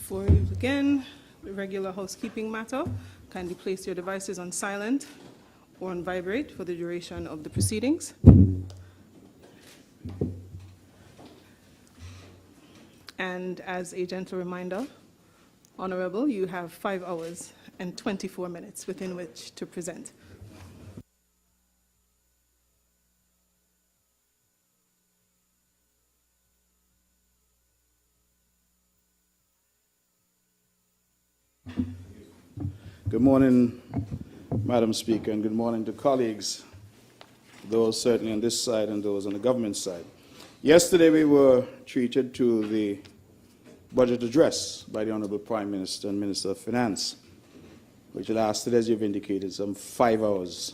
Before we begin, the regular housekeeping matter, kindly place your devices on silent or on vibrate for the duration of the proceedings. And as a gentle reminder, Honorable, you have 5 hours and 24 minutes within which to present. Good morning, Madam Speaker, and good morning to colleagues, those certainly on this side and those on the government side. Yesterday we were treated to the budget address by the Honorable Prime Minister and Minister of Finance, which lasted, as you've indicated, some 5 hours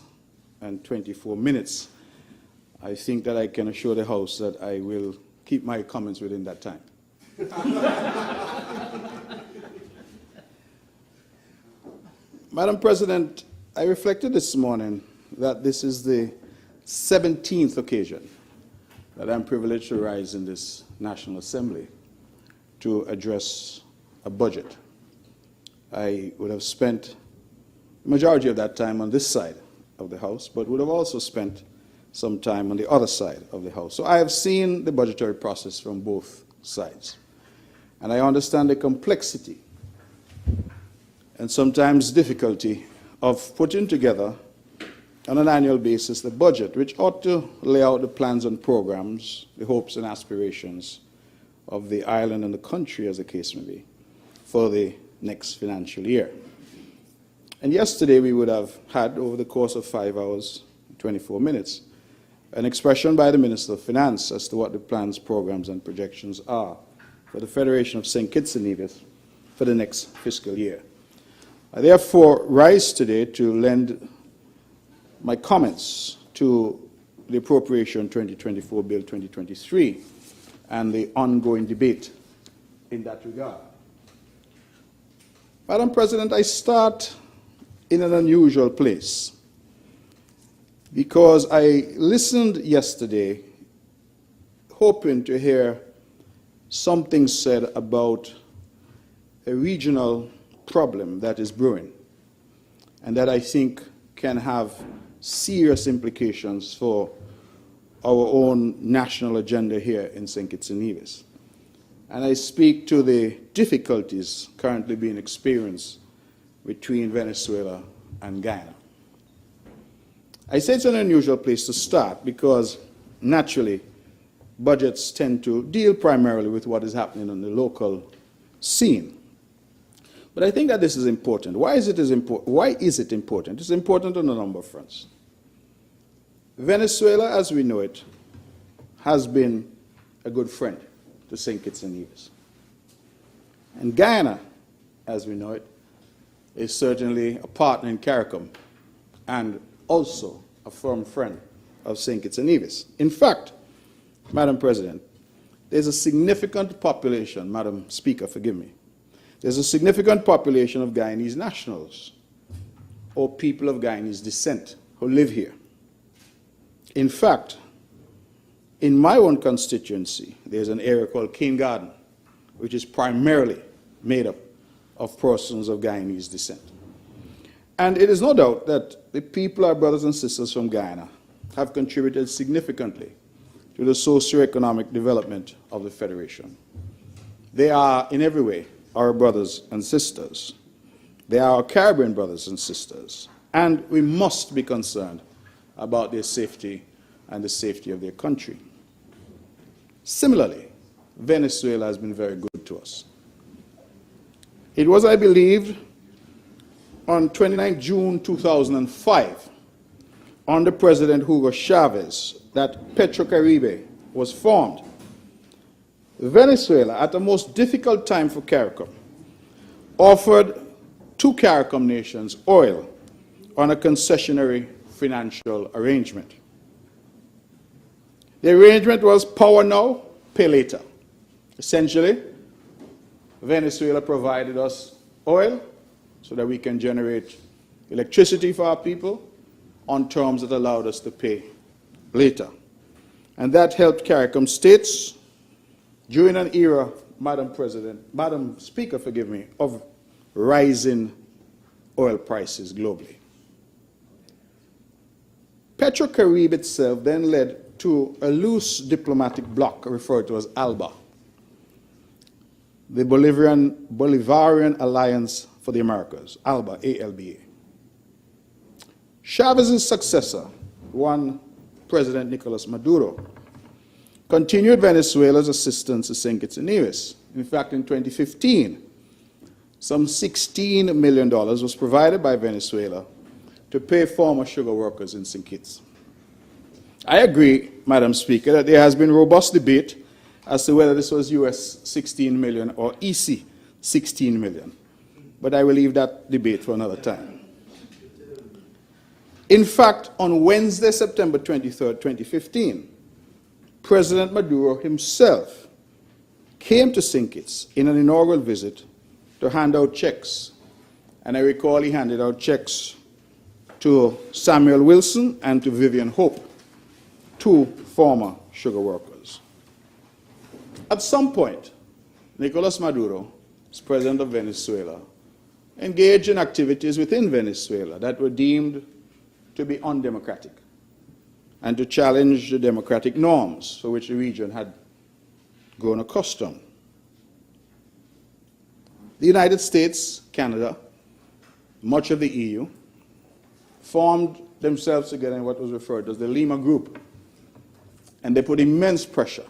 and 24 minutes. I think that I can assure the House that I will keep my comments within that time. Madam President, I reflected this morning that this is the 17th occasion that I'm privileged to rise in this National Assembly to address a budget. I would have spent the majority of that time on this side of the House, but would have also spent some time on the other side of the House. So I have seen the budgetary process from both sides, and I understand the complexity and sometimes difficulty of putting together on an annual basis the budget, which ought to lay out the plans and programs, the hopes and aspirations of the island and the country, as the case may be, for the next financial year. And yesterday we would have had, over the course of 5 hours, 24 minutes, an expression by the Minister of Finance as to what the plans, programs, and projections are for the Federation of St. Kitts and Nevis for the next fiscal year. I therefore rise today to lend my comments to the Appropriation 2024 Bill 2023 and the ongoing debate in that regard. Madam President, I start in an unusual place because I listened yesterday hoping to hear something said about a regional problem that is brewing and that I think can have serious implications for our own national agenda here in St. Kitts and Nevis. And I speak to the difficulties currently being experienced between Venezuela and Guyana. I say it's an unusual place to start because naturally budgets tend to deal primarily with what is happening on the local scene. But I think that this is important. Why is it important? It's important on a number of fronts. Venezuela, as we know it, has been a good friend to St. Kitts and Nevis. And Guyana, as we know it, is certainly a partner in CARICOM and also a firm friend of St. Kitts and Nevis. In fact, Madam President, there's a significant population, Madam Speaker, forgive me, there's a significant population of Guyanese nationals or people of Guyanese descent who live here. In fact, in my own constituency, there's an area called Cane Garden, which is primarily made up of persons of Guyanese descent. And it is no doubt that the people, our brothers and sisters from Guyana, have contributed significantly to the socio-economic development of the Federation. They are, in every way, our brothers and sisters. They are our Caribbean brothers and sisters, and we must be concerned about their safety and the safety of their country. Similarly, Venezuela has been very good to us. It was, I believe, on 29 June 2005, under President Hugo Chavez, that Petrocaribe was formed. Venezuela, at the most difficult time for CARICOM, offered 2 CARICOM nations oil on a concessionary financial arrangement. The arrangement was power now, pay later. Essentially, Venezuela provided us oil so that we can generate electricity for our people on terms that allowed us to pay later. And that helped CARICOM states during an era Madam Speaker, forgive me, of rising oil prices globally. Petrocarib itself then led to a loose diplomatic bloc referred to as ALBA, the Bolivarian Alliance for the Americas, ALBA, A-L-B-A. Chavez's successor, one President Nicolas Maduro, continued Venezuela's assistance to St. Kitts and Nevis. In fact, in 2015, some $16 million was provided by Venezuela to pay former sugar workers in St. Kitts. I agree, Madam Speaker, that there has been robust debate as to whether this was US 16 million or EC 16 million. But I will leave that debate for another time. In fact, on Wednesday, September 23rd, 2015, President Maduro himself came to St. Kitts in an inaugural visit to hand out checks. And I recall he handed out checks to Samuel Wilson and to Vivian Hope, two former sugar workers. At some point, Nicolas Maduro, as president of Venezuela, engaged in activities within Venezuela that were deemed to be undemocratic and to challenge the democratic norms for which the region had grown accustomed. The United States, Canada, much of the EU, formed themselves together in what was referred to as the Lima Group. And they put immense pressure,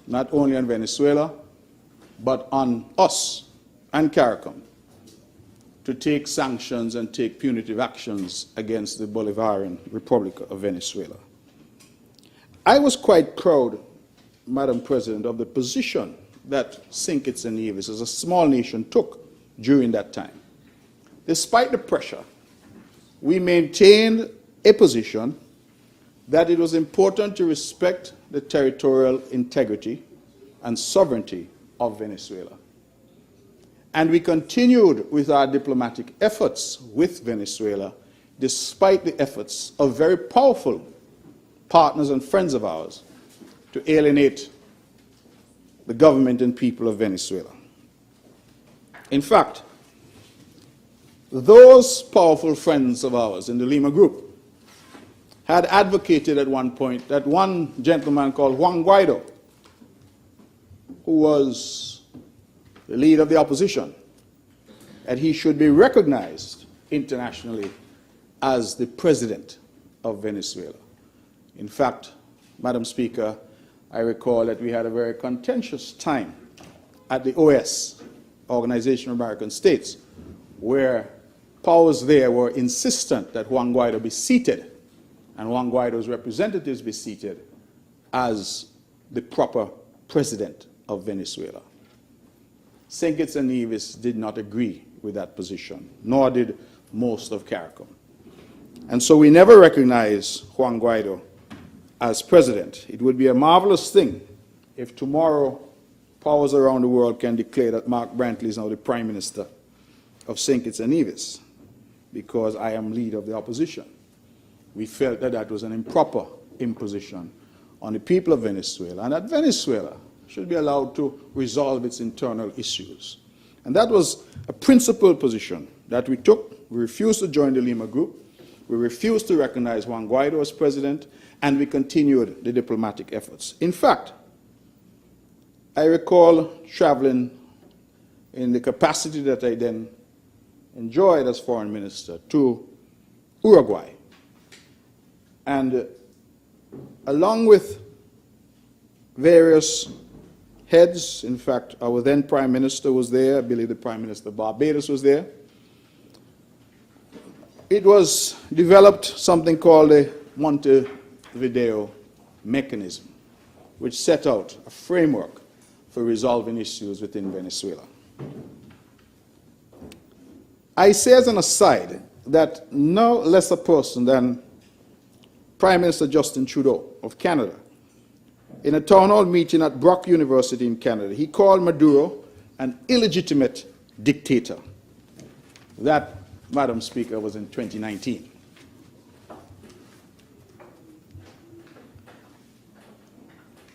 not only on Venezuela, but on us and CARICOM, to take sanctions and take punitive actions against the Bolivarian Republic of Venezuela. I was quite proud, Madam President, of the position that St. Kitts and Nevis, as a small nation, took during that time. Despite the pressure, we maintained a position that it was important to respect the territorial integrity and sovereignty of Venezuela. And we continued with our diplomatic efforts with Venezuela, despite the efforts of very powerful partners and friends of ours to alienate the government and people of Venezuela. In fact, those powerful friends of ours in the Lima Group had advocated at one point that one gentleman called Juan Guaido, who was the leader of the opposition, that he should be recognized internationally as the president of Venezuela. In fact, Madam Speaker, I recall that we had a very contentious time at the OS, Organization of American States, where powers there were insistent that Juan Guaido be seated and Juan Guaido's representatives be seated as the proper president of Venezuela. St. Kitts and Nevis did not agree with that position, nor did most of CARICOM. And so we never recognized Juan Guaido as president. It would be a marvelous thing if tomorrow powers around the world can declare that Mark Brantley is now the Prime Minister of St. Kitts and Nevis, because I am leader of the opposition. We felt that that was an improper imposition on the people of Venezuela, and that Venezuela should be allowed to resolve its internal issues. And that was a principled position that we took. We refused to join the Lima Group. We refused to recognize Juan Guaido as president, and we continued the diplomatic efforts. In fact, I recall traveling in the capacity that I then enjoyed as foreign minister to Uruguay. And along with various heads, in fact, our then Prime Minister was there, I believe the Prime Minister of Barbados was there, it was developed something called the Montevideo mechanism, which set out a framework for resolving issues within Venezuela. I say as an aside that no less a person than Prime Minister Justin Trudeau of Canada, in a town hall meeting at Brock University in Canada, he called Maduro an illegitimate dictator. That, Madam Speaker, was in 2019.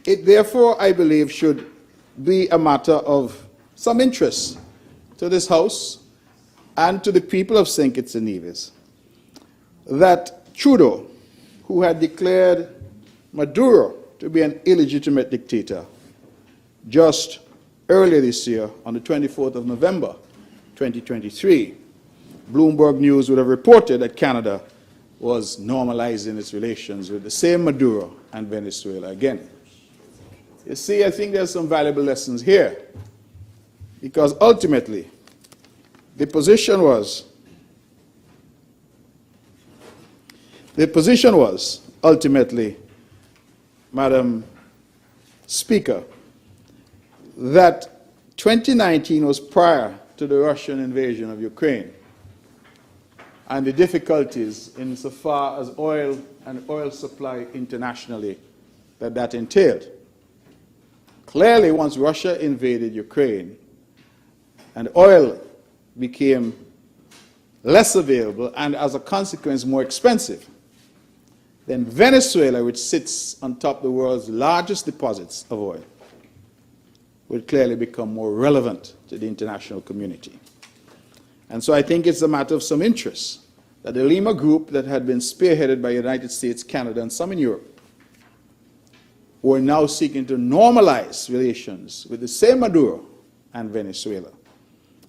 It therefore, I believe, should be a matter of some interest to this House and to the people of St. Kitts and Nevis that Trudeau, who had declared Maduro to be an illegitimate dictator, just earlier this year, on the 24th of November, 2023, Bloomberg News would have reported that Canada was normalizing its relations with the same Maduro and Venezuela again. You see, I think there's some valuable lessons here, because ultimately, the position was ultimately, Madam Speaker, that 2019 was prior to the Russian invasion of Ukraine and the difficulties insofar as oil and oil supply internationally that entailed. Clearly, once Russia invaded Ukraine and oil became less available and, as a consequence, more expensive, then Venezuela, which sits on top of the world's largest deposits of oil, would clearly become more relevant to the international community. And so I think it's a matter of some interest that the Lima Group, that had been spearheaded by the United States, Canada, and some in Europe, were now seeking to normalize relations with the same Maduro and Venezuela.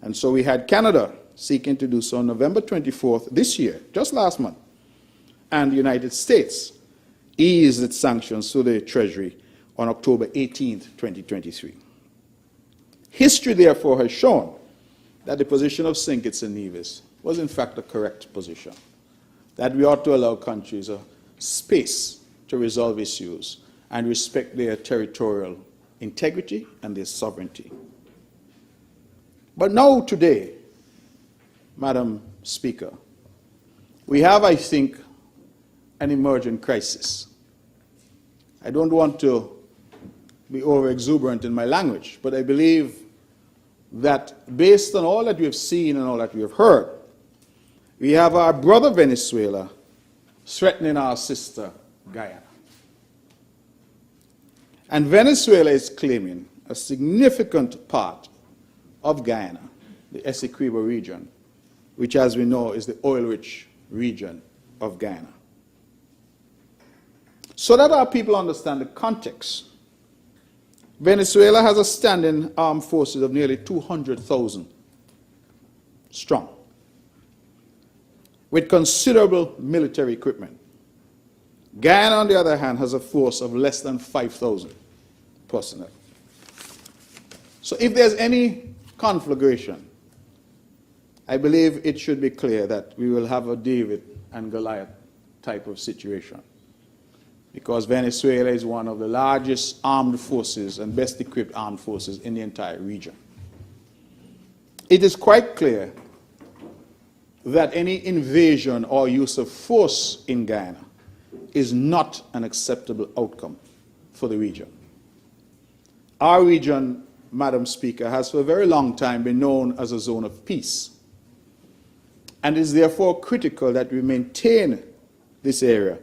And so we had Canada seeking to do so on November 24th this year, just last month, and the United States eased its sanctions to the Treasury on October 18th, 2023. History, therefore, has shown that the position of St. Kitts and Nevis was in fact the correct position, that we ought to allow countries a space to resolve issues and respect their territorial integrity and their sovereignty. But now, today, Madam Speaker, we have, I think, an emergent crisis. I don't want to be over-exuberant in my language, but I believe that based on all that we have seen and all that we have heard, we have our brother Venezuela threatening our sister Guyana. And Venezuela is claiming a significant part of Guyana, the Essequibo region, which, as we know, is the oil-rich region of Guyana. So that our people understand the context, Venezuela has a standing armed forces of nearly 200,000 strong, with considerable military equipment. Guyana, on the other hand, has a force of less than 5,000 personnel. So if there's any conflagration, I believe it should be clear that we will have a David and Goliath type of situation, because Venezuela is one of the largest armed forces and best equipped armed forces in the entire region. It is quite clear that any invasion or use of force in Guyana is not an acceptable outcome for the region. Our region, Madam Speaker, has for a very long time been known as a zone of peace, and is therefore critical that we maintain this area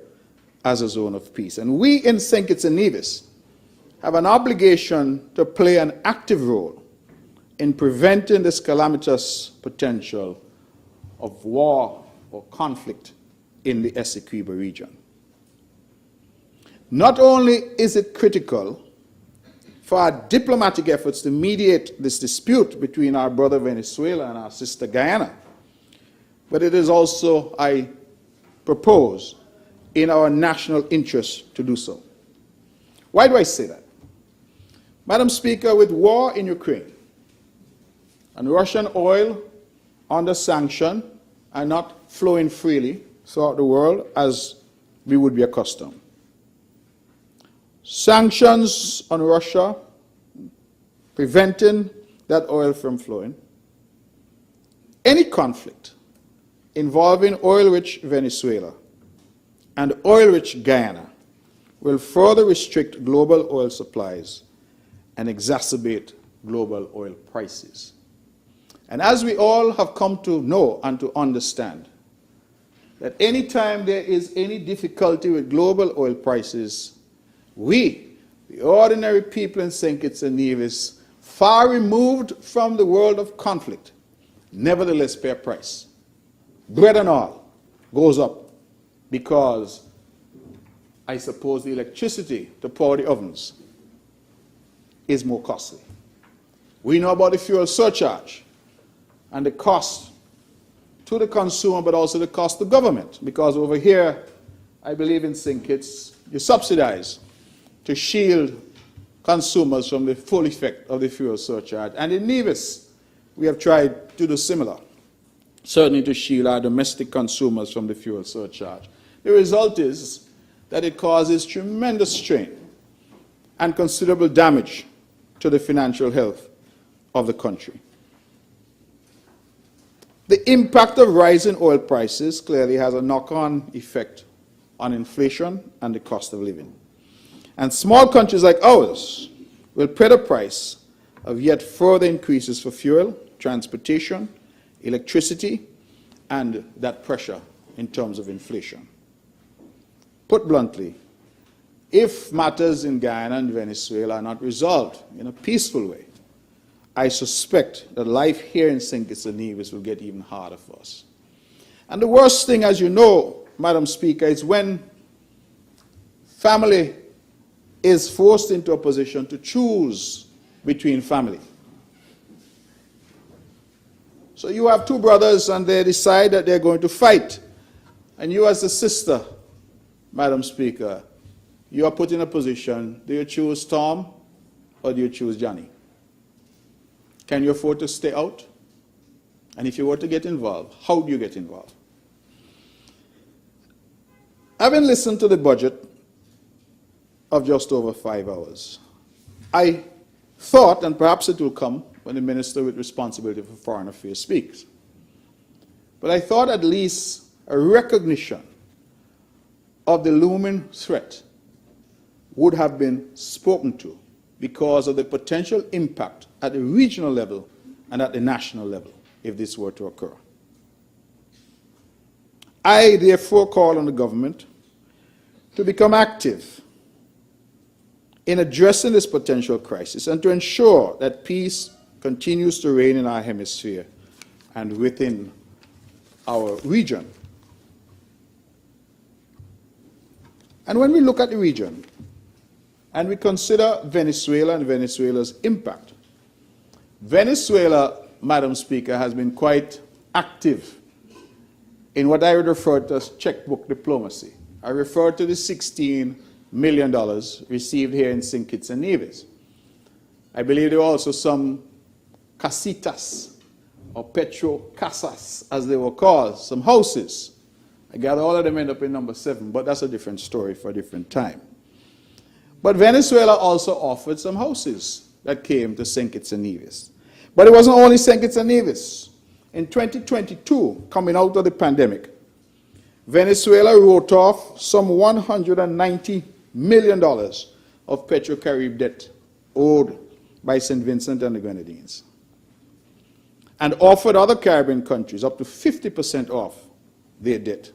as a zone of peace. And we in St. Kitts and Nevis have an obligation to play an active role in preventing this calamitous potential of war or conflict in the Essequibo region. Not only is it critical for our diplomatic efforts to mediate this dispute between our brother Venezuela and our sister Guyana, but it is also, I propose, in our national interest to do so. Why do I say that? Madam Speaker, with war in Ukraine and Russian oil under sanction and not flowing freely throughout the world as we would be accustomed, sanctions on Russia preventing that oil from flowing, any conflict involving oil-rich Venezuela and oil-rich Guyana will further restrict global oil supplies and exacerbate global oil prices. And as we all have come to know and to understand, that any time there is any difficulty with global oil prices, we, the ordinary people in St. Kitts and Nevis, far removed from the world of conflict, nevertheless pay a price. Bread and all goes up because I suppose the electricity to power the ovens is more costly. We know about the fuel surcharge and the cost to the consumer, but also the cost to government, because over here, I believe in St. Kitts, you subsidize to shield consumers from the full effect of the fuel surcharge. And in Nevis, we have tried to do similar, certainly to shield our domestic consumers from the fuel surcharge. The result is that it causes tremendous strain and considerable damage to the financial health of the country. The impact of rising oil prices clearly has a knock-on effect on inflation and the cost of living. And small countries like ours will pay the price of yet further increases for fuel, transportation, electricity, and that pressure in terms of inflation. Put bluntly, if matters in Guyana and Venezuela are not resolved in a peaceful way, I suspect that life here in St. Kitts and Nevis will get even harder for us. And the worst thing, as you know, Madam Speaker, is when family is forced into a position to choose between family. So you have two brothers and they decide that they're going to fight. And you as a sister, Madam Speaker, you are put in a position, do you choose Tom or do you choose Johnny? Can you afford to stay out? And if you were to get involved, how do you get involved? Having listened to the budget of just over 5 hours, I thought, and perhaps it will come when the Minister with responsibility for foreign affairs speaks, but I thought at least a recognition of the looming threat would have been spoken to because of the potential impact at the regional level and at the national level if this were to occur. I therefore call on the government to become active in addressing this potential crisis and to ensure that peace continues to reign in our hemisphere and within our region. And when we look at the region and we consider Venezuela and Venezuela's impact, Venezuela, Madam Speaker, has been quite active in what I would refer to as checkbook diplomacy. I refer to the $16 million received here in St. Kitts and Nevis. I believe there were also some casitas, or petro casas, as they were called, some houses. I gather all of them end up in number 7, but that's a different story for a different time. But Venezuela also offered some houses that came to St. Kitts and Nevis. But it wasn't only St. Kitts and Nevis. In 2022, coming out of the pandemic, Venezuela wrote off some $190 million of Petro-Carib debt owed by St. Vincent and the Grenadines, and offered other Caribbean countries up to 50% off their debt.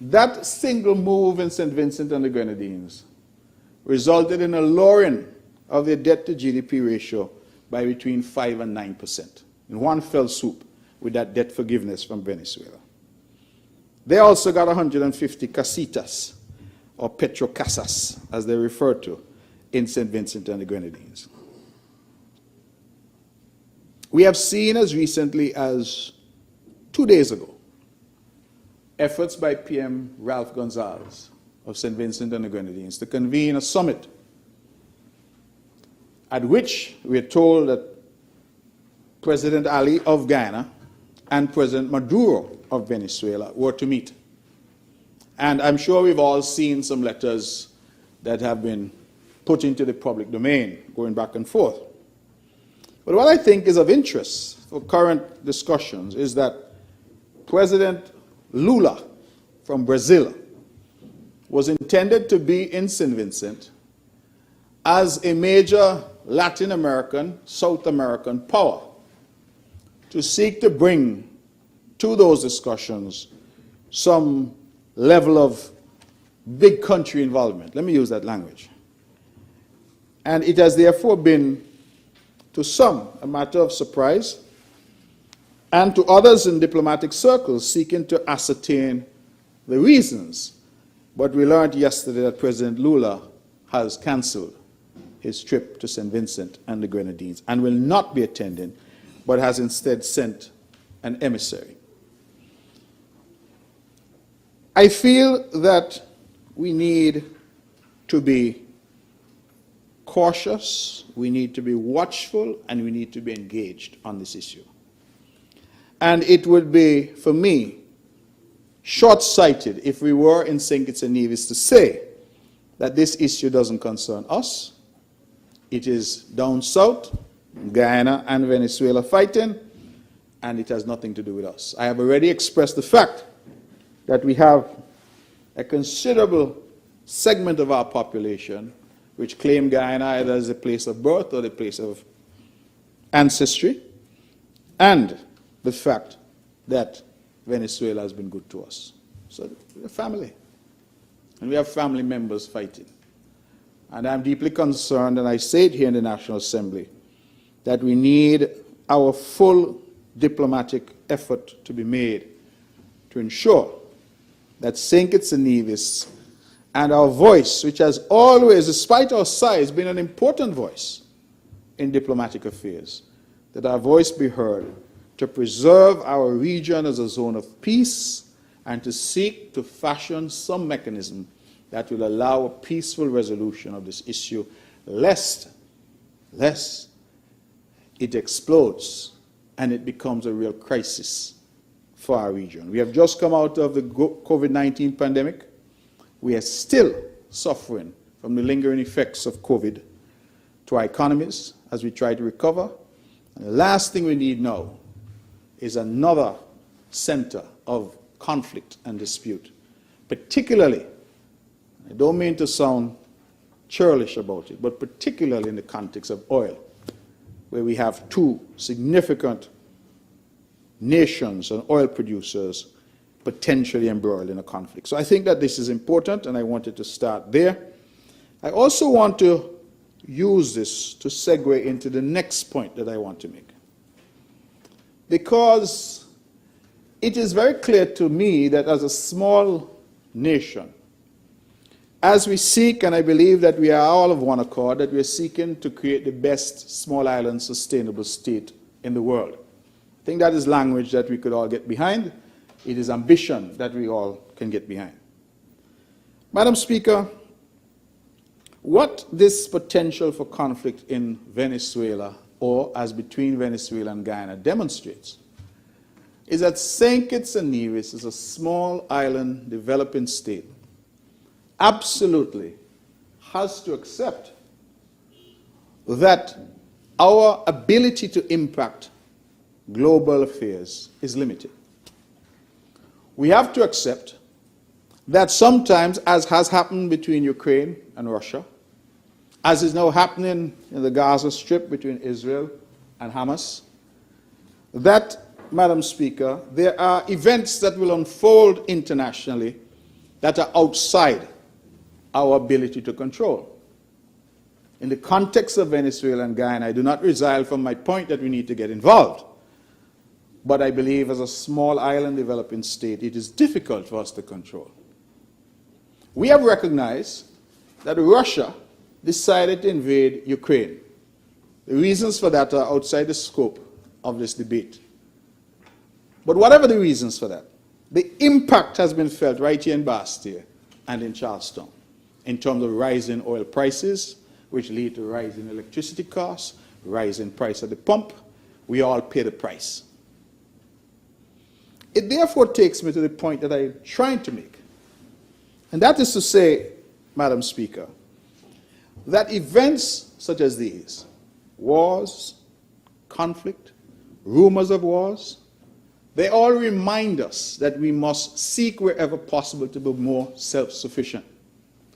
That single move in St. Vincent and the Grenadines resulted in a lowering of their debt to GDP ratio by between 5 and 9% in one fell swoop with that debt forgiveness from Venezuela. They also got 150 casitas, or petrocasas, as they're referred to, in St. Vincent and the Grenadines. We have seen as recently as 2 days ago efforts by PM Ralph Gonzalez of St. Vincent and the Grenadines to convene a summit at which we are told that President Ali of Guyana and President Maduro of Venezuela were to meet. And I'm sure we've all seen some letters that have been put into the public domain, going back and forth. But what I think is of interest for current discussions is that President Lula from Brazil was intended to be in St. Vincent as a major Latin American, South American power to seek to bring to those discussions some level of big country involvement. Let me use that language. And it has therefore been to some a matter of surprise, and to others in diplomatic circles seeking to ascertain the reasons. But we learned yesterday that President Lula has cancelled his trip to St. Vincent and the Grenadines and will not be attending, but has instead sent an emissary. I feel that we need to be cautious, we need to be watchful, and we need to be engaged on this issue. And it would be, for me, short-sighted if we were in St. Kitts and Nevis to say that this issue doesn't concern us. It is down south, Guyana and Venezuela fighting, and it has nothing to do with us. I have already expressed the fact that we have a considerable segment of our population which claim Guyana either as a place of birth or the place of ancestry, and the fact that Venezuela has been good to us. So we're a family, and we have family members fighting. And I'm deeply concerned, and I say it here in the National Assembly, that we need our full diplomatic effort to be made to ensure that St. Kitts and Nevis and our voice, which has always, despite our size, been an important voice in diplomatic affairs, that our voice be heard to preserve our region as a zone of peace and to seek to fashion some mechanism that will allow a peaceful resolution of this issue, lest it explodes and it becomes a real crisis for our region. We have just come out of the COVID-19 pandemic. We are still suffering from the lingering effects of COVID to our economies as we try to recover. And the last thing we need now is another center of conflict and dispute, particularly, I don't mean to sound churlish about it, but particularly in the context of oil, where we have two significant nations and oil producers potentially embroiled in a conflict. So I think that this is important, and I wanted to start there. I also want to use this to segue into the next point that I want to make, because it is very clear to me that as a small nation, as we seek, and I believe that we are all of one accord, that we are seeking to create the best small island sustainable state in the world. I think that is language that we could all get behind. It is ambition that we all can get behind. Madam Speaker, what this potential for conflict in Venezuela, or as between Venezuela and Guyana, demonstrates is that St. Kitts and Nevis is a small island developing state absolutely has to accept that our ability to impact global affairs is limited. We have to accept that sometimes, as has happened between Ukraine and Russia, as is now happening in the Gaza Strip between Israel and Hamas, that, Madam Speaker, there are events that will unfold internationally that are outside our ability to control. In the context of Venezuela and Guyana, I do not resile from my point that we need to get involved. But I believe as a small island developing state, it is difficult for us to control. We have recognized that Russia decided to invade Ukraine. The reasons for that are outside the scope of this debate. But whatever the reasons for that, the impact has been felt right here in Bastia and in Charleston in terms of rising oil prices, which lead to rising electricity costs, rising price at the pump. We all pay the price. It therefore takes me to the point that I'm trying to make. And that is to say, Madam Speaker, that events such as these, wars, conflict, rumors of wars, they all remind us that we must seek wherever possible to be more self-sufficient,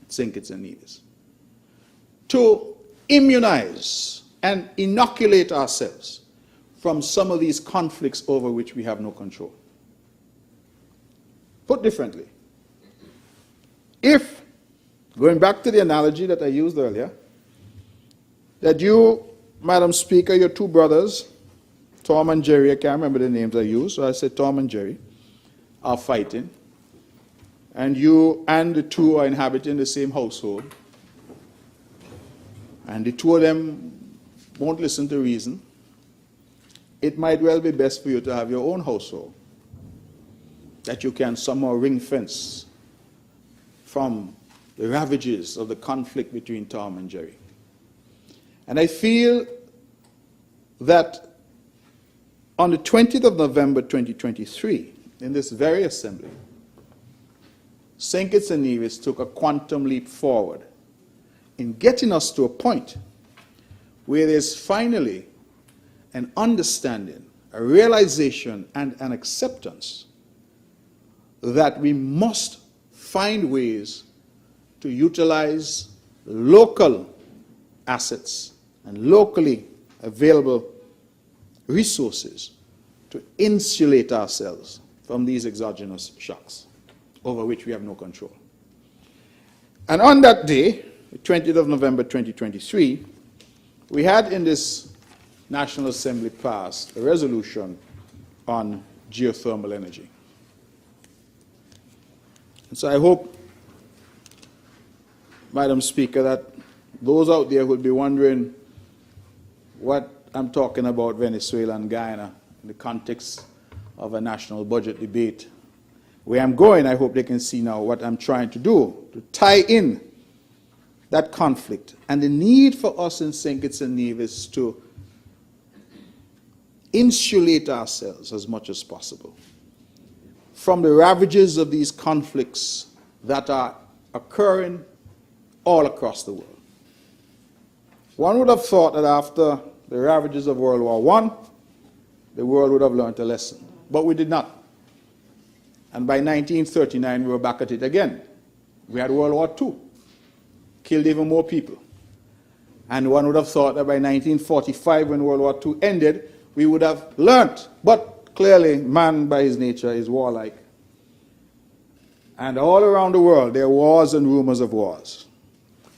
St. Kitts and Nevis, to immunize and inoculate ourselves from some of these conflicts over which we have no control. Put differently, if, going back to the analogy that I used earlier, that you Madam Speaker, your two brothers, Tom and Jerry, I can't remember the names I used, so I said Tom and Jerry, are fighting. And you and the two are inhabiting the same household. And the two of them won't listen to reason. It might well be best for you to have your own household that you can somehow ring fence from the ravages of the conflict between Tom and Jerry. And I feel that on the 20th of November 2023, in this very assembly, St. Kitts and Nevis took a quantum leap forward in getting us to a point where there's finally an understanding, a realization, and an acceptance that we must find ways to utilize local assets and locally available resources to insulate ourselves from these exogenous shocks over which we have no control. And on that day, the 20th of November 2023, we had in this National Assembly passed a resolution on geothermal energy. And so I hope, Madam Speaker, that those out there will be wondering what I'm talking about Venezuela and Guyana in the context of a national budget debate. Where I'm going, I hope they can see now what I'm trying to do, to tie in that conflict and the need for us in St. Kitts and Nevis to insulate ourselves as much as possible from the ravages of these conflicts that are occurring all across the world. One would have thought that after the ravages of World War I, the world would have learned a lesson, but we did not. And by 1939, we were back at it again. We had World War II, killed even more people. And one would have thought that by 1945, when World War II ended, we would have learnt. But clearly, man by his nature is warlike. And all around the world, there are wars and rumors of wars.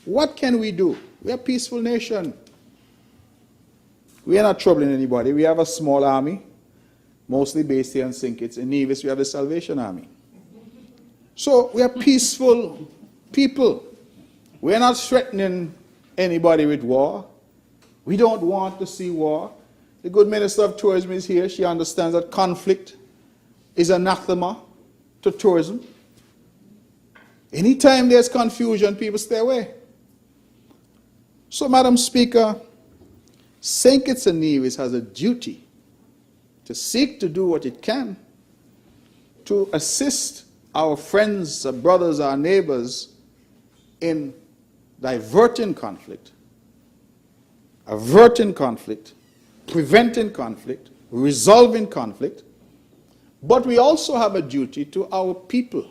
What can we do? We're a peaceful nation. We are not troubling anybody. We have a small army, mostly based here in St. Kitts. In Nevis, we have the Salvation Army. So we are peaceful people. We're not threatening anybody with war. We don't want to see war. The good Minister of Tourism is here. She understands that conflict is anathema to tourism. Anytime there's confusion, people stay away. So, Madam Speaker, St. Kitts and Nevis has a duty to seek to do what it can to assist our friends, our brothers, our neighbors in diverting conflict, averting conflict, preventing conflict, resolving conflict. But we also have a duty to our people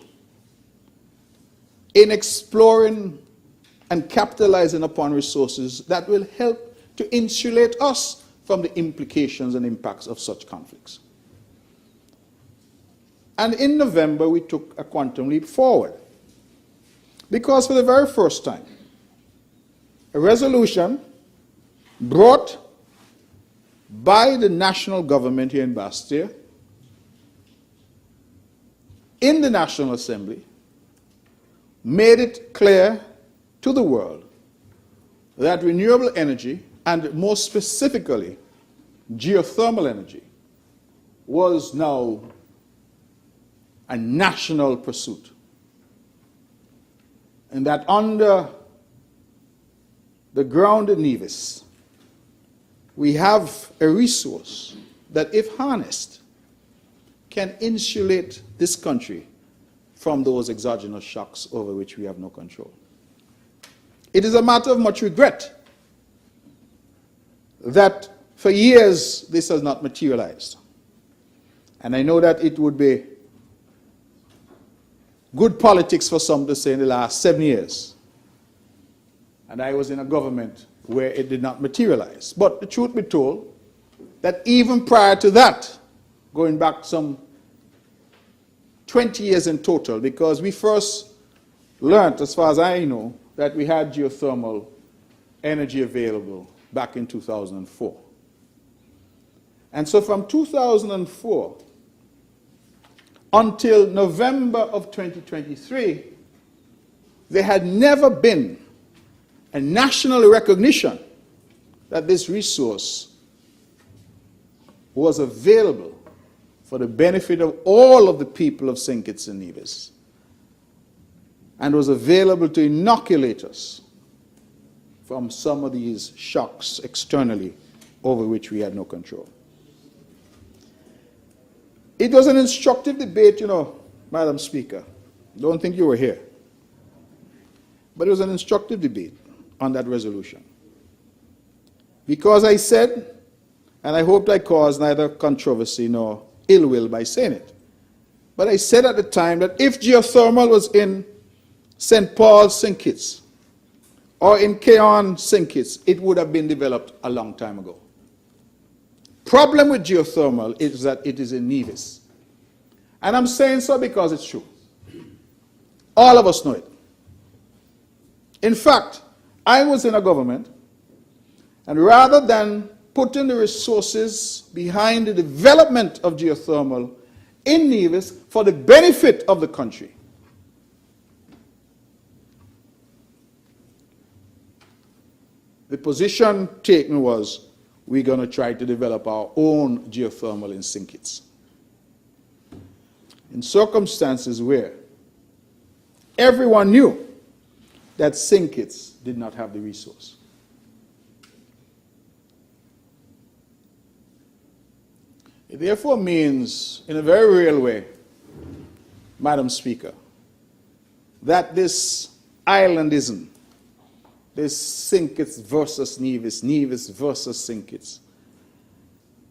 in exploring and capitalizing upon resources that will help to insulate us from the implications and impacts of such conflicts. And in November, we took a quantum leap forward. Because for the very first time, a resolution brought by the national government here in Bastia in the National Assembly made it clear to the world that renewable energy, and more specifically geothermal energy, was now a national pursuit. And that under the ground in Nevis, we have a resource that, if harnessed, can insulate this country from those exogenous shocks over which we have no control. It is a matter of much regret that for years this has not materialized. And I know that it would be good politics for some to say in the last 7 years. And I was in a government where it did not materialize. But the truth be told, that even prior to that, going back some 20 years in total, because we first learned, as far as I know, that we had geothermal energy available back in 2004. And so from 2004 until November of 2023, there had never been a national recognition that this resource was available for the benefit of all of the people of St. Kitts and Nevis, and was available to inoculate us from some of these shocks externally over which we had no control. It was an instructive debate, you know, Madam Speaker. Don't think you were here. But it was an instructive debate on that resolution. Because I said, and I hoped I caused neither controversy nor ill will by saying it, but I said at the time that if geothermal was in St. Paul's, St. Kitts, or in Keon, St. Kitts, it would have been developed a long time ago. Problem with geothermal is that it is in Nevis. And I'm saying so because it's true. All of us know it. In fact, I was in a government, and rather than putting the resources behind the development of geothermal in Nevis for the benefit of the country, the position taken was, we're going to try to develop our own geothermal in St. Kitts. In circumstances where everyone knew that St. Kitts did not have the resource. It therefore means, in a very real way, Madam Speaker, that this islandism, this St. Kitts versus Nevis, Nevis versus St. Kitts,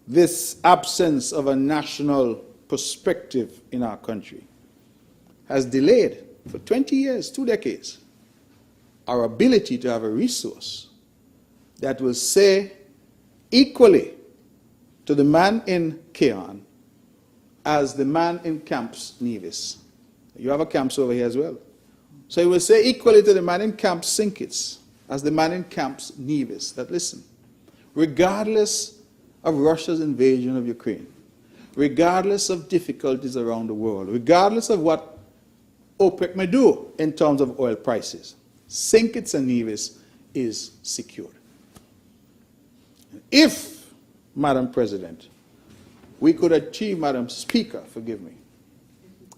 this absence of a national perspective in our country has delayed for 20 years, 2 decades, our ability to have a resource that will say equally to the man in Keon as the man in Camps Nevis. You have a camps over here as well. So it will say equally to the man in Camps St. Kitts as the man in Camps Nevis, that listen, regardless of Russia's invasion of Ukraine, regardless of difficulties around the world, regardless of what OPEC may do in terms of oil prices, St. Kitts and Nevis is secured. If, Madam President, we could achieve, Madam Speaker, forgive me,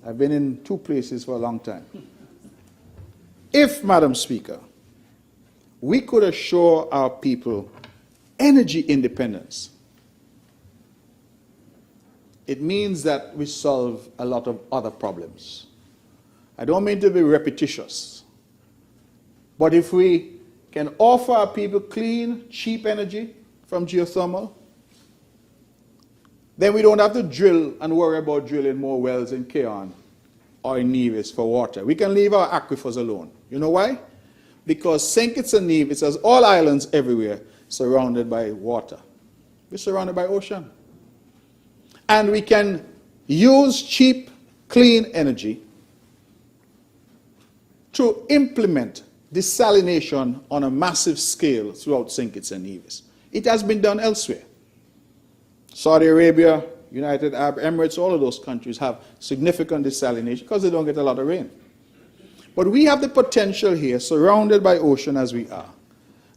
I've been in 2 places for a long time. If, Madam Speaker, we could assure our people energy independence, it means that we solve a lot of other problems. I don't mean to be repetitious, but if we can offer our people clean, cheap energy from geothermal, then we don't have to drill and worry about drilling more wells in Keon or in Nevis for water. We can leave our aquifers alone. You know why? Because St. Kitts and Nevis, as all islands everywhere, surrounded by water. We're surrounded by ocean. And we can use cheap, clean energy to implement desalination on a massive scale throughout St. Kitts and Nevis. It has been done elsewhere. Saudi Arabia, United Arab Emirates, all of those countries have significant desalination because they don't get a lot of rain. But we have the potential here, surrounded by ocean as we are.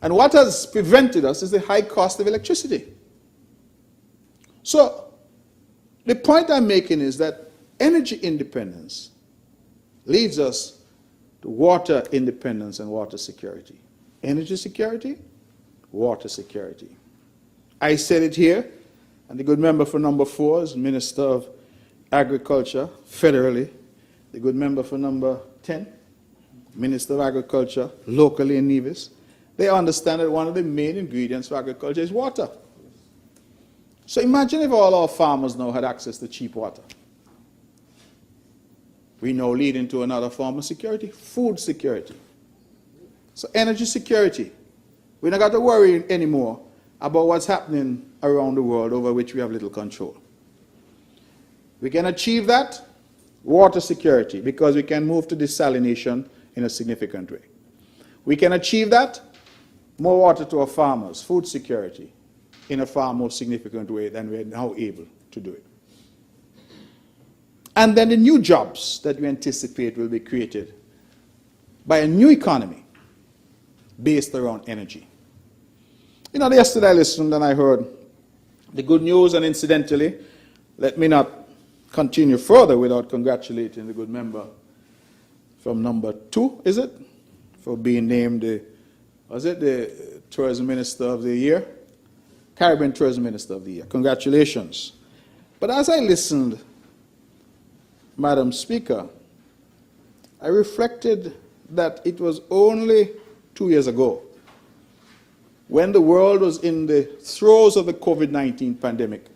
And what has prevented us is the high cost of electricity. So, the point I'm making is that energy independence leads us to water independence and water security. Energy security, water security. I said it here, and the good member for number 4 is Minister of Agriculture federally. The good member for number 10, Minister of Agriculture locally in Nevis. They understand that one of the main ingredients for agriculture is water. So imagine if all our farmers now had access to cheap water. We now lead into another form of security, food security. So energy security. We don't got to worry anymore about what's happening around the world over which we have little control. We can achieve that, water security, because we can move to desalination in a significant way. We can achieve that, more water to our farmers, food security, in a far more significant way than we are now able to do it. And then the new jobs that we anticipate will be created by a new economy based around energy. You know, yesterday I listened and I heard the good news, and incidentally, let me not continue further without congratulating the good member from number 2, is it? For being named the Tourism Minister of the Year? Caribbean Tourism Minister of the Year. Congratulations. But as I listened, Madam Speaker, I reflected that it was only 2 years ago, when the world was in the throes of the COVID-19 pandemic,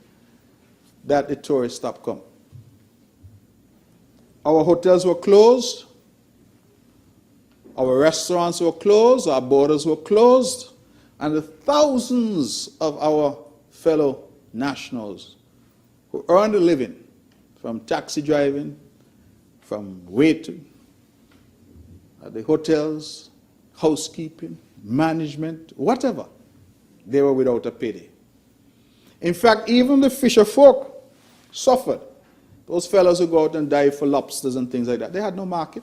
that the tourists stopped coming. Our hotels were closed, our restaurants were closed, our borders were closed, and the thousands of our fellow nationals who earned a living from taxi driving, from waiting at the hotels, housekeeping, management, whatever, they were without a payday. In fact, even the fisher folk suffered. Those fellows who go out and dive for lobsters and things like that, they had no market.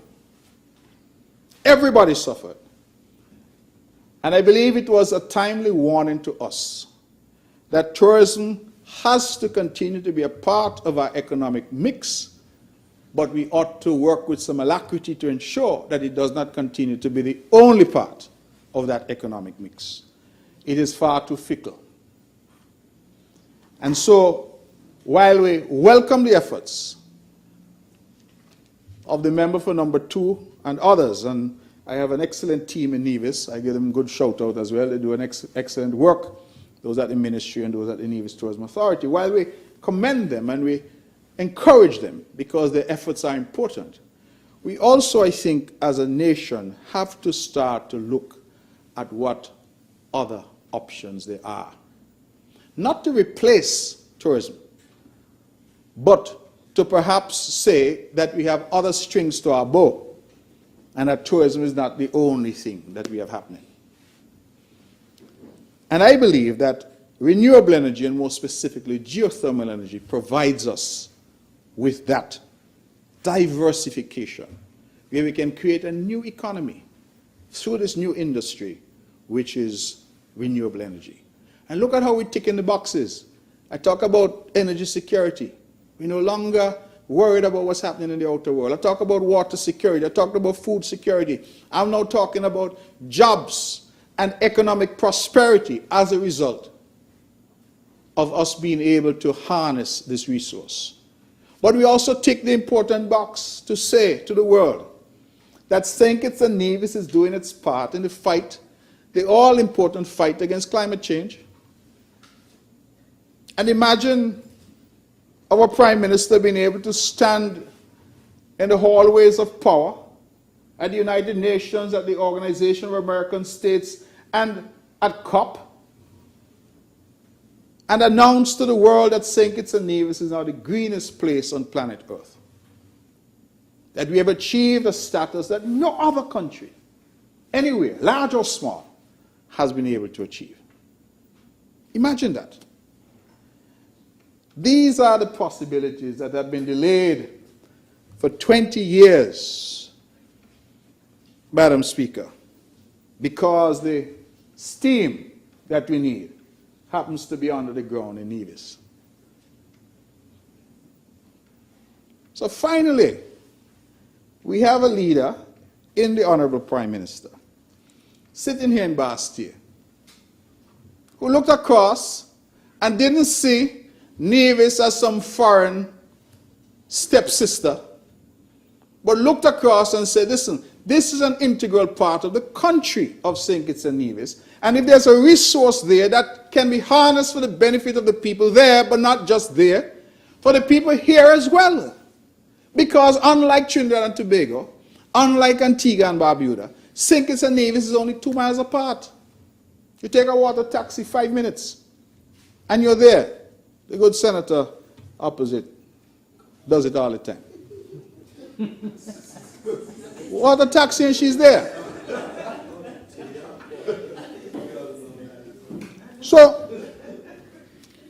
Everybody suffered. And I believe it was a timely warning to us that tourism has to continue to be a part of our economic mix, but we ought to work with some alacrity to ensure that it does not continue to be the only part of that economic mix. It is far too fickle. And so, while we welcome the efforts of the member for number 2 and others, and I have an excellent team in Nevis, I give them a good shout out as well, they do an excellent work, those at the ministry and those at the Nevis Tourism Authority, while we commend them and we encourage them because their efforts are important, we also, I think, as a nation, have to start to look at what other options there are. Not to replace tourism, but to perhaps say that we have other strings to our bow and that tourism is not the only thing that we have happening. And I believe that renewable energy, and more specifically geothermal energy, provides us with that diversification where we can create a new economy through this new industry, which is renewable energy. And look at how we tick in the boxes. I talk about energy security. We're no longer worried about what's happening in the outer world. I talk about water security. I talked about food security. I'm now talking about jobs and economic prosperity as a result of us being able to harness this resource. But we also tick the important box to say to the world that St. Kitts and Nevis is doing its part in the fight, the all-important fight against climate change. And imagine our Prime Minister being able to stand in the hallways of power at the United Nations, at the Organization of American States, and at COP, and announce to the world that St. Kitts and Nevis is now the greenest place on planet Earth. That we have achieved a status that no other country, anywhere, large or small, has been able to achieve. Imagine that. These are the possibilities that have been delayed for 20 years, Madam Speaker, because the steam that we need happens to be under the ground in Nevis. So finally, we have a leader in the Honorable Prime Minister sitting here in Bastille who looked across and didn't see Nevis as some foreign stepsister, but looked across and said, listen, this is an integral part of the country of St. Kitts and Nevis, and if there's a resource there that can be harnessed for the benefit of the people there, but not just there, for the people here as well. Because unlike Trinidad and Tobago, unlike Antigua and Barbuda, St. Kitts and Nevis is only 2 miles apart. You take a water taxi, 5 minutes, and you're there. The good senator opposite does it all the time. Water taxi and she's there. So,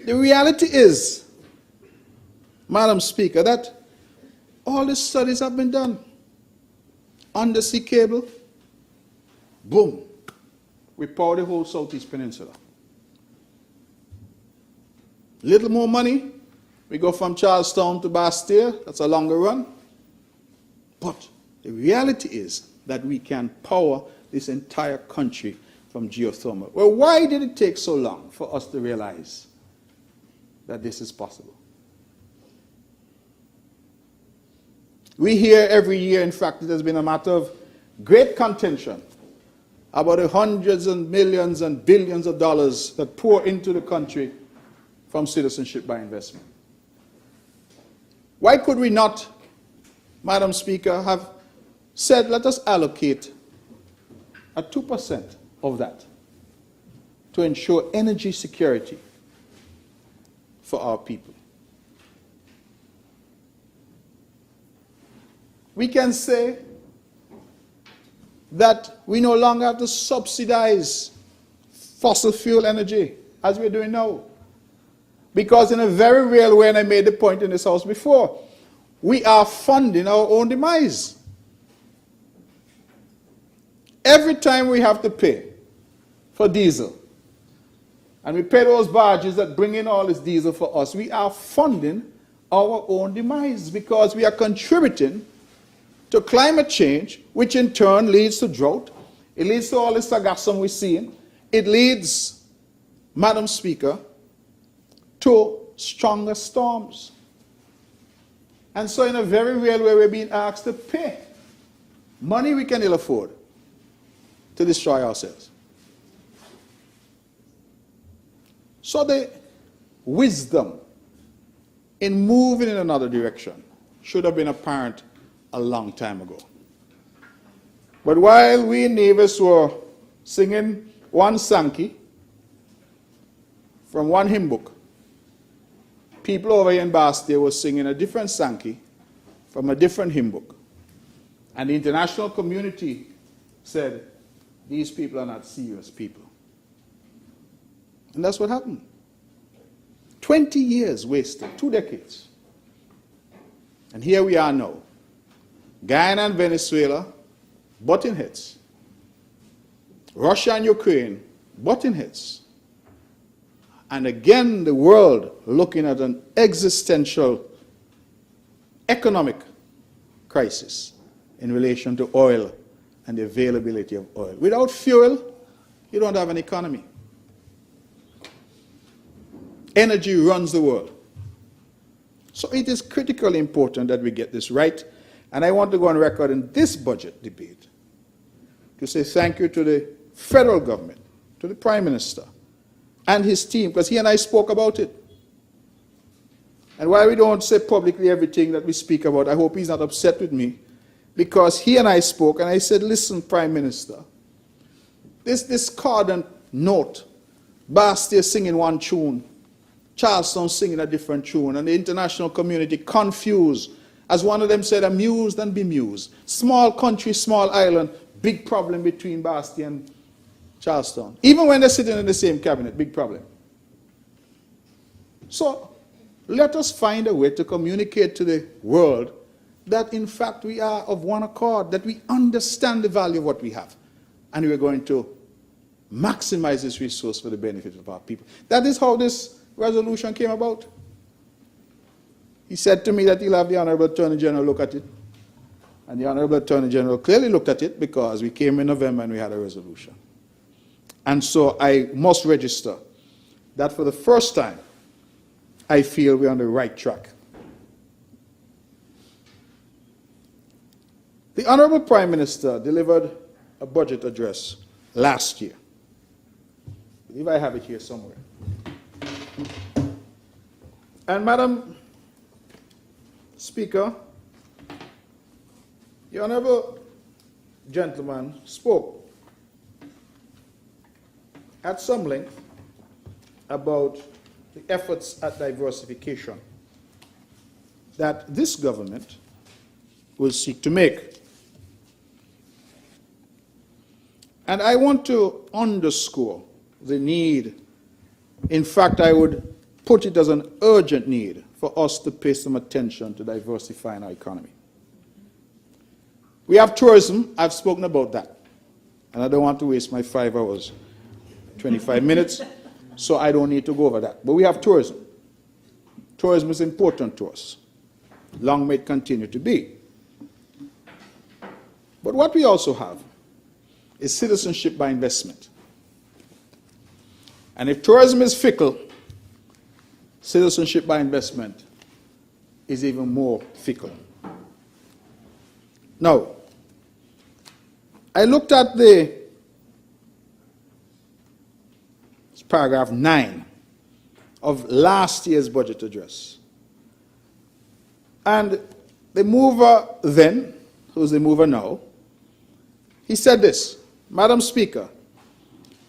the reality is, Madam Speaker, that all the studies have been done. Undersea cable, boom, we power the whole Southeast Peninsula. Little more money, we go from Charlestown to Bastille, that's a longer run. But the reality is that we can power this entire country from geothermal. Well, why did it take so long for us to realize that this is possible? We hear every year, in fact, it has been a matter of great contention about the hundreds and millions and billions of dollars that pour into the country from citizenship by investment. Why could we not, Madam Speaker, have said, let us allocate a 2% of that to ensure energy security for our people? We can say that we no longer have to subsidize fossil fuel energy as we're doing now. Because in a very real way, and I made the point in this house before, we are funding our own demise. Every time we have to pay for diesel, and we pay those barges that bring in all this diesel for us, we are funding our own demise because we are contributing to climate change, which in turn leads to drought. It leads to all this sargassum we're seeing. It leads, Madam Speaker, to stronger storms. And so in a very real way, we're being asked to pay money we can ill afford to destroy ourselves. So the wisdom in moving in another direction should have been apparent a long time ago. But while we in Nevis were singing one Sankey from one hymn book, people over here in Bastille were singing a different Sankey from a different hymn book. And the international community said, these people are not serious people. And that's what happened. 20 years wasted, 2 decades. And here we are now. Guyana and Venezuela, butting heads. Russia and Ukraine, butting heads. And again, the world looking at an existential economic crisis in relation to oil and the availability of oil. Without fuel, you don't have an economy. Energy runs the world. So it is critically important that we get this right. And I want to go on record in this budget debate to say thank you to the federal government, to the Prime Minister and his team, because he and I spoke about it. And while we don't say publicly everything that we speak about, I hope he's not upset with me, because he and I spoke, and I said, listen, Prime Minister, this discordant note, Bastille singing one tune, Charleston singing a different tune, and the international community confused. As one of them said, amused and bemused. Small country, small island, big problem between Bastille and Charleston. Even when they're sitting in the same cabinet, big problem. So let us find a way to communicate to the world that in fact we are of one accord, that we understand the value of what we have, and we're going to maximize this resource for the benefit of our people. That is how this resolution came about. He said to me that he'll have the Honorable Attorney General look at it. And the Honorable Attorney General clearly looked at it because we came in November and we had a resolution. And so I must register that for the first time, I feel we're on the right track. The Honorable Prime Minister delivered a budget address last year. I believe I have it here somewhere. And Madam Speaker, the Honorable gentleman spoke at some length about the efforts at diversification that this government will seek to make. And I want to underscore the need In fact, I would put it as an urgent need for us to pay some attention to diversifying our economy. We have tourism. I've spoken about that. And I don't want to waste my 5 hours, 25 minutes, so I don't need to go over that. But we have tourism. Tourism is important to us. Long may it continue to be. But what we also have is citizenship by investment. And if tourism is fickle, citizenship by investment is even more fickle. Now, I looked at paragraph 9 of last year's budget address. And the mover then, who's the mover now, he said this: Madam Speaker,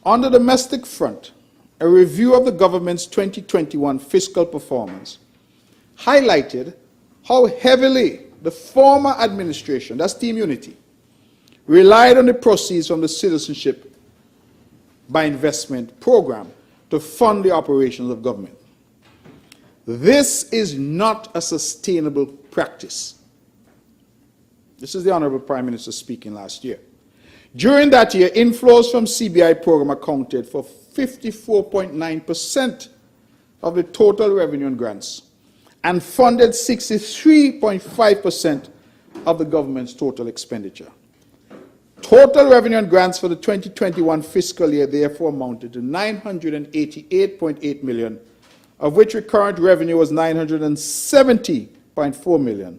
on the domestic front, a review of the government's 2021 fiscal performance highlighted how heavily the former administration, that's Team Unity, relied on the proceeds from the Citizenship by Investment program to fund the operations of government. This is not a sustainable practice. This is the Honorable Prime Minister speaking last year. During that year, inflows from CBI program accounted for 54.9% of the total revenue and grants and funded 63.5% of the government's total expenditure. Total revenue and grants for the 2021 fiscal year therefore amounted to 988.8 million, of which recurrent revenue was 970.4 million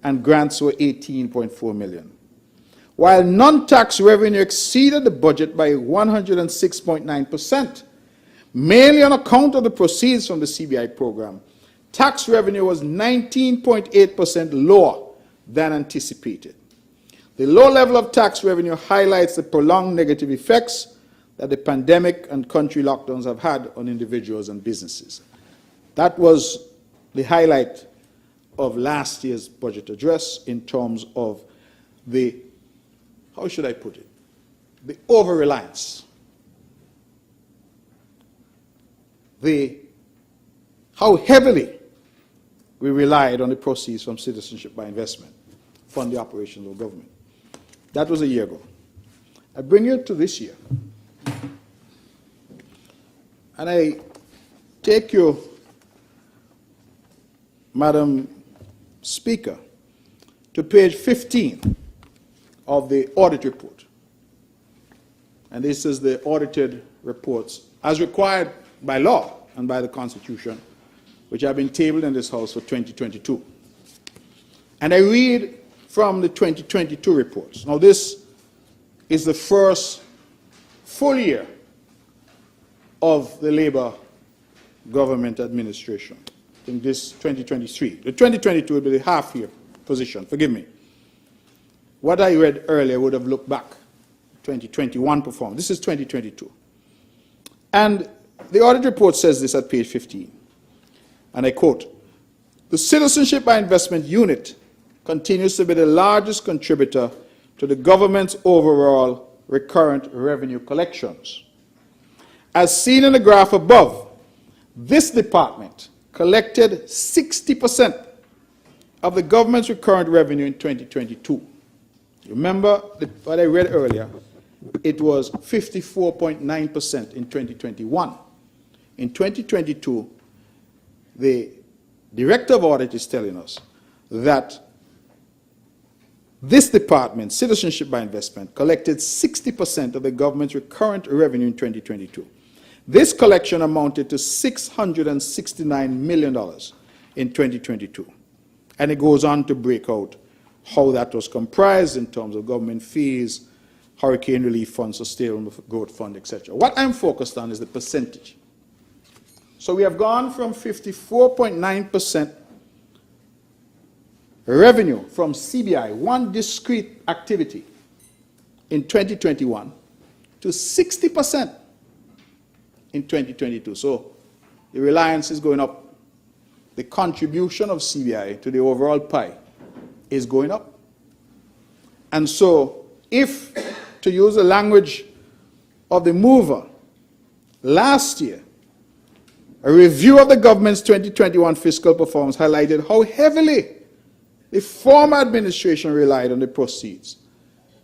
and grants were 18.4 million. While non-tax revenue exceeded the budget by 106.9%, mainly on account of the proceeds from the CBI program, tax revenue was 19.8% lower than anticipated. The low level of tax revenue highlights the prolonged negative effects that the pandemic and country lockdowns have had on individuals and businesses. That was the highlight of last year's budget address in terms of the, how should I put it, the over-reliance, how heavily we relied on the proceeds from citizenship by investment to fund the operations of government. That was a year ago. I bring you to this year. And I take you, Madam Speaker, to page 15 of the audit report. And this is the audited reports as required by law and by the Constitution, which have been tabled in this House for 2022. And I read from the 2022 reports. Now, this is the first full year of the Labour government administration. I think this 2023. The 2022 will be the half-year position. Forgive me. What I read earlier would have looked back, 2021 performance. This is 2022. And the audit report says this at page 15. And I quote, "The Citizenship by Investment Unit continues to be the largest contributor to the government's overall recurrent revenue collections. As seen in the graph above, this department collected 60% of the government's recurrent revenue in 2022. Remember what I read earlier, it was 54.9% in 2021. In 2022, the Director of Audit is telling us that this department, Citizenship by Investment, collected 60% of the government's recurrent revenue in 2022. This collection amounted to $669 million in 2022. And it goes on to break out how that was comprised in terms of government fees, hurricane relief fund, sustainable growth fund, etc. What I'm focused on is the percentage. So we have gone from 54.9% revenue from CBI, one discrete activity, in 2021 to 60% in 2022. So the reliance is going up. The contribution of CBI to the overall pie is going up. And so if, to use the language of the mover, last year A review of the government's 2021 fiscal performance highlighted how heavily the former administration relied on the proceeds.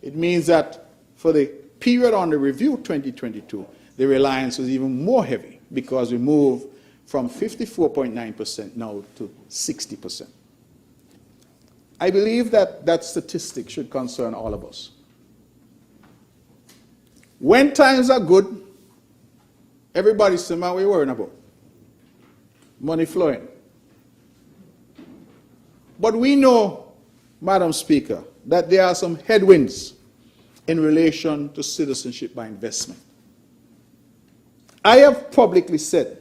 It means that for the period under review, 2022, the reliance was even more heavy because we moved from 54.9% now to 60%. I believe that that statistic should concern all of us. When times are good, everybody says, man, what are you worrying about? Money flowing. But we know, Madam Speaker, that there are some headwinds in relation to citizenship by investment. I have publicly said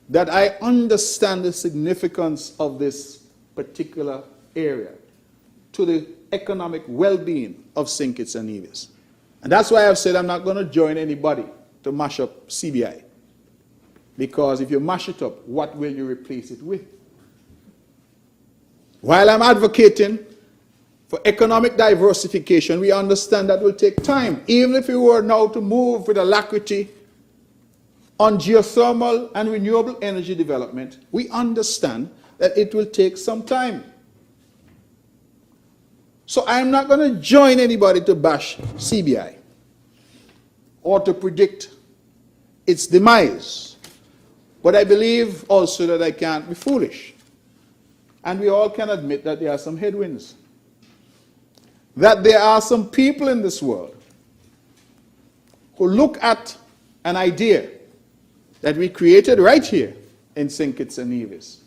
that I understand the significance of this particular area to the economic well-being of St. Kitts and Nevis. And that's why I've said I'm not going to join anybody to mash up CBI. Because if you mash it up, what will you replace it with? While I'm advocating for economic diversification, we understand that will take time. Even if we were now to move with alacrity on geothermal and renewable energy development, we understand that it will take some time. So I'm not going to join anybody to bash CBI or to predict its demise. But I believe also that I can't be foolish. And we all can admit that there are some headwinds. That there are some people in this world who look at an idea that we created right here in St. Kitts and Nevis,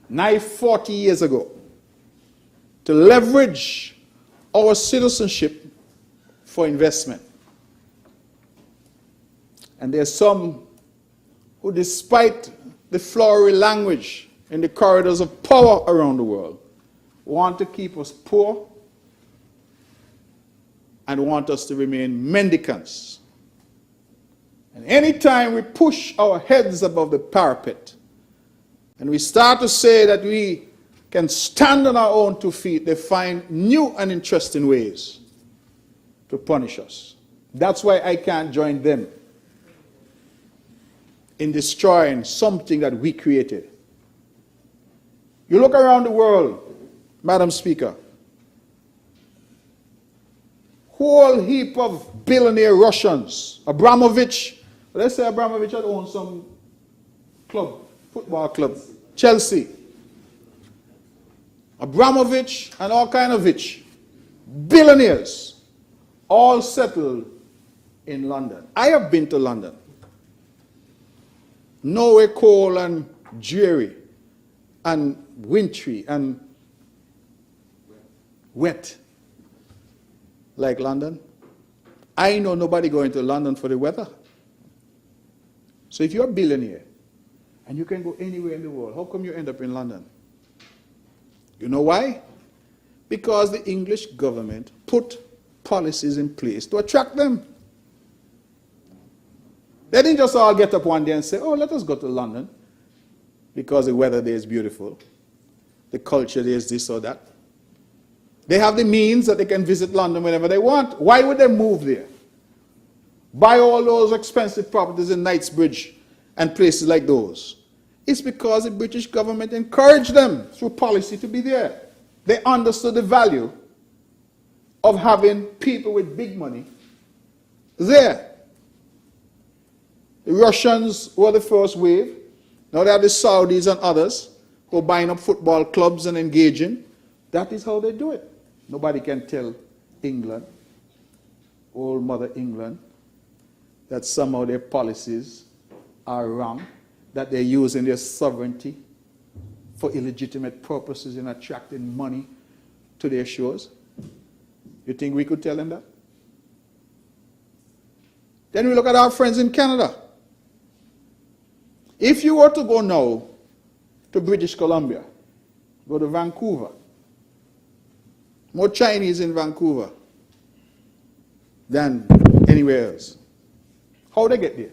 nigh 40 years ago, to leverage our citizenship for investment. And there's some who, despite the flowery language in the corridors of power around the world, want to keep us poor and want us to remain mendicants. And anytime we push our heads above the parapet and we start to say that we can stand on our own 2 feet, they find new and interesting ways to punish us. That's why I can't join them in destroying something that we created. You look around the world, Madam Speaker, whole heap of billionaire Russians, Abramovich, let's say Abramovich had owned some club, football club, Chelsea. Abramovich and all kind of rich, billionaires, all settled in London. I have been to London. Nowhere cold and dreary and wintry and wet like London. I know nobody going to London for the weather. So if you're a billionaire and you can go anywhere in the world, how come you end up in London? You know why? Because the English government put policies in place to attract them. They didn't just all get up one day and say, oh, let us go to London because the weather there is beautiful. The culture there is this or that. They have the means that they can visit London whenever they want. Why would they move there? Buy all those expensive properties in Knightsbridge and places like those. It's because the British government encouraged them through policy to be there. They understood the value of having people with big money there. The Russians were the first wave. Now they have the Saudis and others who are buying up football clubs and engaging. That is how they do it. Nobody can tell England, old Mother England, that somehow their policies are wrong, that they're using their sovereignty for illegitimate purposes in attracting money to their shores. You think we could tell them that? Then we look at our friends in Canada. If you were to go now to British Columbia, go to Vancouver, more Chinese in Vancouver than anywhere else. How did they get there?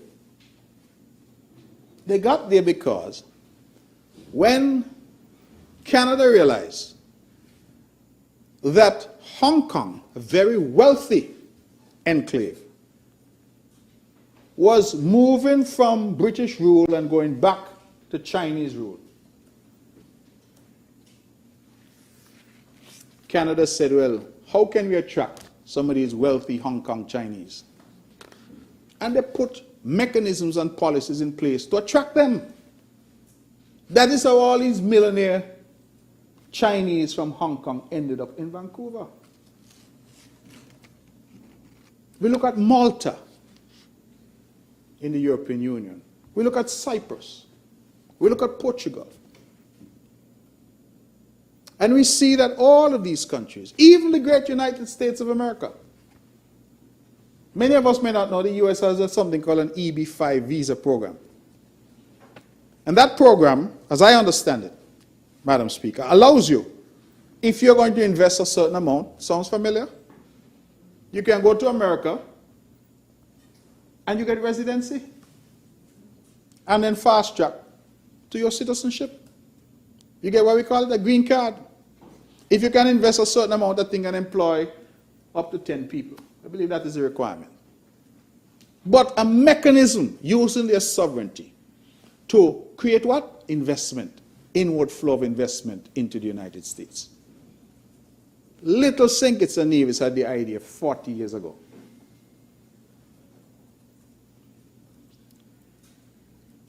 They got there because when Canada realized that Hong Kong, a very wealthy enclave, was moving from British rule and going back to Chinese rule. Canada said, well, how can we attract some of these wealthy Hong Kong Chinese? And they put mechanisms and policies in place to attract them. That is how all these millionaire Chinese from Hong Kong ended up in Vancouver. We look at Malta in the European Union. We look at Cyprus. We look at Portugal. And we see that all of these countries, even the great United States of America, many of us may not know the US has something called an EB-5 visa program. And that program, as I understand it, Madam Speaker, allows you, if you're going to invest a certain amount, sounds familiar? You can go to America and you get residency and then fast track to your citizenship. You get what we call it, a green card. If you can invest a certain amount, that thing can employ up to 10 people. I believe that is a requirement. But a mechanism using their sovereignty to create what? Investment, inward flow of investment into the United States. Little St. Kitts and Nevis had the idea 40 years ago.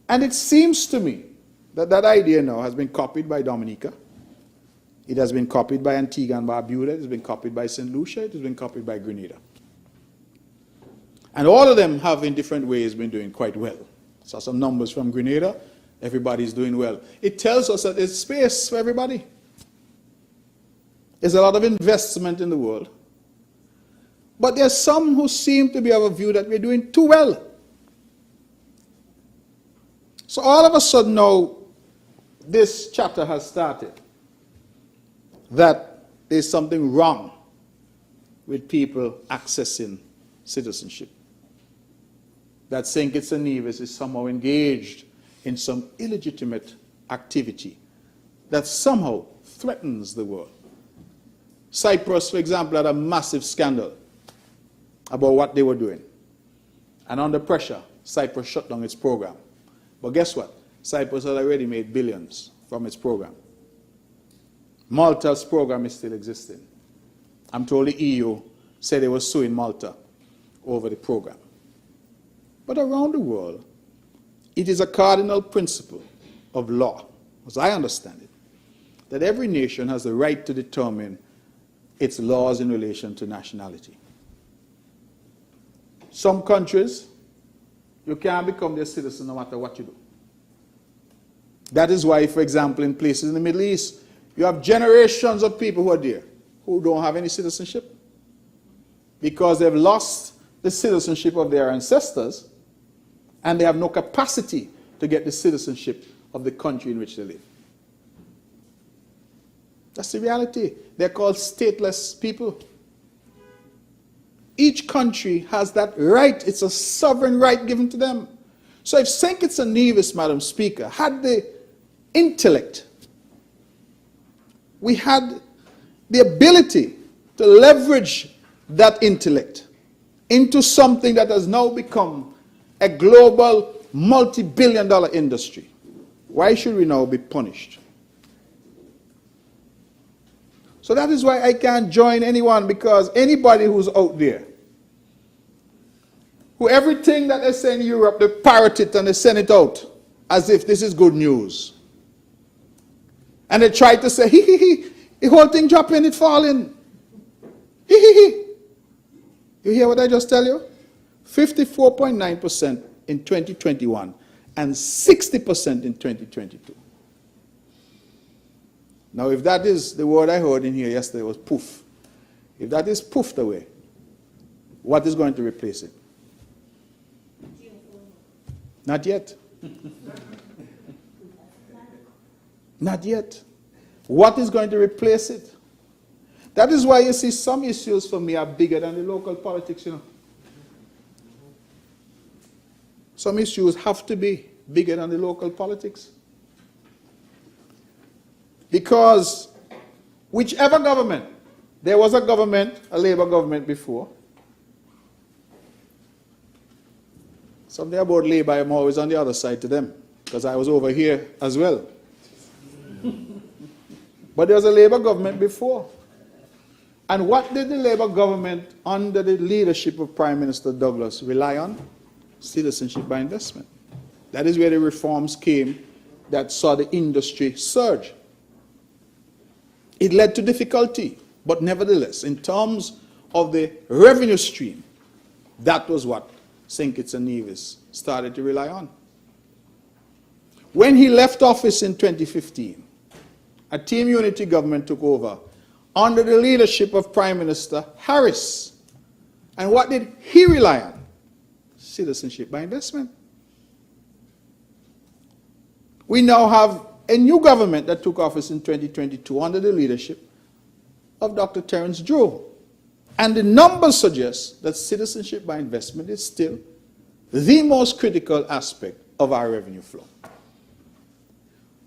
And it seems to me that that idea now has been copied by Dominica. It has been copied by Antigua and Barbuda. It has been copied by St. Lucia. It has been copied by Grenada. And all of them have in different ways been doing quite well. So some numbers from Grenada, everybody's doing well. It tells us that there's space for everybody. There's a lot of investment in the world. But there's some who seem to be of a view that we're doing too well. So all of a sudden now, this chapter has started that there's something wrong with people accessing citizenship. That St. Kitts and Nevis is somehow engaged in some illegitimate activity that somehow threatens the world. Cyprus, for example, had a massive scandal about what they were doing. And under pressure, Cyprus shut down its program. But guess what? Cyprus had already made billions from its program. Malta's program is still existing. I'm told the EU said they were suing Malta over the program. But around the world, it is a cardinal principle of law, as I understand it, that every nation has the right to determine its laws in relation to nationality. Some countries, you can't become their citizen no matter what you do. That is why, for example, in places in the Middle East, you have generations of people who are there who don't have any citizenship because they've lost the citizenship of their ancestors and they have no capacity to get the citizenship of the country in which they live. That's the reality. They're called stateless people. Each country has that right. It's a sovereign right given to them. So if St. Kitts and Nevis, Madam Speaker, had the intellect, we had the ability to leverage that intellect into something that has now become a global multi-billion-dollar industry. Why should we now be punished? So that is why I can't join anyone, because anybody who's out there, who everything that they say in Europe, they parrot it and they send it out as if this is good news. And they try to say, the whole thing dropping, it falling. You hear what I just tell you? 54.9% in 2021 and 60% in 2022. Now, if that is the word I heard in here yesterday was poof. If that is poofed away, what is going to replace it? Not yet. Not yet. What is going to replace it? That is why you see some issues for me are bigger than the local politics, you know. Some issues have to be bigger than the local politics. Because whichever government, there was a government, a Labour government before, Something about Labour, I'm always on the other side to them, because I was over here as well. But there was a Labour government before. And what did the Labour government, under the leadership of Prime Minister Douglas, rely on? Citizenship by investment. That is where the reforms came that saw the industry surge. It led to difficulty, but nevertheless, in terms of the revenue stream, that was what St. Kitts and Nevis started to rely on. When he left office in 2015, a team unity government took over under the leadership of Prime Minister Harris. And what did he rely on? Citizenship by investment. We now have a new government that took office in 2022 under the leadership of Dr. Terence Joe. And the numbers suggest that citizenship by investment is still the most critical aspect of our revenue flow.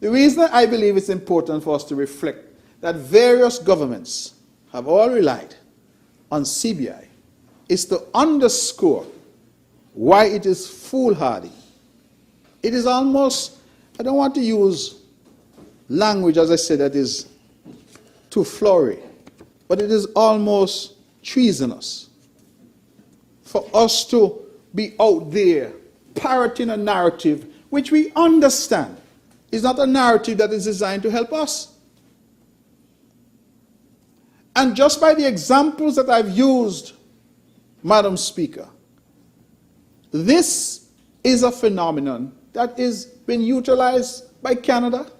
The reason I believe it's important for us to reflect that various governments have all relied on CBI is to underscore why it is foolhardy. It is almost, I don't want to use language, as I said, that is too flowery, but it is almost treasonous for us to be out there parroting a narrative which we understand is not a narrative that is designed to help us. And just by the examples that I've used, Madam Speaker, this is a phenomenon that is being utilized by Canada,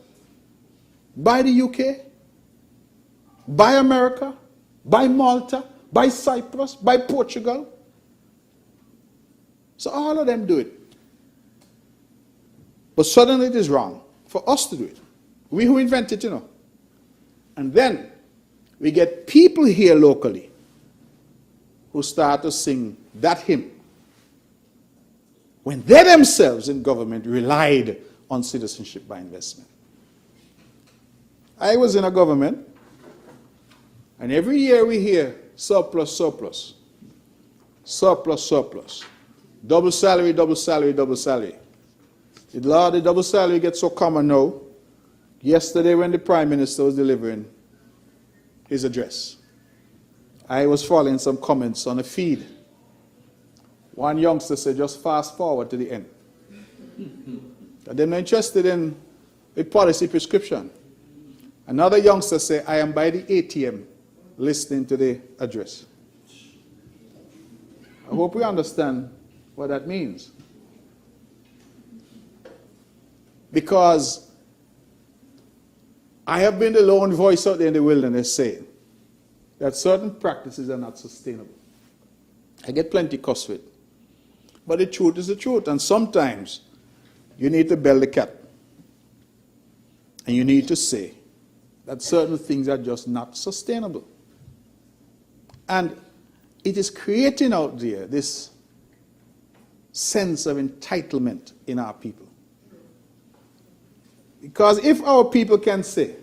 by the UK, by America, by Malta, by Cyprus, by Portugal. So all of them do it. But suddenly it is wrong for us to do it. We who invented it, you know. And then we get people here locally who start to sing that hymn when they themselves in government relied on citizenship by investment. I was in a government, and every year we hear surplus, surplus, surplus, surplus, double salary, double salary, double salary. The double salary gets so common now. Yesterday when the Prime Minister was delivering his address, I was following some comments on a feed. One youngster said, just fast forward to the end. They're not interested in a policy prescription. Another youngster said, I am by the ATM listening to the address. I hope we understand what that means. Because I have been the lone voice out there in the wilderness saying that certain practices are not sustainable. I get plenty cuss with. But the truth is the truth. And sometimes you need to bell the cat. And you need to say that certain things are just not sustainable. And it is creating out there this sense of entitlement in our people. Because if our people can say,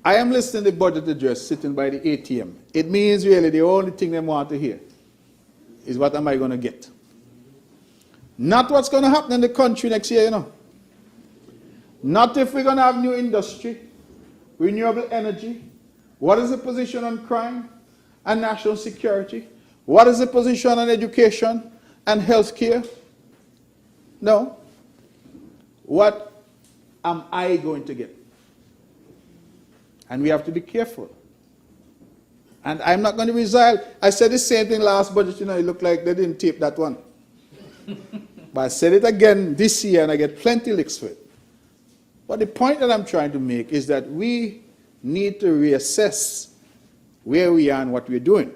I am listening to the budget address sitting by the ATM, it means really the only thing they want to hear is what am I going to get. Not what's going to happen in the country next year, you know. Not if we're going to have new industry, renewable energy. What is the position on crime and national security? What is the position on education and health care? No. What am I going to get? And we have to be careful. And I'm not going to resile. I said the same thing last budget, you know, it looked like they didn't tape that one. But I said it again this year and I get plenty licks for it. But the point that I'm trying to make is that we need to reassess where we are and what we're doing.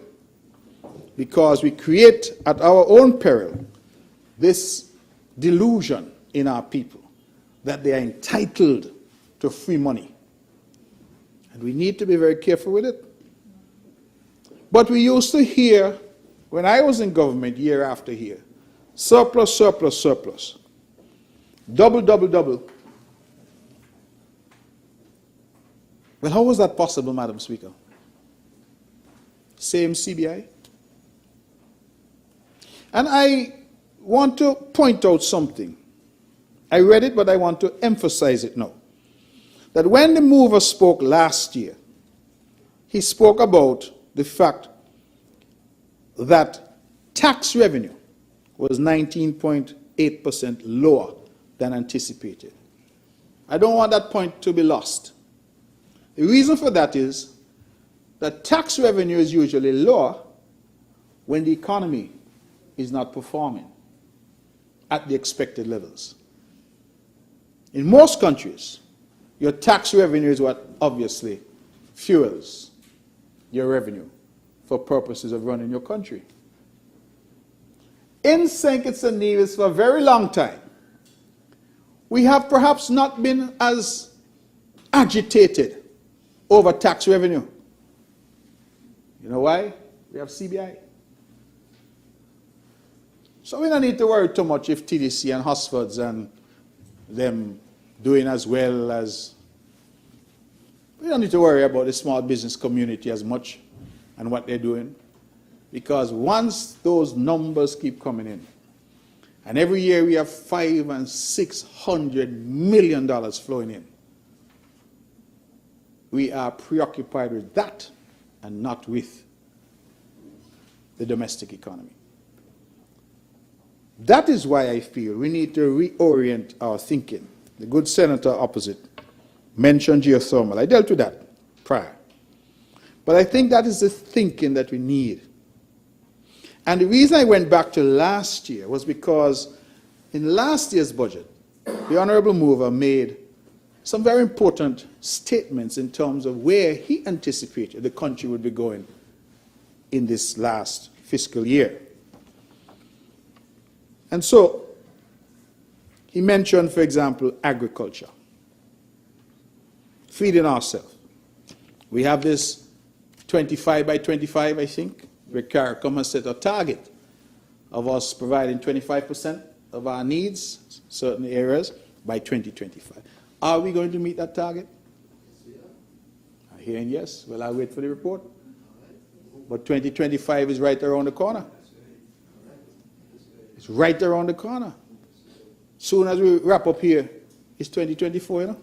Because we create at our own peril this delusion in our people that they are entitled to free money. And we need to be very careful with it. But we used to hear, when I was in government year after year, surplus, surplus, surplus. Double, double, double. Well, how was that possible, Madam Speaker? Same CBI. And I want to point out something. I read it, but I want to emphasize it now. That when the mover spoke last year, he spoke about the fact that tax revenue was 19.8% lower than anticipated. I don't want that point to be lost. The reason for that is that tax revenue is usually lower when the economy is not performing at the expected levels. In most countries, your tax revenue is what obviously fuels your revenue for purposes of running your country. In St. Kitts and Nevis for a very long time, we have perhaps not been as agitated over tax revenue. You know why? We have CBI. So we don't need to worry too much if TDC and Hosfords and them doing as well as... We don't need to worry about the small business community as much and what they're doing. Because once those numbers keep coming in, and every year we have $500 and $600 million flowing in, we are preoccupied with that and not with the domestic economy. That is why I feel we need to reorient our thinking. The good senator opposite mentioned geothermal. I dealt with that prior. But I think that is the thinking that we need. And the reason I went back to last year was because in last year's budget, the Honorable Mover made some very important statements in terms of where he anticipated the country would be going in this last fiscal year. And so, he mentioned, for example, agriculture, feeding ourselves. We have this 25 by 25, I think, where CARICOM has set a target of us providing 25% of our needs, certain areas, by 2025. Are we going to meet that target? I'm hearing yes. Well, I'll wait for the report. But 2025 is right around the corner. It's right around the corner. Soon as we wrap up here, it's 2024, you know?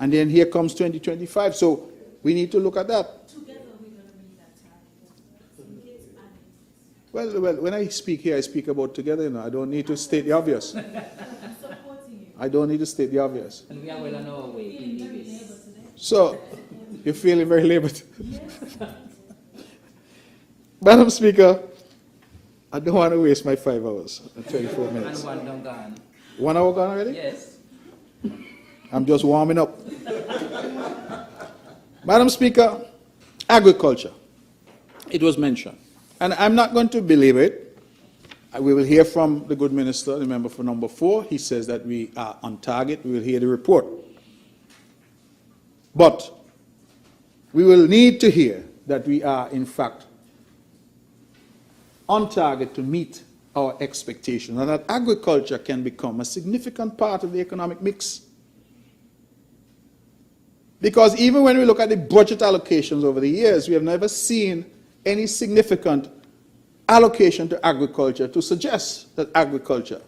And then here comes 2025. So we need to look at that. Together we're going to meet that target. Well, when I speak here, I speak about together, you know. I don't need to state the obvious. I'm supporting you. I don't need to state the obvious. And we are well on our way. Feeling very labor today. So, you're feeling very labored. Madam Speaker, I don't want to waste my 5 hours and 24 minutes. And one done gone. 1 hour gone already? Yes. I'm just warming up. Madam Speaker, agriculture. It was mentioned. And I'm not going to belabor it. We will hear from the good minister, the member for number 4. He says that we are on target. We will hear the report. But we will need to hear that we are, in fact, on target to meet our expectations, and that agriculture can become a significant part of the economic mix. Because even when we look at the budget allocations over the years, we have never seen any significant allocation to agriculture to suggest that agriculture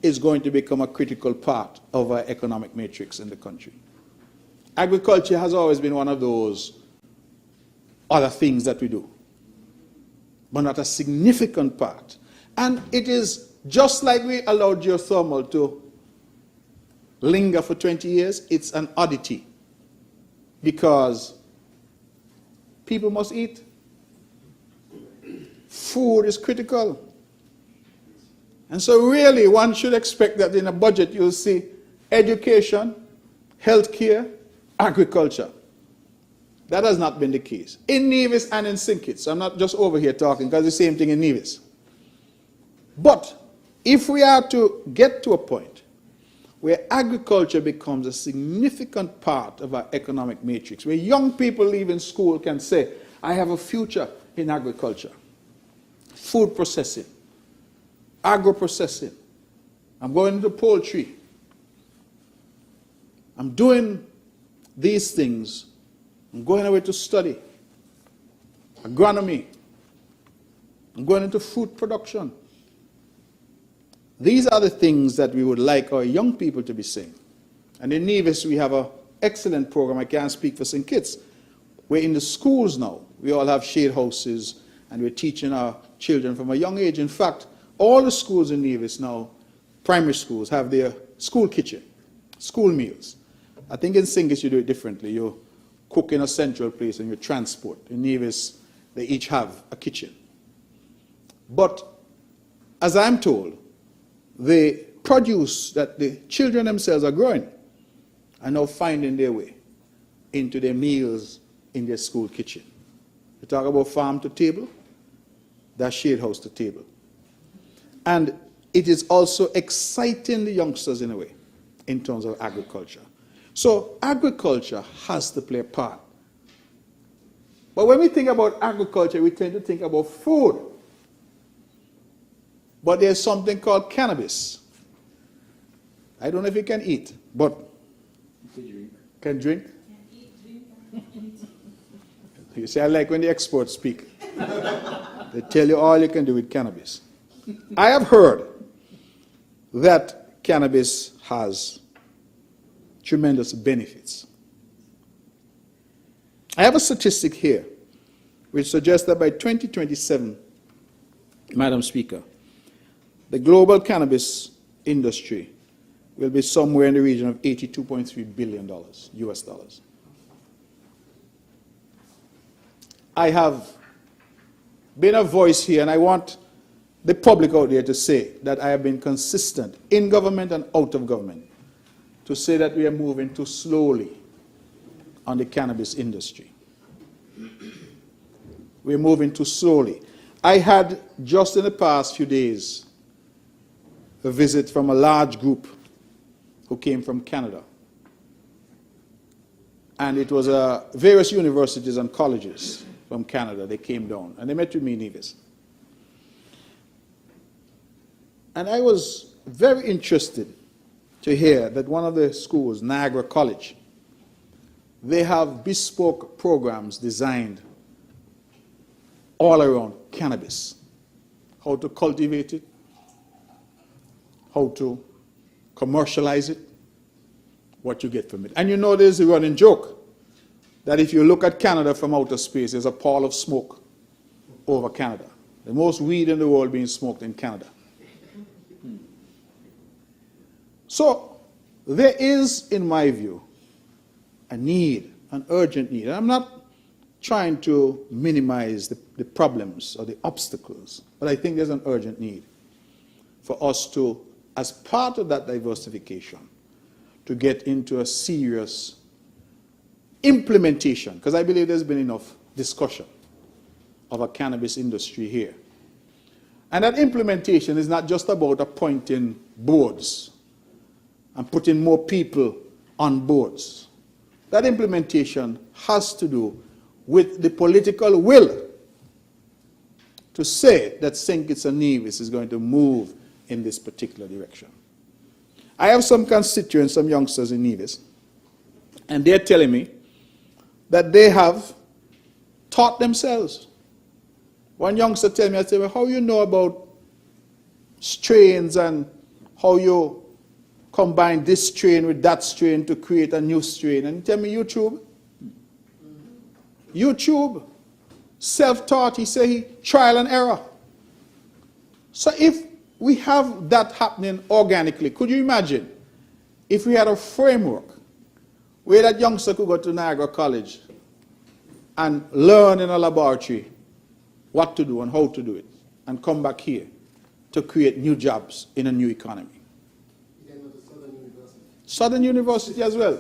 is going to become a critical part of our economic matrix in the country. Agriculture has always been one of those other things that we do, but not a significant part. And it is just like we allowed geothermal to linger for 20 years, it's an oddity because people must eat. Food is critical. And so really one should expect that in a budget you'll see education, healthcare, agriculture. That has not been the case. In Nevis and in St. Kitts. I'm not just over here talking because it's the same thing in Nevis. But if we are to get to a point where agriculture becomes a significant part of our economic matrix, where young people leaving school can say, I have a future in agriculture, food processing, agro-processing, I'm going into poultry, I'm doing these things, I'm going away to study agronomy, I'm going into food production. These are the things that we would like our young people to be saying. And in Nevis, we have an excellent program. I can't speak for St. Kitts. We're in the schools now. We all have shade houses, and we're teaching our children from a young age. In fact, all the schools in Nevis now, primary schools, have their school kitchen, school meals. I think in St. Kitts you do it differently. You cook in a central place and you transport. In Nevis, they each have a kitchen. But as I'm told, the produce that the children themselves are growing are now finding their way into their meals in their school kitchen. We talk about farm to table, that's shade house to table. And it is also exciting the youngsters in a way in terms of agriculture. So agriculture has to play a part. But when we think about agriculture, we tend to think about food. But there's something called cannabis. I don't know if you can eat, but can drink. You see, I like when the experts speak. They tell you all you can do with cannabis. I have heard that cannabis has tremendous benefits. I have a statistic here which suggests that by 2027, Madam Speaker, the global cannabis industry will be somewhere in the region of $82.3 billion, US dollars. I have been a voice here, and I want the public out there to say that I have been consistent in government and out of government to say that we are moving too slowly on the cannabis industry. We're moving too slowly. I had just in the past few days a visit from a large group who came from Canada. And it was various universities and colleges from Canada. They came down and they met with me in Nevis. And I was very interested to hear that one of the schools, Niagara College, they have bespoke programs designed all around cannabis. How to cultivate it, how to commercialize it, what you get from it. And you know there's a running joke that if you look at Canada from outer space, there's a pall of smoke over Canada. The most weed in the world being smoked in Canada. So there is, in my view, a need, an urgent need. And I'm not trying to minimize the problems or the obstacles, but I think there's an urgent need for us to, as part of that diversification, to get into a serious implementation, because I believe there's been enough discussion of a cannabis industry here. And that implementation is not just about appointing boards and putting more people on boards. That implementation has to do with the political will to say that St. Kitts and Nevis is going to move in this particular direction. I have some constituents, some youngsters in Nevis, and they're telling me that they have taught themselves. One youngster tell me, I say, well, how you know about strains and how you combine this strain with that strain to create a new strain? And he tell me, YouTube. YouTube, self-taught, he say, trial and error. So if we have that happening organically, could you imagine if we had a framework where that youngster could go to Niagara College and learn in a laboratory what to do and how to do it, and come back here to create new jobs in a new economy? Southern University as well.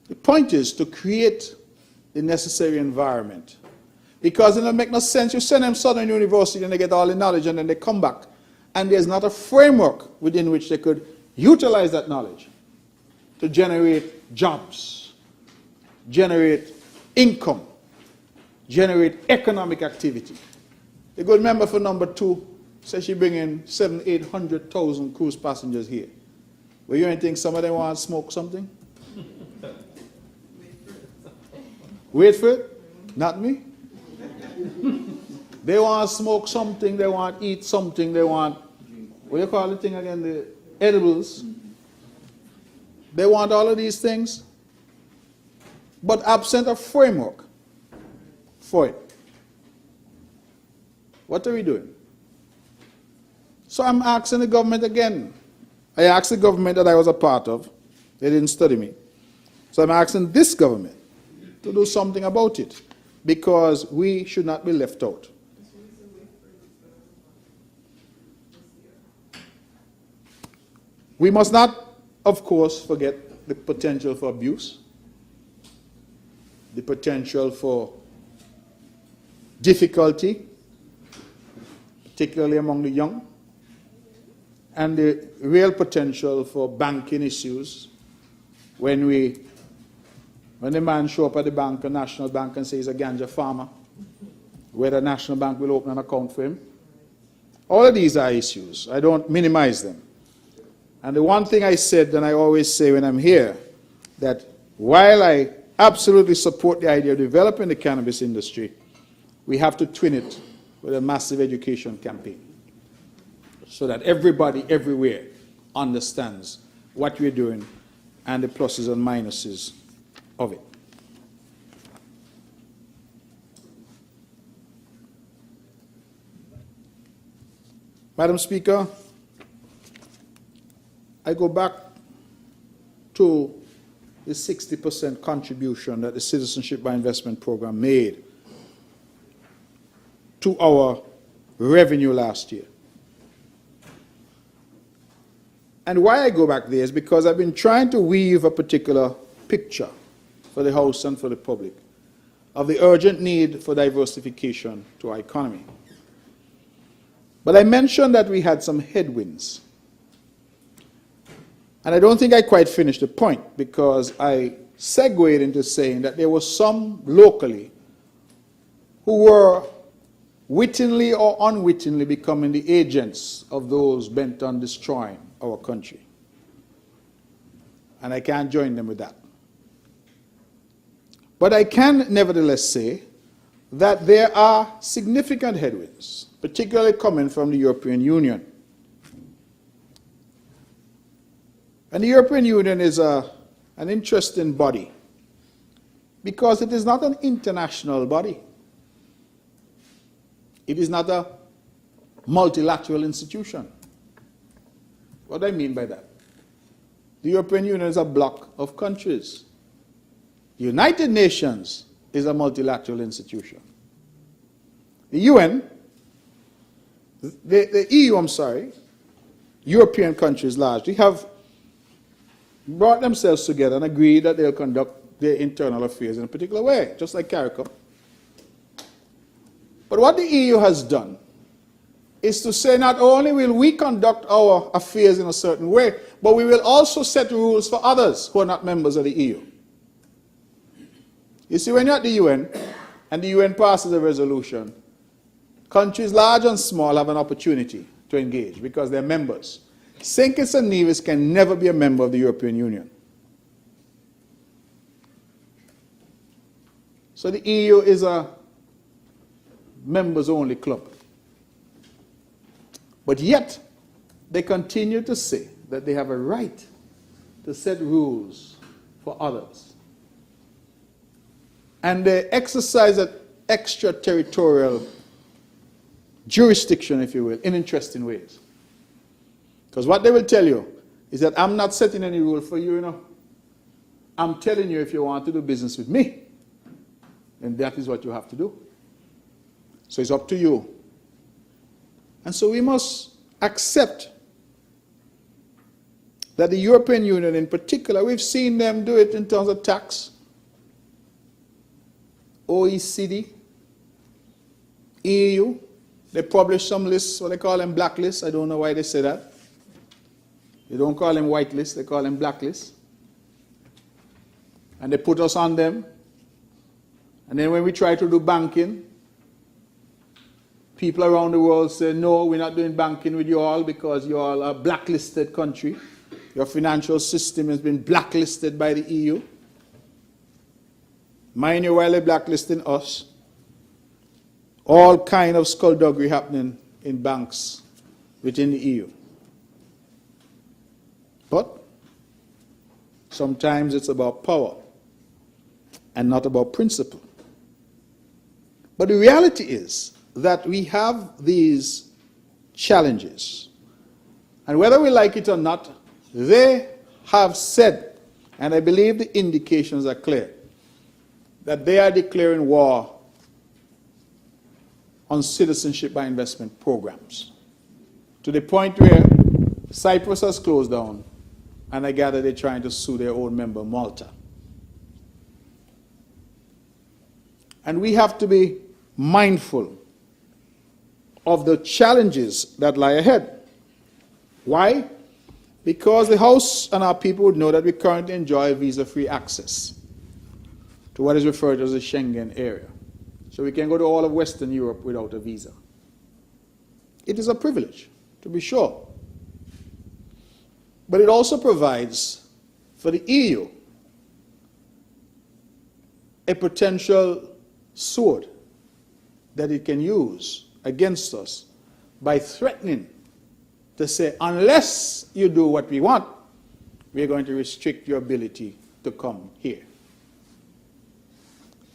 The point is to create the necessary environment. Because it doesn't make no sense. You send them Southern University and they get all the knowledge and then they come back. And there's not a framework within which they could utilize that knowledge to generate jobs, generate income, generate economic activity. A good member for number 2 says she bring in 700,000-800,000 cruise passengers here. Well, you ain't think some of them want to smoke something? Wait for it? Not me. They want to smoke something, they want to eat something, they want, what do you call the thing again, the edibles. They want all of these things, but absent a framework for it. What are we doing? So I'm asking the government again. I asked the government that I was a part of. They didn't study me. So I'm asking this government to do something about it, because we should not be left out. We must not, of course, forget the potential for abuse, the potential for difficulty, particularly among the young, and the real potential for banking issues when the man show up at the bank, a national bank, and say he's a ganja farmer, whether National Bank will open an account for him. All of these are issues. I don't minimize them. And the one thing I said, and I always say when I'm here, that while I absolutely support the idea of developing the cannabis industry, we have to twin it with a massive education campaign so that everybody everywhere understands what we're doing and the pluses and minuses of it. Madam Speaker, I go back to the 60% contribution that the Citizenship by Investment Program made to our revenue last year. And why I go back there is because I've been trying to weave a particular picture for the House and for the public of the urgent need for diversification to our economy. But I mentioned that we had some headwinds. And I don't think I quite finished the point, because I segued into saying that there were some locally who were wittingly or unwittingly becoming the agents of those bent on destroying our country. And I can't join them with that. But I can nevertheless say that there are significant headwinds, particularly coming from the European Union. And the European Union is an interesting body, because it is not an international body. It is not a multilateral institution. What do I mean by that? The European Union is a bloc of countries. The United Nations is a multilateral institution. The UN, the EU, European countries largely have brought themselves together and agreed that they'll conduct their internal affairs in a particular way, just like CARICOM. But what the EU has done is to say not only will we conduct our affairs in a certain way, but we will also set rules for others who are not members of the EU. You see, when you're at the UN, and the UN passes a resolution, countries large and small have an opportunity to engage because they're members. St. Kitts and Nevis can never be a member of the European Union. So the EU is a members-only club. But yet, they continue to say that they have a right to set rules for others. And they exercise that extraterritorial jurisdiction, if you will, in interesting ways. Because what they will tell you is that I'm not setting any rule for you, you know. I'm telling you, if you want to do business with me, then that is what you have to do. So it's up to you. And so we must accept that the European Union in particular, we've seen them do it in terms of tax, OECD, EU, they publish some lists, what they call them blacklists. I don't know why they say that. They don't call them white lists, they call them blacklists. And they put us on them. And then when we try to do banking, people around the world say, no, we're not doing banking with you all because you all are a blacklisted country. Your financial system has been blacklisted by the EU. Mind you, while they're blacklisting us, all kind of skullduggery happening in banks within the EU. But sometimes it's about power and not about principle. But the reality is that we have these challenges. And whether we like it or not, they have said, and I believe the indications are clear, that they are declaring war on citizenship by investment programs, to the point where Cyprus has closed down, and I gather they're trying to sue their own member, Malta. And we have to be mindful of the challenges that lie ahead. Why? Because the House and our people would know that we currently enjoy visa-free access to what is referred to as the Schengen area. So we can go to all of Western Europe without a visa. It is a privilege, to be sure. But it also provides for the EU a potential sword that it can use against us by threatening to say, unless you do what we want, we're going to restrict your ability to come here.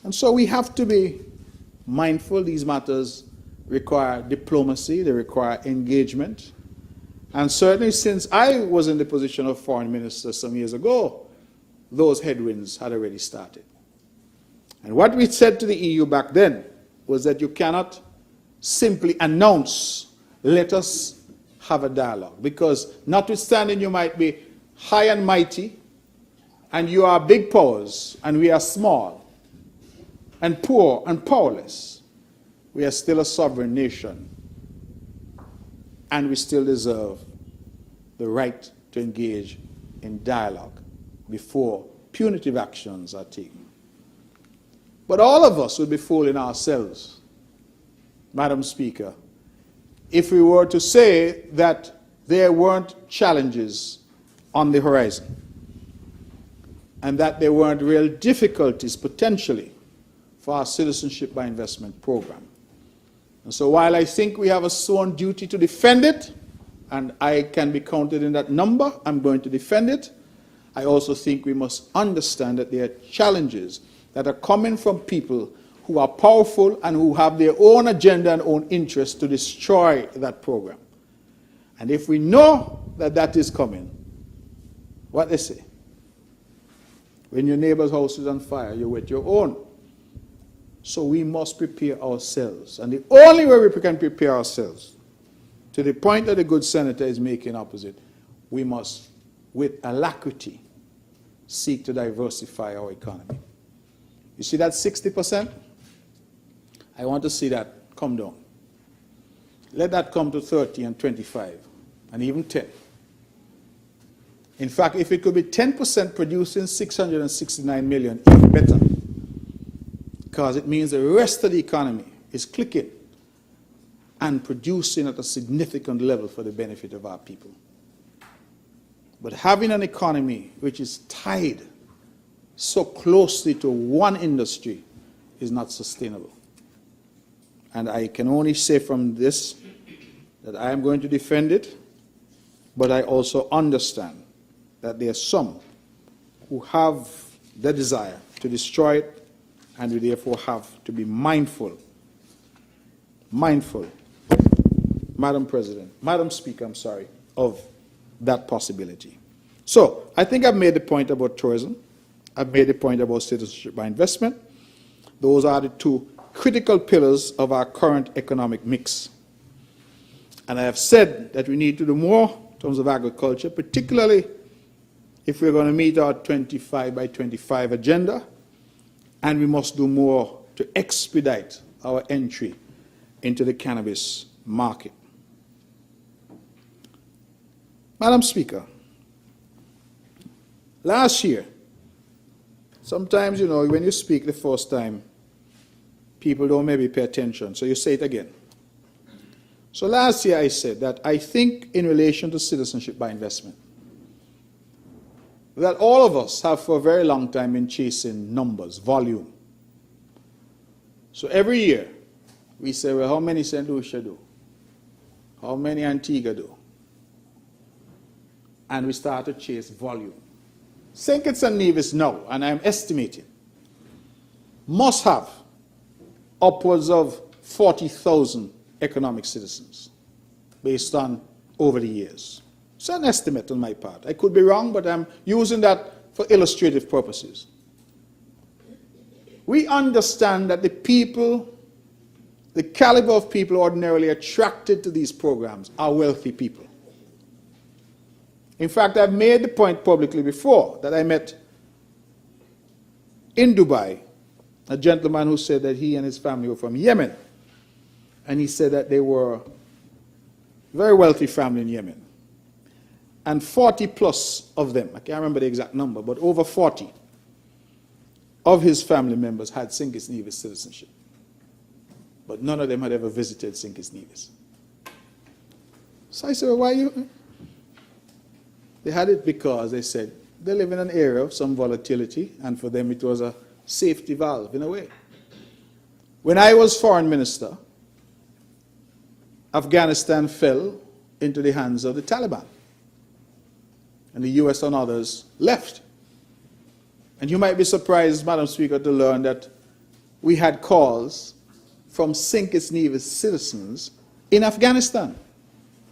And so we have to be mindful. These matters require diplomacy, they require engagement. And certainly since I was in the position of foreign minister some years ago, those headwinds had already started. And what we said to the EU back then was that you cannot simply announce, let us have a dialogue. Because notwithstanding you might be high and mighty, and you are big powers, and we are small, and poor and powerless, we are still a sovereign nation. And we still deserve the right to engage in dialogue before punitive actions are taken. But all of us would be fooling ourselves, Madam Speaker, if we were to say that there weren't challenges on the horizon and that there weren't real difficulties potentially for our citizenship by investment program. And so while I think we have a sworn duty to defend it, and I can be counted in that number, I'm going to defend it, I also think we must understand that there are challenges that are coming from people who are powerful and who have their own agenda and own interests to destroy that program. And if we know that that is coming, what they say, when your neighbor's house is on fire, you're with your own. So we must prepare ourselves. And the only way we can prepare ourselves, to the point that the good senator is making opposite, we must, with alacrity, seek to diversify our economy. You see that 60%? I want to see that come down. Let that come to 30 and 25, and even 10. In fact, if it could be 10% producing 669 million, even better. Because it means the rest of the economy is clicking and producing at a significant level for the benefit of our people. But having an economy which is tied so closely to one industry is not sustainable. And I can only say from this that I am going to defend it, but I also understand that there are some who have the desire to destroy it, and we therefore have to be mindful, Madam Speaker, of that possibility. So, I think I've made the point about tourism. I've made the point about citizenship by investment. Those are the two critical pillars of our current economic mix. And I have said that we need to do more in terms of agriculture, particularly if we're going to meet our 25 by 25 agenda, and we must do more to expedite our entry into the cannabis market. Madam Speaker, last year, sometimes, you know, when you speak the first time, people don't maybe pay attention, so you say it again. So last year I said that I think in relation to citizenship by investment, that all of us have for a very long time been chasing numbers, volume. So every year we say, well, how many St. Lucia do? How many Antigua do? And we start to chase volume. St. Kitts and Nevis now, and I'm estimating, must have upwards of 40,000 economic citizens based on over the years. It's an estimate on my part. I could be wrong, but I'm using that for illustrative purposes. We understand that the people, the caliber of people ordinarily attracted to these programs are wealthy people. In fact, I've made the point publicly before that I met in Dubai a gentleman who said that he and his family were from Yemen. And he said that they were a very wealthy family in Yemen. And 40 plus of them, I can't remember the exact number, but over 40 of his family members had St. Kitts Nevis citizenship. But none of them had ever visited St. Kitts Nevis. So I said, well, why you? They had it because they said they live in an area of some volatility, and for them it was a safety valve in a way. When I was foreign minister, Afghanistan fell into the hands of the Taliban. And the US and others left. And you might be surprised, Madam Speaker, to learn that we had calls from St. Kitts Nevis citizens in Afghanistan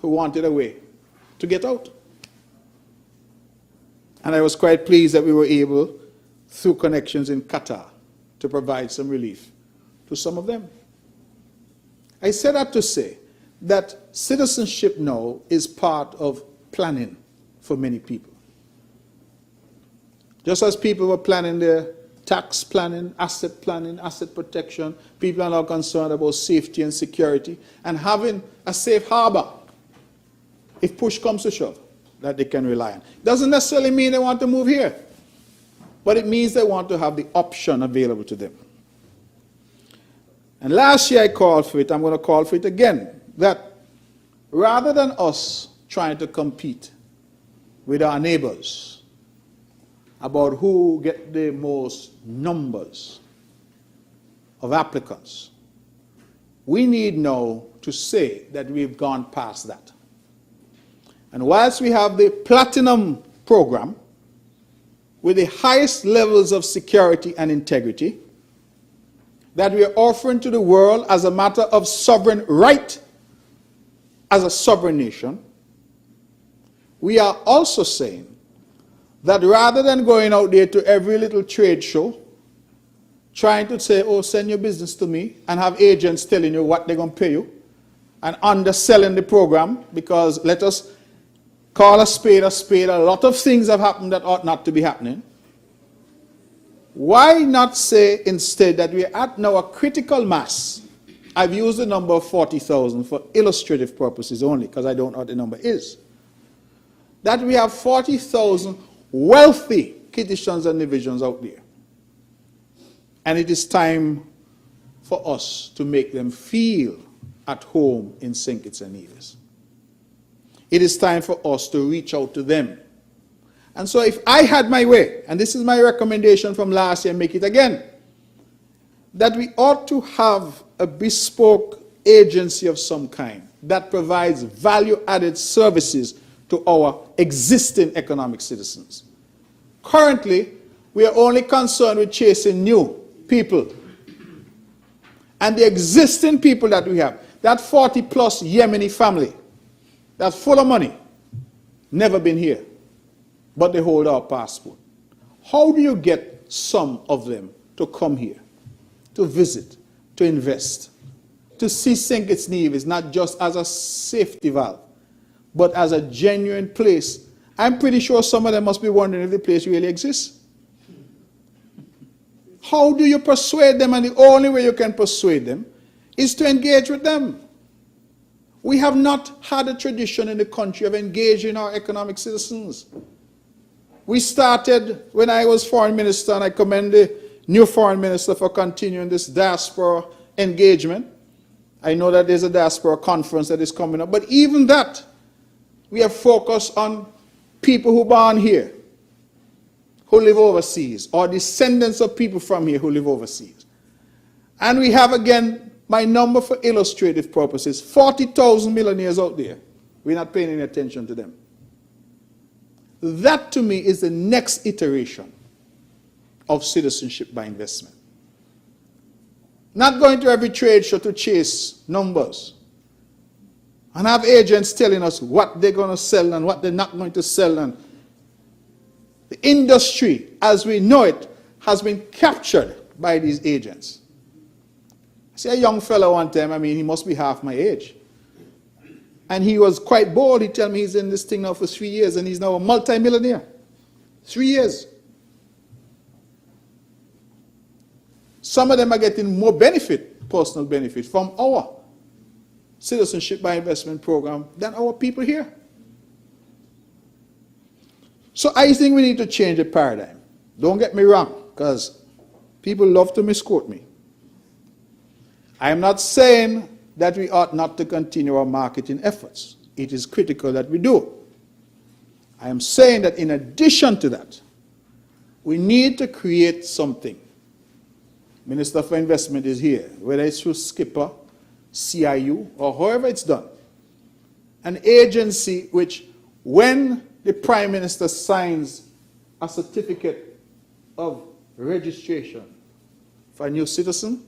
who wanted a way to get out. And I was quite pleased that we were able, through connections in Qatar, to provide some relief to some of them. I say that to say that citizenship now is part of planning for many people. Just as people were planning their tax planning, asset protection, people are now concerned about safety and security and having a safe harbor if push comes to shove that they can rely on. Doesn't necessarily mean they want to move here, but it means they want to have the option available to them. And last year I called for it, I'm going to call for it again, that rather than us trying to compete with our neighbors about who get the most numbers of applicants, we need now to say that we've gone past that. And whilst we have the platinum program with the highest levels of security and integrity that we are offering to the world as a matter of sovereign right as a sovereign nation, we are also saying that rather than going out there to every little trade show, trying to say, oh, send your business to me, and have agents telling you what they're going to pay you, and underselling the program, because let us call a spade a spade, a lot of things have happened that ought not to be happening. Why not say instead that we are at now a critical mass? I've used the number of 40,000 for illustrative purposes only, because I don't know what the number is. That we have 40,000 wealthy Kittitians and Nevisians out there. And it is time for us to make them feel at home in St. Kitts and Nevis. It is time for us to reach out to them. And so if I had my way, and this is my recommendation from last year, make it again, that we ought to have a bespoke agency of some kind that provides value-added services to our existing economic citizens. Currently, we are only concerned with chasing new people. And the existing people that we have, that 40-plus Yemeni family, that's full of money, never been here, but they hold our passport. How do you get some of them to come here, to visit, to invest, to see St. Kitts Nevis not just as a safety valve, but as a genuine place? I'm pretty sure some of them must be wondering if the place really exists. How do you persuade them? And the only way you can persuade them is to engage with them. We have not had a tradition in the country of engaging our economic citizens. We started when I was foreign minister, and I commend the new foreign minister for continuing this diaspora engagement. I know that there's a diaspora conference that is coming up, but even that, we have focused on people who are born here, who live overseas, or descendants of people from here who live overseas. And we have again My number for illustrative purposes, 40,000 millionaires out there. We're not paying any attention to them. That to me is the next iteration of citizenship by investment. Not going to every trade show to chase numbers and have agents telling us what they're going to sell and what they're not going to sell. And the industry, as we know it, has been captured by these agents. I see a young fellow one time, he must be half my age. And he was quite bold. He told me he's in this thing now for 3 years and he's now a multi-millionaire. 3 years. Some of them are getting more benefit, personal benefit, from our citizenship by investment program than our people here. So I think we need to change the paradigm. Don't get me wrong, because people love to misquote me. I am not saying that we ought not to continue our marketing efforts. It is critical that we do. I am saying that in addition to that, we need to create something. Minister for Investment is here, whether it's through Skipper, CIU, or however it's done. An agency which, when the Prime Minister signs a certificate of registration for a new citizen,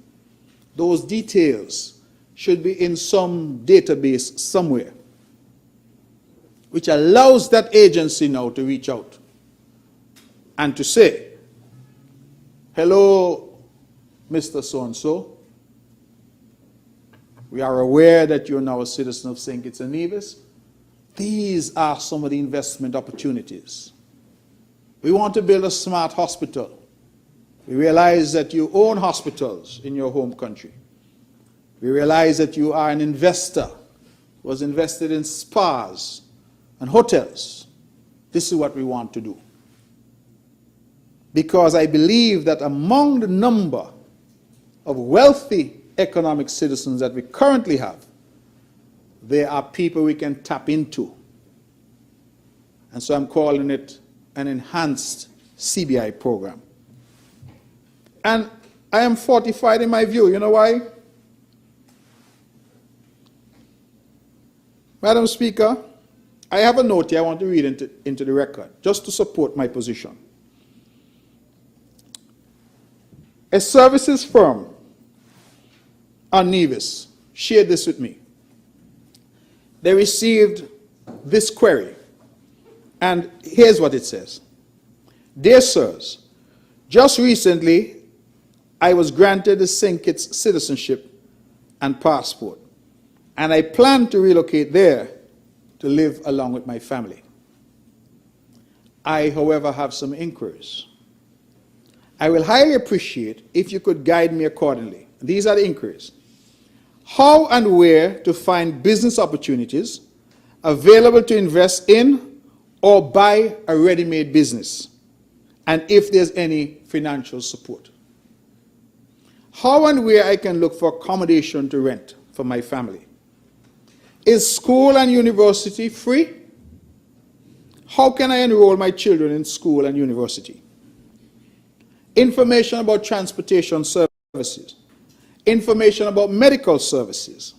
those details should be in some database somewhere, which allows that agency now to reach out and to say, hello, Mr. So-and-so, we are aware that you're now a citizen of St. Kitts and Nevis. These are some of the investment opportunities. We want to build a smart hospital. We realize that you own hospitals in your home country. We realize that you are an investor who has invested in spas and hotels. This is what we want to do. Because I believe that among the number of wealthy economic citizens that we currently have, there are people we can tap into. And so I'm calling it an enhanced CBI program. And I am fortified in my view. You know why? Madam Speaker, I have a note here I want to read into the record, just to support my position. A services firm on Nevis shared this with me. They received this query, and here's what it says. Dear sirs, just recently I was granted a St. Kitts citizenship and passport, and I plan to relocate there to live along with my family. I, however, have some inquiries. I will highly appreciate if you could guide me accordingly. These are the inquiries. How and where to find business opportunities available to invest in or buy a ready-made business, and if there's any financial support. How and where I can look for accommodation to rent for my family. Is school and university free? How can I enroll my children in school and university? Information about transportation services. Information about medical services.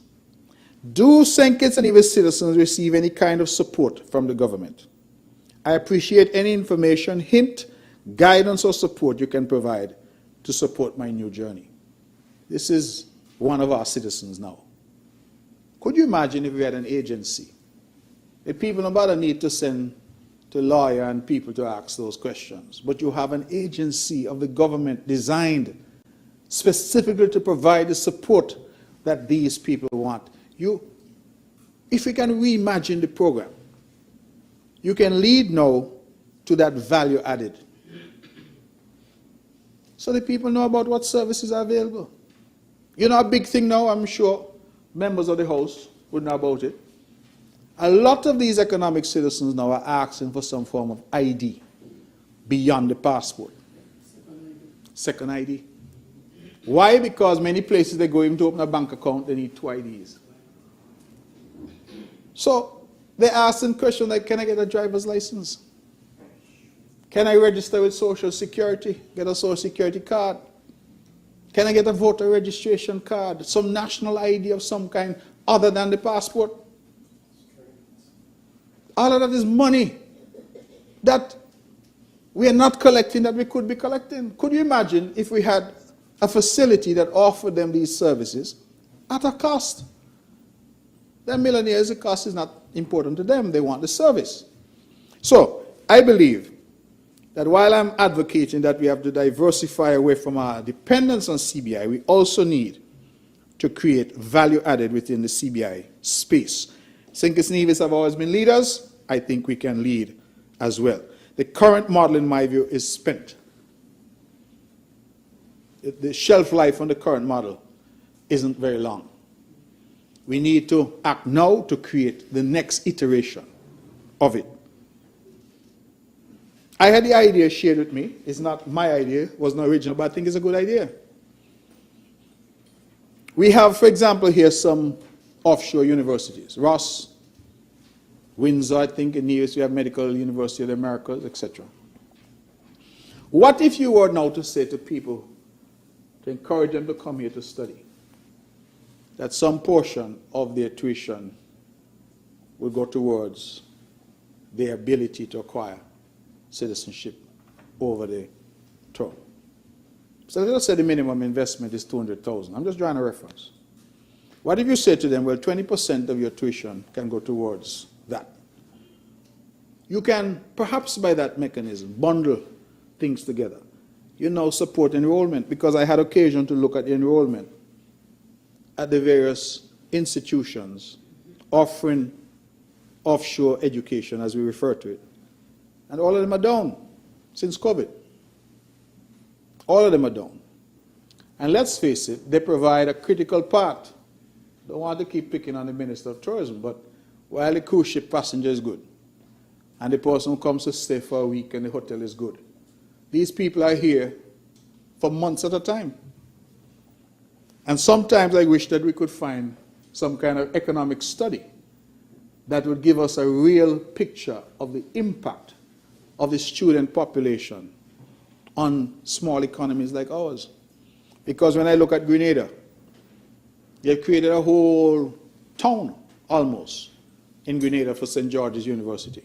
Do St. Kitts and Nevis citizens receive any kind of support from the government? I appreciate any information, hint, guidance, or support you can provide to support my new journey. This is one of our citizens now. Could you imagine if we had an agency? The people no matter need to send to lawyer and people to ask those questions, but you have an agency of the government designed specifically to provide the support that these people want. If we can reimagine the program, you can lead now to that value added. So the people know about what services are available. You know, a big thing now, I'm sure members of the House would know about it. A lot of these economic citizens now are asking for some form of ID beyond the passport. Second ID. Why? Because many places they go in to open a bank account, they need 2 IDs. So they're asking questions like, can I get a driver's license? Can I register with Social Security, get a Social Security card? Can I get a voter registration card, some national ID of some kind other than the passport? All of that is money that we are not collecting that we could be collecting. Could you imagine if we had a facility that offered them these services at a cost? They're millionaires, the cost is not important to them. They want the service. So, I believe that while I'm advocating that we have to diversify away from our dependence on CBI, we also need to create value added within the CBI space. St. Kitts and Nevis have always been leaders. I think we can lead as well. The current model, in my view, is spent. The shelf life on the current model isn't very long. We need to act now to create the next iteration of it. I had the idea shared with me. It's not my idea, it wasn't original, but I think it's a good idea. We have, for example, here some offshore universities. Ross, Windsor, I think, in Nevis, we have Medical University of the Americas, etc. What if you were now to say to people, to encourage them to come here to study, that some portion of their tuition will go towards their ability to acquire citizenship over the term? So let us say the minimum investment is $200,000. I'm just drawing a reference. What if you say to them, well, 20% of your tuition can go towards that? You can, perhaps by that mechanism, bundle things together. You now support enrollment, because I had occasion to look at the enrollment at the various institutions offering offshore education, as we refer to it. And all of them are down since COVID. All of them are down. And let's face it, they provide a critical part. Don't want to keep picking on the Minister of Tourism, but while the cruise ship passenger is good, and the person who comes to stay for a week and the hotel is good, these people are here for months at a time. And sometimes I wish that we could find some kind of economic study that would give us a real picture of the impact of the student population on small economies like ours. Because when I look at Grenada, they've created a whole town, almost, in Grenada for St. George's University.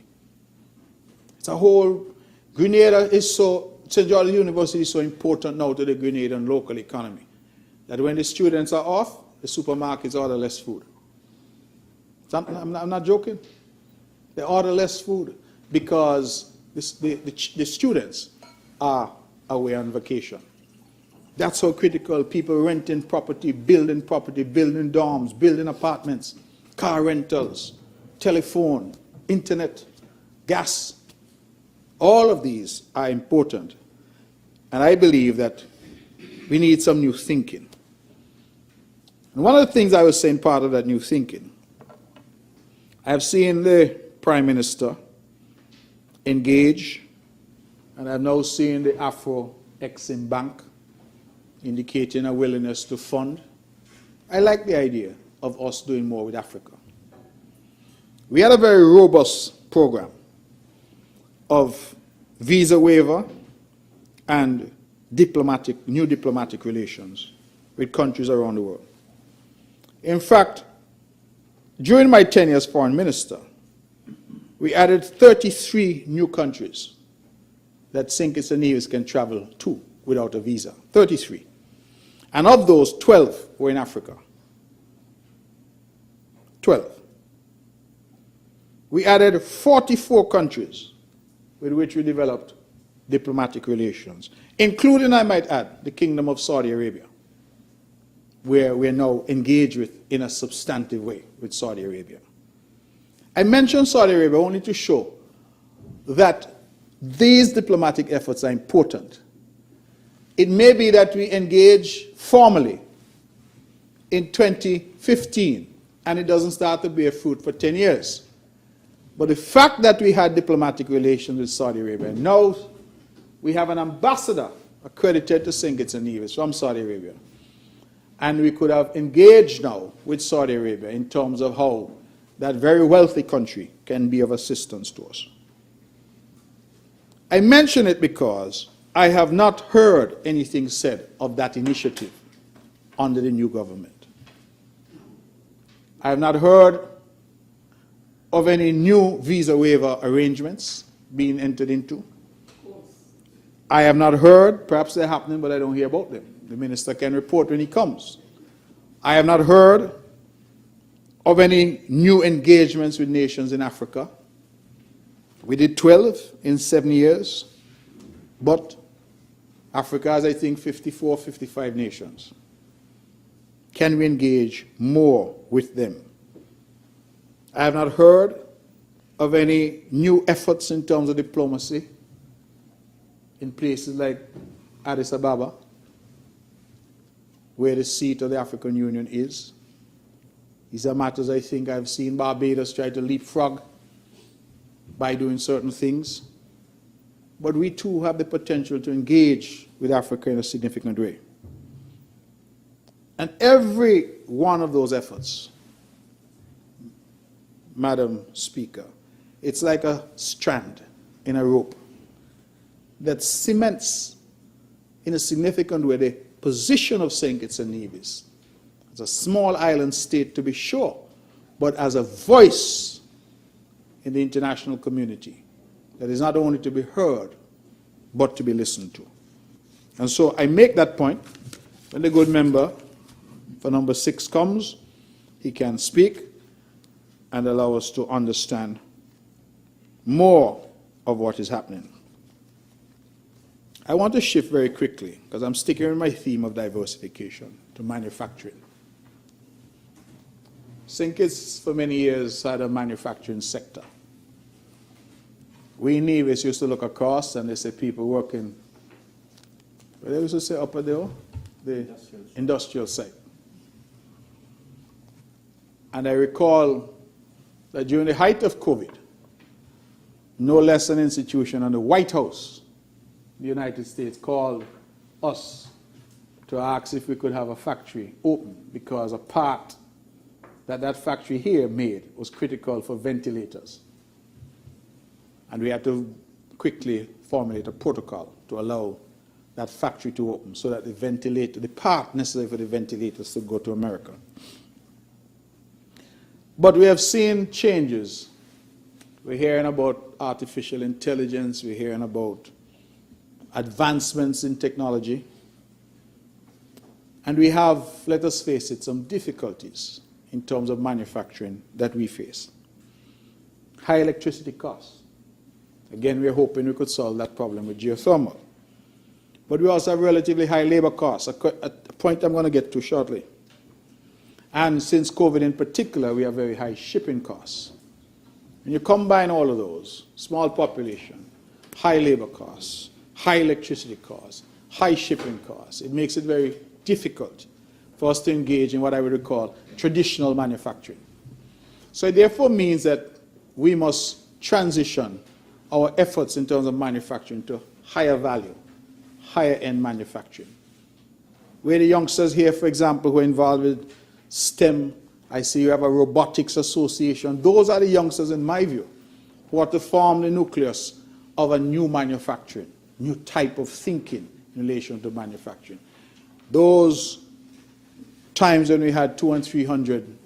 It's a whole, Grenada is so, St. George's University is so important now to the Grenadian local economy that when the students are off, the supermarkets order less food. I'm not joking. They order less food because the students are away on vacation. That's how critical. People renting property, building dorms, building apartments, car rentals, telephone, internet, gas. All of these are important. And I believe that we need some new thinking. And one of the things I was saying, part of that new thinking, I've seen the Prime Minister engage, and I've now seen the Afro-Exim Bank indicating a willingness to fund. I like the idea of us doing more with Africa. We had a very robust program of visa waiver and new diplomatic relations with countries around the world. In fact, during my tenure as foreign minister, we added 33 new countries that St. Kitts and Nevis can travel to without a visa. 33. And of those, 12 were in Africa. 12. We added 44 countries with which we developed diplomatic relations, including, I might add, the Kingdom of Saudi Arabia, where we are now engaged with in a substantive way with Saudi Arabia. I mention Saudi Arabia only to show that these diplomatic efforts are important. It may be that we engage formally in 2015 and it doesn't start to bear fruit for 10 years. But the fact that we had diplomatic relations with Saudi Arabia, now we have an ambassador accredited to St. Kitts and Nevis from Saudi Arabia. And we could have engaged now with Saudi Arabia in terms of how that very wealthy country can be of assistance to us. I mention it because I have not heard anything said of that initiative under the new government. I have not heard of any new visa waiver arrangements being entered into. I have not heard, perhaps they're happening, but I don't hear about them. The minister can report when he comes. I have not heard of any new engagements with nations in Africa. We did 12 in 7 years, but Africa has, I think, 54, 55 nations. Can we engage more with them? I have not heard of any new efforts in terms of diplomacy in places like Addis Ababa, where the seat of the African Union is. These are matters I think I've seen Barbados try to leapfrog by doing certain things. But we too have the potential to engage with Africa in a significant way. And every one of those efforts, Madam Speaker, it's like a strand in a rope that cements in a significant way the position of St. Kitts and Nevis as a small island state, to be sure, but as a voice in the international community that is not only to be heard, but to be listened to. And so I make that point. When the good member for number 6 comes, he can speak and allow us to understand more of what is happening. I want to shift very quickly, because I'm sticking with my theme of diversification, to manufacturing. St. Kitts, for many years, had a manufacturing sector. We in Nevis used to look across and they said people working, what they used to say upper there, the industrial site. And I recall that during the height of COVID, no less an institution on the White House, the United States, called us to ask if we could have a factory open because a part that that factory here made was critical for ventilators. And we had to quickly formulate a protocol to allow that factory to open so that the ventilator, the part necessary for the ventilators to go to America. But we have seen changes. We're hearing about artificial intelligence, we're hearing about advancements in technology. And we have, let us face it, some difficulties in terms of manufacturing that we face. High electricity costs. Again, we're hoping we could solve that problem with geothermal. But we also have relatively high labor costs, a point I'm going to get to shortly. And since COVID in particular, we have very high shipping costs. When you combine all of those, small population, high labor costs, high electricity costs, high shipping costs, it makes it very difficult for us to engage in what I would call traditional manufacturing. So it therefore means that we must transition our efforts in terms of manufacturing to higher value, higher end manufacturing. Where the youngsters here, for example, who are involved with STEM, I see you have a robotics association. Those are the youngsters, in my view, who are to form the nucleus of a new manufacturing, new type of thinking in relation to manufacturing. Those times when we had 200 and 300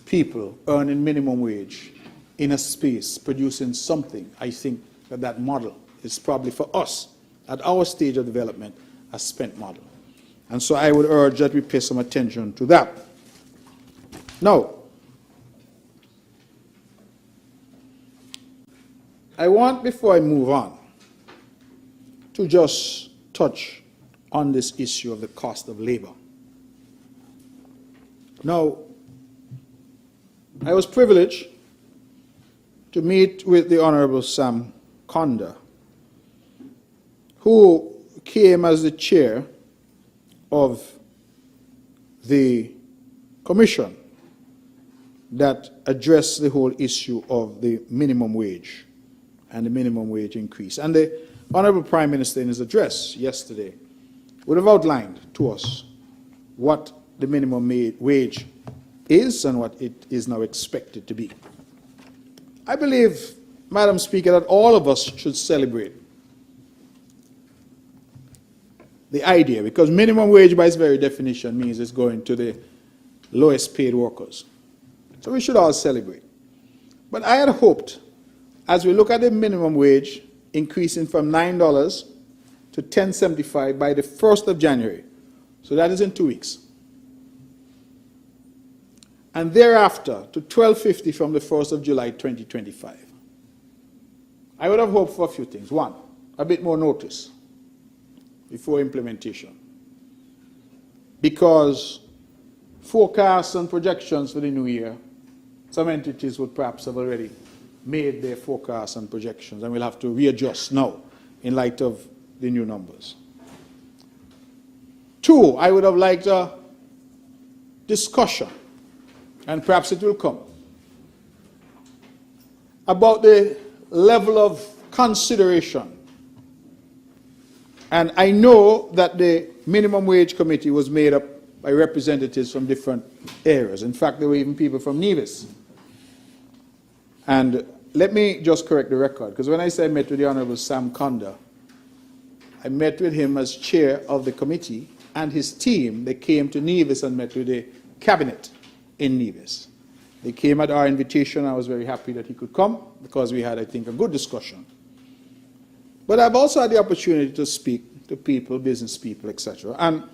people earning minimum wage in a space producing something, I think that that model is probably for us at our stage of development a spent model. And so I would urge that we pay some attention to that. Now, I want, before I move on, to just touch on this issue of the cost of labor. Now, I was privileged to meet with the Honorable Sam Conda, who came as the chair of the commission that addressed the whole issue of the minimum wage and the minimum wage increase. And the Honorable Prime Minister, in his address yesterday, would have outlined to us what the minimum wage is and what it is now expected to be. I believe, Madam Speaker, that all of us should celebrate the idea, because minimum wage by its very definition means it's going to the lowest paid workers. So we should all celebrate. But I had hoped, as we look at the minimum wage increasing from $9 to $10.75 by the 1st of January, so that is in 2 weeks, and thereafter to $12.50 from the 1st of July 2025. I would have hoped for a few things. One, a bit more notice before implementation, because forecasts and projections for the new year, some entities would perhaps have already made their forecasts and projections, and we'll have to readjust now in light of the new numbers. Two, I would have liked a discussion, and perhaps it will come, about the level of consideration. And I know that the minimum wage committee was made up by representatives from different areas. In fact, there were even people from Nevis. And let me just correct the record, because when I say I met with the Honorable Sam Conda, I met with him as chair of the committee, and his team, they came to Nevis and met with the cabinet in Nevis. They came at our invitation. I was very happy that he could come, because we had, I think, a good discussion. But I've also had the opportunity to speak to people, business people, etc. And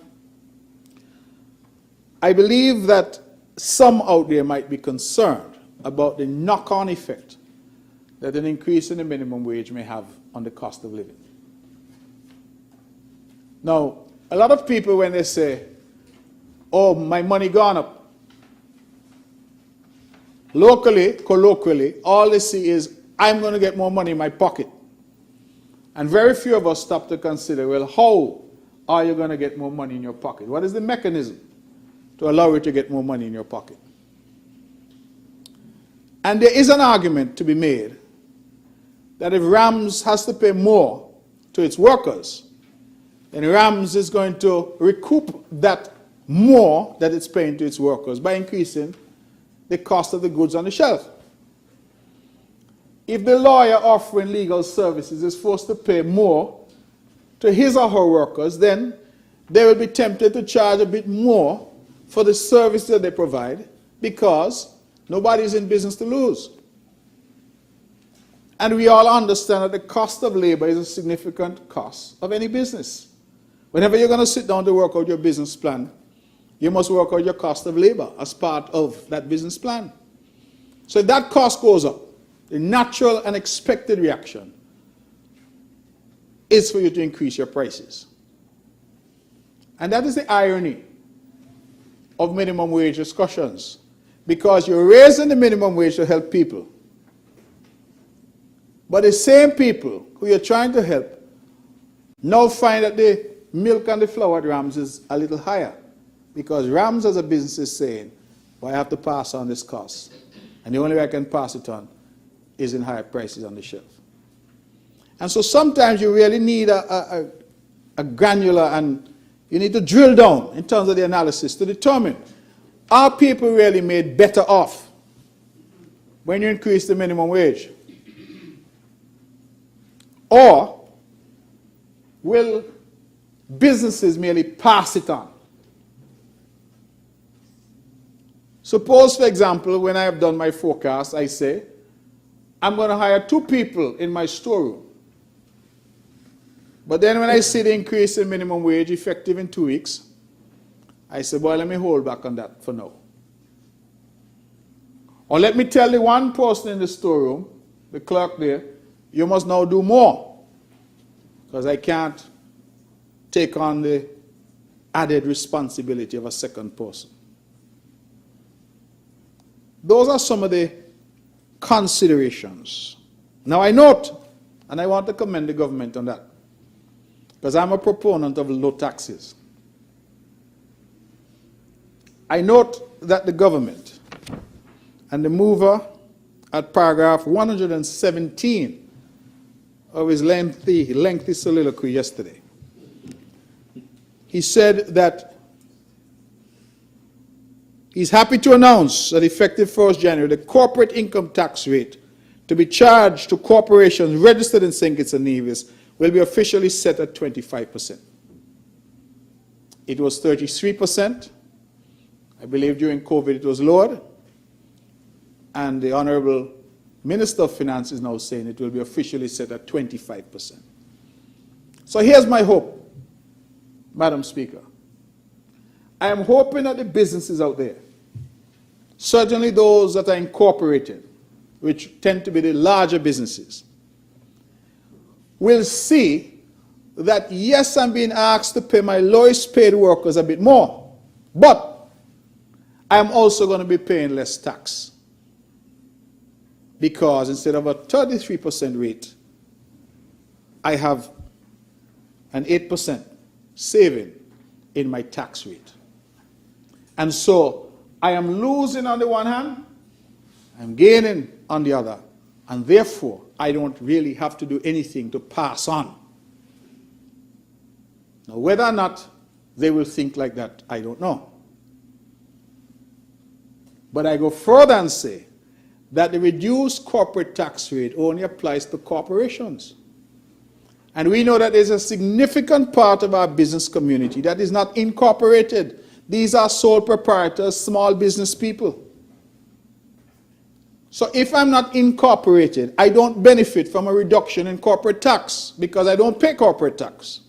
I believe that some out there might be concerned about the knock-on effect that an increase in the minimum wage may have on the cost of living. Now, a lot of people, when they say, oh, my money gone up, locally, colloquially, all they see is, I'm going to get more money in my pocket. And very few of us stop to consider, well, how are you going to get more money in your pocket? What is the mechanism to allow you to get more money in your pocket? And there is an argument to be made that if Rams has to pay more to its workers, then Rams is going to recoup that more that it's paying to its workers by increasing the cost of the goods on the shelf. If the lawyer offering legal services is forced to pay more to his or her workers, then they will be tempted to charge a bit more for the service that they provide, because nobody is in business to lose. And we all understand that the cost of labor is a significant cost of any business. Whenever you're going to sit down to work out your business plan, you must work out your cost of labor as part of that business plan. So if that cost goes up, the natural and expected reaction is for you to increase your prices. And that is the irony of minimum wage discussions, because you're raising the minimum wage to help people. But the same people who you're trying to help now find that the milk and the flour at Rams is a little higher, because Rams as a business is saying, well, I have to pass on this cost. And the only way I can pass it on is in higher prices on the shelf. And so sometimes you really need a granular, and you need to drill down in terms of the analysis to determine, are people really made better off when you increase the minimum wage? Or will businesses merely pass it on? Suppose, for example, when I have done my forecast, I say, I'm going to hire 2 people in my storeroom. But then when I see the increase in minimum wage effective in 2 weeks, I say, boy, let me hold back on that for now. Or let me tell the one person in the storeroom, the clerk there, you must now do more, because I can't take on the added responsibility of a second person. Those are some of the considerations. Now I note, and I want to commend the government on that, because I'm a proponent of low taxes. I note that the government and the mover at paragraph 117 of his lengthy soliloquy yesterday, he said that he's happy to announce that effective 1st January, the corporate income tax rate to be charged to corporations registered in St. Kitts and Nevis will be officially set at 25%. it was 33%. I believe during COVID it was lowered. And the Honorable Minister of Finance is now saying it will be officially set at 25%. So here's my hope, Madam Speaker. I am hoping that the businesses out there, certainly those that are incorporated, which tend to be the larger businesses, will see that yes, I'm being asked to pay my lowest paid workers a bit more, but I'm also going to be paying less tax. Because instead of a 33% rate, I have an 8% saving in my tax rate. And so I am losing on the one hand, I'm gaining on the other, and therefore I don't really have to do anything to pass on. Now, whether or not they will think like that, I don't know. But I go further and say that the reduced corporate tax rate only applies to corporations. And we know that there's a significant part of our business community that is not incorporated. These are sole proprietors, small business people. So if I'm not incorporated, I don't benefit from a reduction in corporate tax because I don't pay corporate tax.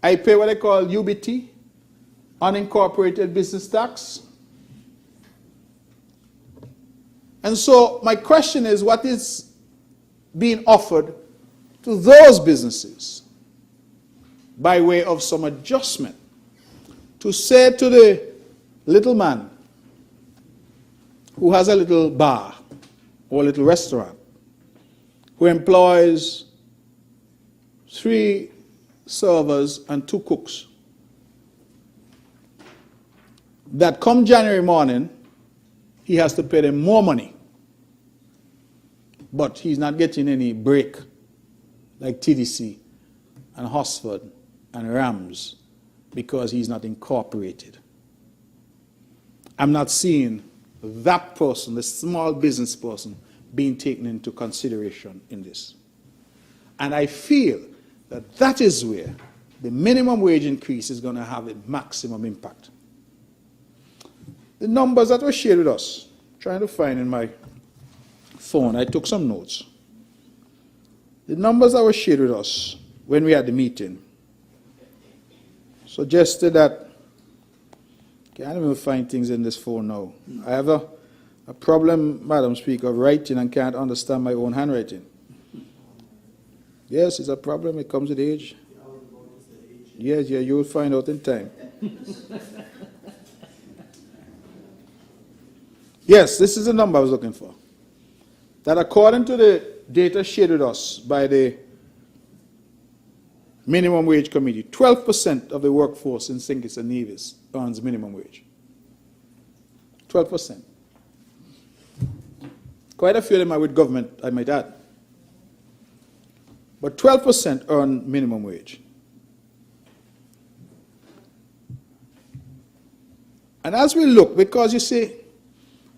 I pay what I call UBT, unincorporated business tax. And so my question is, what is being offered to those businesses by way of some adjustment to say to the little man who has a little bar or a little restaurant, who employs 3 servers and 2 cooks, that come January morning, he has to pay them more money. But he's not getting any break like TDC and Hosford and Rams because he's not incorporated. I'm not seeing that person, the small business person, being taken into consideration in this. And I feel that that is where the minimum wage increase is going to have a maximum impact. The numbers that were shared with us, trying to find in my phone, I took some notes. The numbers that were shared with us when we had the meeting suggested that, I can't even find things in this phone now. I have a problem, Madam Speaker, of writing and can't understand my own handwriting. Yes, it's a problem. It comes with age. Yes, yeah, you will find out in time. Yes, this is the number I was looking for. That according to the data shared with us by the Minimum Wage Committee, 12% of the workforce in St. and Nevis earns minimum wage. 12%. Quite a few of them are with government, I might add. But 12% earn minimum wage. And as we look, because you see,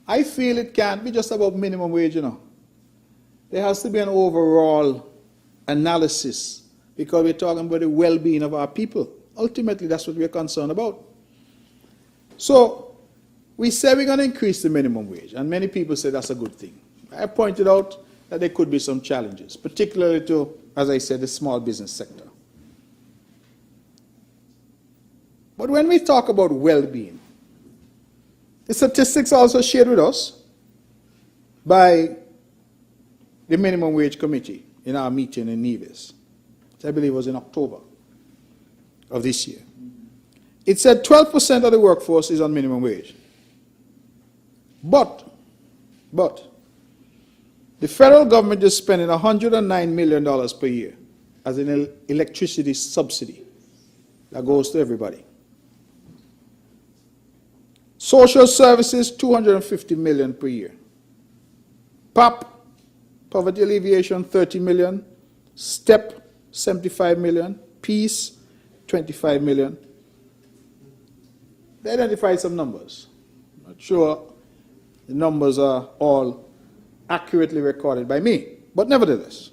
I feel it can't be just about minimum wage, you know. There has to be an overall analysis because we're talking about the well-being of our people. Ultimately, that's what we're concerned about. So, we say we're going to increase the minimum wage, and many people say that's a good thing. I pointed out that there could be some challenges, particularly to, as I said, the small business sector. But when we talk about well-being, the statistics also shared with us by the Minimum Wage Committee in our meeting in Nevis, which I believe was in October of this year. It said 12% of the workforce is on minimum wage. But the federal government is spending $109 million per year as an electricity subsidy that goes to everybody. Social services, $250 million per year. PAP, poverty alleviation, $30 million. STEP, $75 million. Peace, $25 million. They identified some numbers. I'm not sure the numbers are all accurately recorded by me, but nevertheless,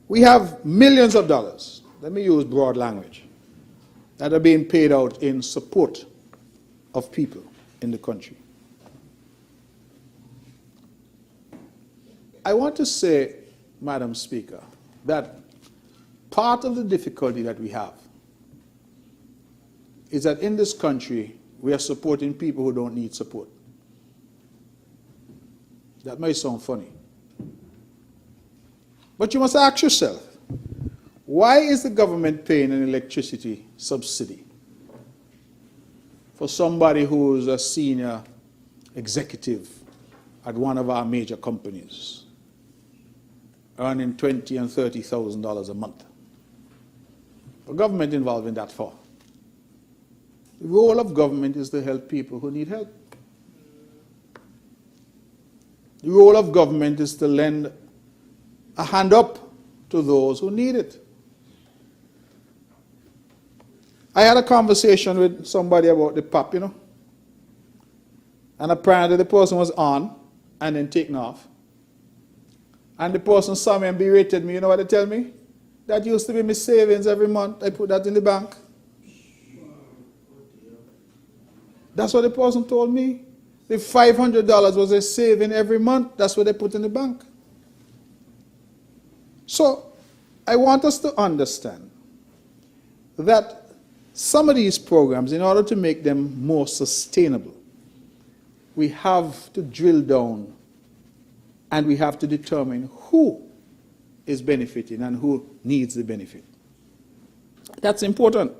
we have millions of dollars, let me use broad language, that are being paid out in support of people in the country. I want to say, Madam Speaker, that part of the difficulty that we have is that in this country, we are supporting people who don't need support. That may sound funny. But you must ask yourself, why is the government paying an electricity subsidy for somebody who is a senior executive at one of our major companies, earning $20,000 and $30,000 a month? The government involved in that for? The role of government is to help people who need help. The role of government is to lend a hand up to those who need it. I had a conversation with somebody about the PAP, and apparently the person was on and then taken off. And the person saw me and berated me. You know what they tell me? That used to be my savings every month. I put that in the bank. That's what the person told me. The $500 was a saving every month. That's what they put in the bank. So I want us to understand that some of these programs, in order to make them more sustainable, we have to drill down and we have to determine who is benefiting and who needs the benefit. That's important.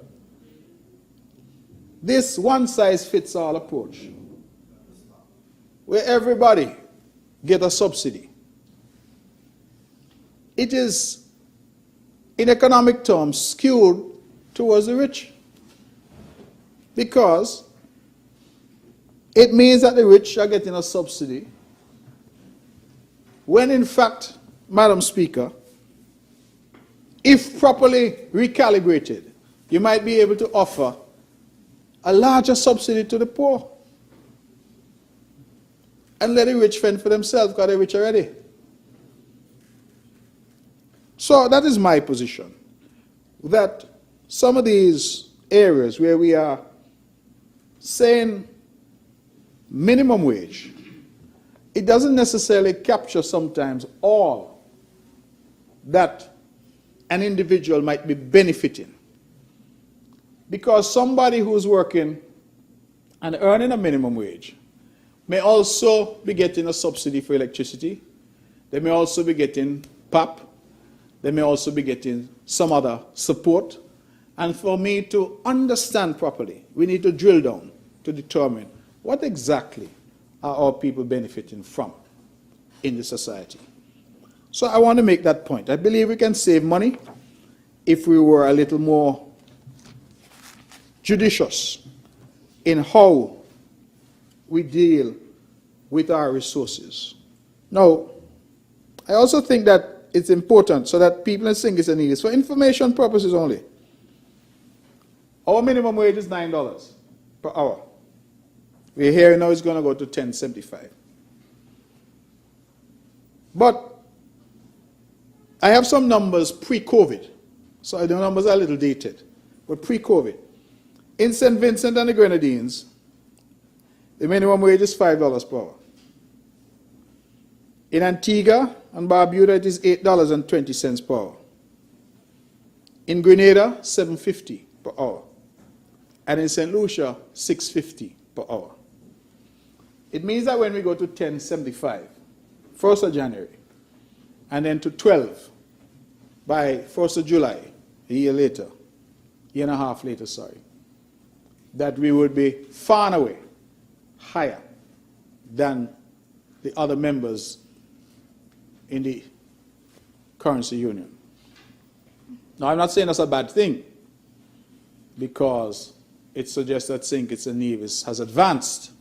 This one-size-fits-all approach, where everybody get a subsidy, it is, in economic terms, skewed towards the rich. Because it means that the rich are getting a subsidy, when in fact, Madam Speaker, if properly recalibrated, you might be able to offer a larger subsidy to the poor and let the rich fend for themselves because they're rich already. So that is my position, that some of these areas where we are saying minimum wage, it doesn't necessarily capture sometimes all that an individual might be benefiting. Because somebody who's working and earning a minimum wage may also be getting a subsidy for electricity. They may also be getting PAP. They may also be getting some other support. And for me to understand properly, we need to drill down to determine what exactly are our people benefiting from in the society. So I want to make that point. I believe we can save money if we were a little more judicious in how we deal with our resources. Now, I also think that it's important so that people in St. Kitts and Nevis, for information purposes only, our minimum wage is $9 per hour. We're hearing now it's going to go to $10.75. But I have some numbers pre-COVID. So the numbers are a little dated, but pre-COVID. In St. Vincent and the Grenadines, the minimum wage is $5 per hour. In Antigua and Barbuda, it is $8.20 per hour. In Grenada, $7.50 per hour. And in St. Lucia, $6.50 per hour. It means that when we go to $10.75, 1st of January, and then to 12 by 1st of July, a year later, year and a half later, sorry, that we would be far and away higher than the other members in the currency union. Now, I'm not saying that's a bad thing, because it suggests that St. Kitts and Nevis has advanced.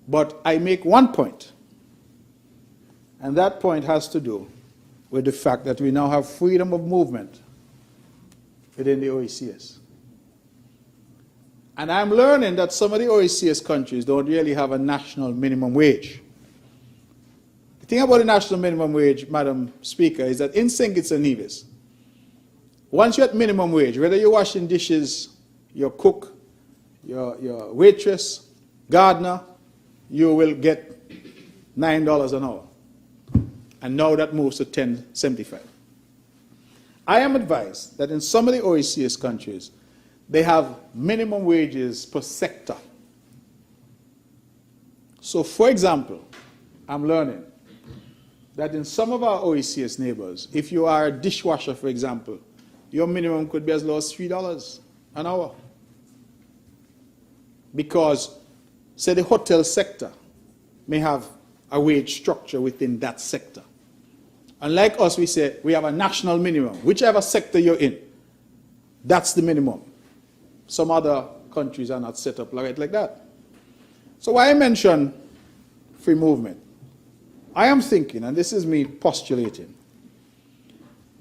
But I make one point, and that point has to do with the fact that we now have freedom of movement within the OECS. And I'm learning that some of the OECS countries don't really have a national minimum wage. The thing about the national minimum wage, Madam Speaker, is that in St. Kitts and Nevis, Once you're at minimum wage, whether you're washing dishes, your cook, your waitress, gardener, you will get $9 an hour. And now that moves to $10.75. I am advised that in some of the OECS countries, they have minimum wages per sector. So, for example, I'm learning that in some of our OECS neighbors, if you are a dishwasher, for example, your minimum could be as low as $3 an hour. Because, say, the hotel sector may have a wage structure within that sector. Unlike us, we say we have a national minimum. Whichever sector you're in, that's the minimum. Some other countries are not set up like that. So why I mention free movement, I am thinking, and this is me postulating,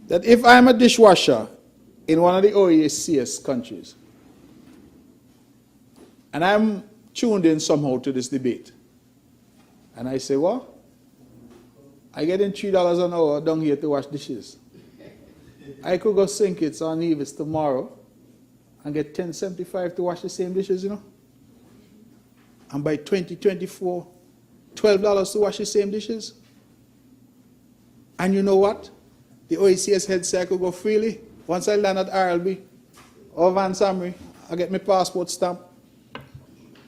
that if I'm a dishwasher in one of the OECS countries, and I'm tuned in somehow to this debate, and I say, what? I get in $3 an hour down here to wash dishes. I could go sink it on Nevis tomorrow and get $10.75 to wash the same dishes, you know. And by 2024, $12 to wash the same dishes. And you know what? The OECS head say I could go freely. Once I land at RLB or Van Samry, I get my passport stamp.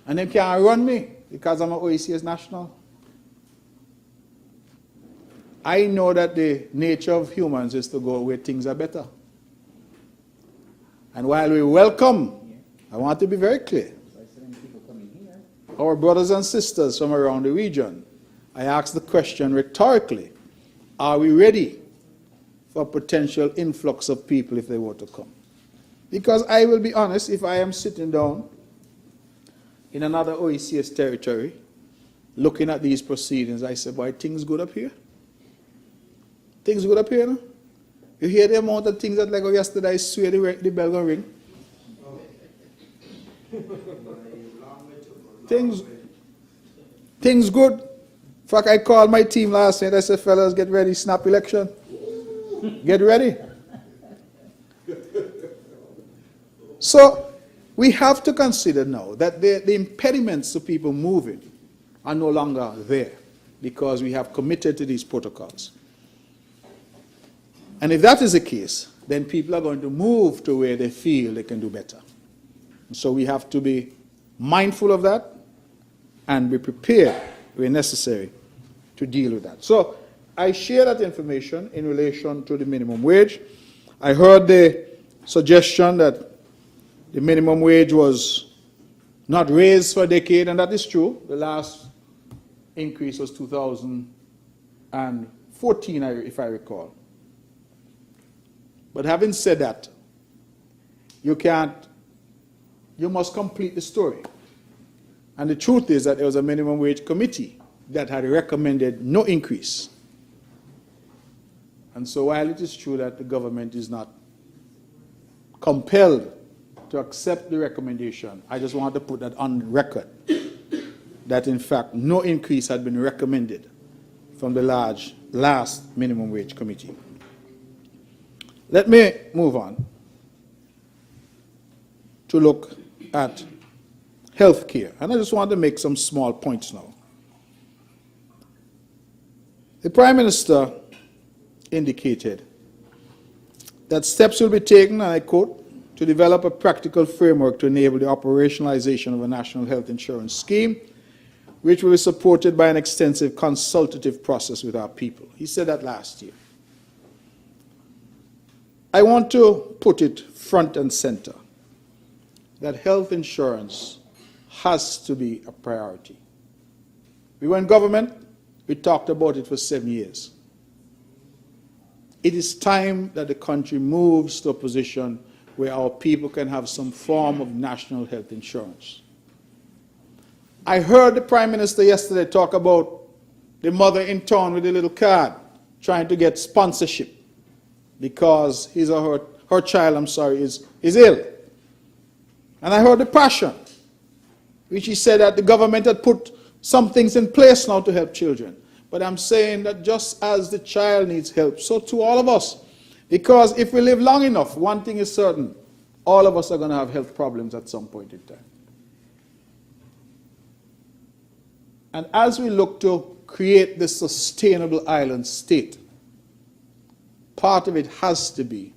And they can't run me because I'm an OECS national. I know that the nature of humans is to go where things are better. And while we welcome, I want to be very clear, our brothers and sisters from around the region, I ask the question rhetorically, are we ready for a potential influx of people if they were to come? Because I will be honest, if I am sitting down in another OECS territory, looking at these proceedings, I say, boy, things good up here. Things good up here, no? You hear the amount of things that like yesterday, I swear the bell gonna ring. Things good. In fact, I called my team last night. I said, fellas, get ready, snap election. Get ready. So we have to consider now that the impediments to people moving are no longer there because we have committed to these protocols. And if that is the case, then people are going to move to where they feel they can do better. So we have to be mindful of that and be prepared where necessary to deal with that. So I share that information in relation to the minimum wage. I heard the suggestion that the minimum wage was not raised for a decade, and that is true. The last increase was 2014, if I recall. But having said that, you must complete the story. And the truth is that there was a minimum wage committee that had recommended no increase. And so while it is true that the government is not compelled to accept the recommendation, I just want to put that on record, that in fact no increase had been recommended from the last minimum wage committee. Let me move on to look at health care. And I just want to make some small points now. The Prime Minister indicated that steps will be taken, and I quote, to develop a practical framework to enable the operationalization of a national health insurance scheme, which will be supported by an extensive consultative process with our people. He said that last year. I want to put it front and center that health insurance has to be a priority. We were in government, we talked about it for 7 years. It is time that the country moves to a position where our people can have some form of national health insurance. I heard the Prime Minister yesterday talk about the mother in town with the little card trying to get sponsorship because his or her child, is ill. And I heard the passion, which he said that the government had put some things in place now to help children. But I'm saying that just as the child needs help, so to all of us, Because if we live long enough, one thing is certain, all of us are going to have health problems at some point in time. And as we look to create this sustainable island state, part of it has to be,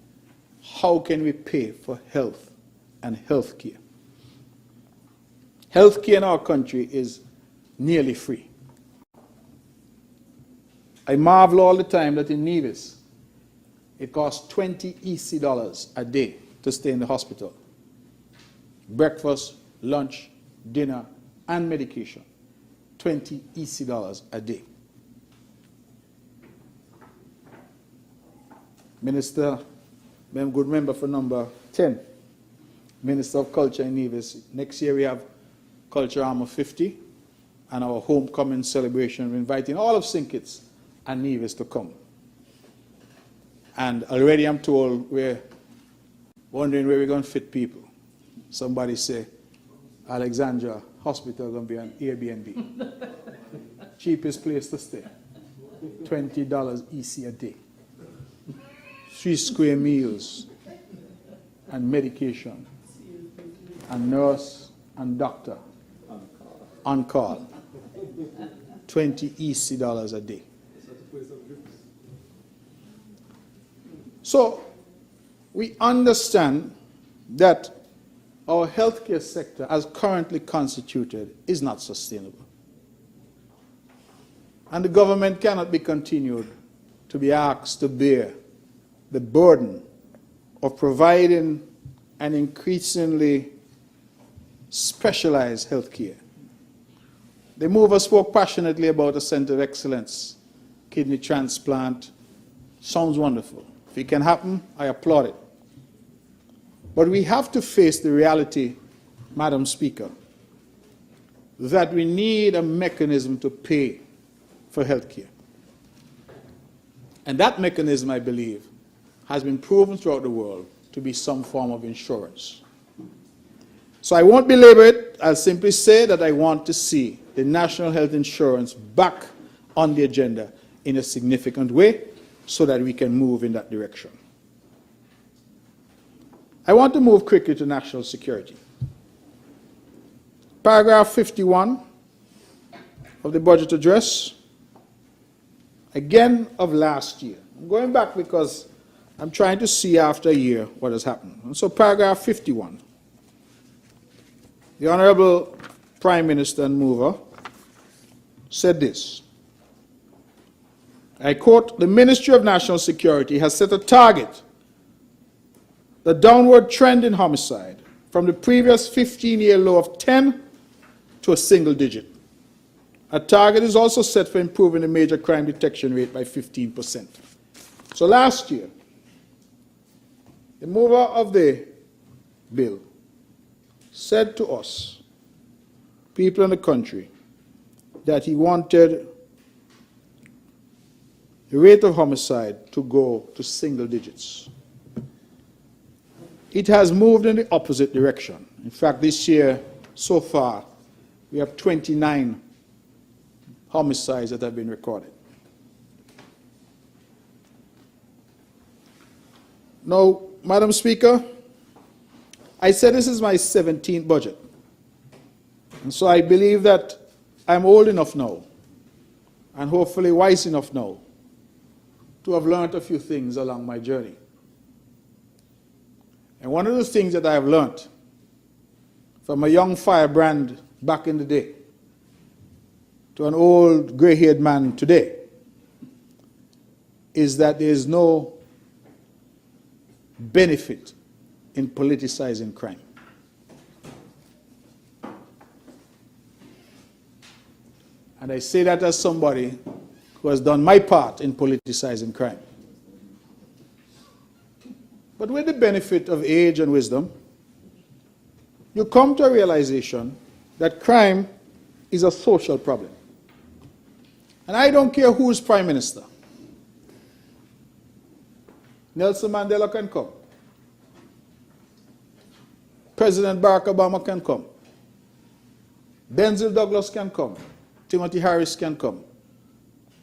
how can we pay for health and health care? Health care in our country is nearly free. I marvel all the time that in Nevis, it costs 20 EC dollars a day to stay in the hospital. Breakfast, lunch, dinner, and medication. 20 EC dollars a day. Minister, I'm good member for number 10, Minister of Culture in Nevis. Next year we have Culture Armor 50 and our homecoming celebration. We're inviting all of St. Kitts and Nevis to come. And already I'm told we're wondering where we're going to fit people. Somebody say, Alexandra Hospital is going to be an Airbnb. Cheapest place to stay. $20 EC a day. 3 square meals and medication and nurse and doctor on call. 20 EC dollars a day. So we understand that our healthcare sector, as currently constituted, is not sustainable. And the government cannot be continued to be asked to bear the burden of providing an increasingly specialized health care. The mover spoke passionately about a center of excellence, kidney transplant. Sounds wonderful. If it can happen, I applaud it. But we have to face the reality, Madam Speaker, that we need a mechanism to pay for health care. And that mechanism, I believe, has been proven throughout the world to be some form of insurance. So I won't belabor it. I'll simply say that I want to see the national health insurance back on the agenda in a significant way so that we can move in that direction. I want to move quickly to national security. Paragraph 51 of the budget address, again of last year. I'm going back because I'm trying to see after a year what has happened. And so paragraph 51. The Honorable Prime Minister and mover said this. I quote, "The Ministry of National Security has set a target, the downward trend in homicide, from the previous 15-year low of 10 to a single digit. A target is also set for improving the major crime detection rate by 15%. So last year, the mover of the bill said to us, people in the country, that he wanted the rate of homicide to go to single digits. It has moved in the opposite direction. In fact, this year, so far, we have 29 homicides that have been recorded. Now, Madam Speaker, I said this is my 17th budget. And so I believe that I'm old enough now, and hopefully wise enough now, to have learned a few things along my journey. And one of the things that I have learned from a young firebrand back in the day to an old gray-haired man today is that there is no benefit in politicizing crime. And I say that as somebody who has done my part in politicizing crime. But with the benefit of age and wisdom, you come to a realization that crime is a social problem. And I don't care who is Prime Minister. Nelson Mandela can come. President Barack Obama can come. Denzel Douglas can come. Timothy Harris can come.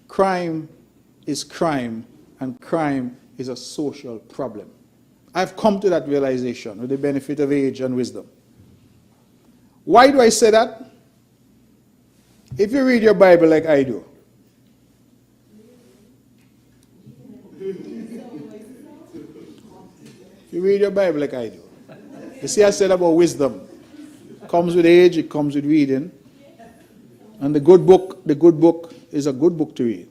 Crime is crime, and crime is a social problem. I've come to that realization with the benefit of age and wisdom. Why do I say that? If you read your Bible like I do, if you read your Bible like I do, you see I said about wisdom. It comes with age, it comes with reading. And the good book is a good book to read.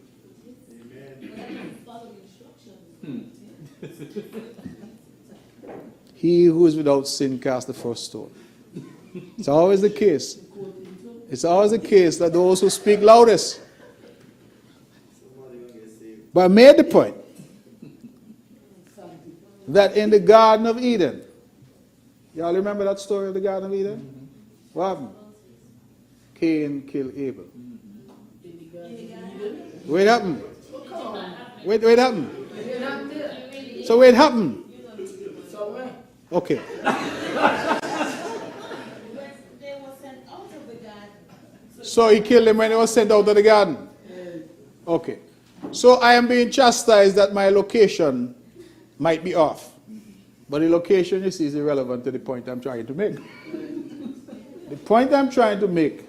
He who is without sin cast the first stone. It's always the case. It's always the case that those who speak loudest. But I made the point that in the Garden of Eden, y'all remember that story of the Garden of Eden? What happened? Cain killed Abel. Where it happened? Where it happened? So where it happened? Okay. They were sent out of the garden. So he killed him when he was sent out of the garden? Okay. So I am being chastised that my location might be off. But the location, you see, is irrelevant to the point I'm trying to make. The point I'm trying to make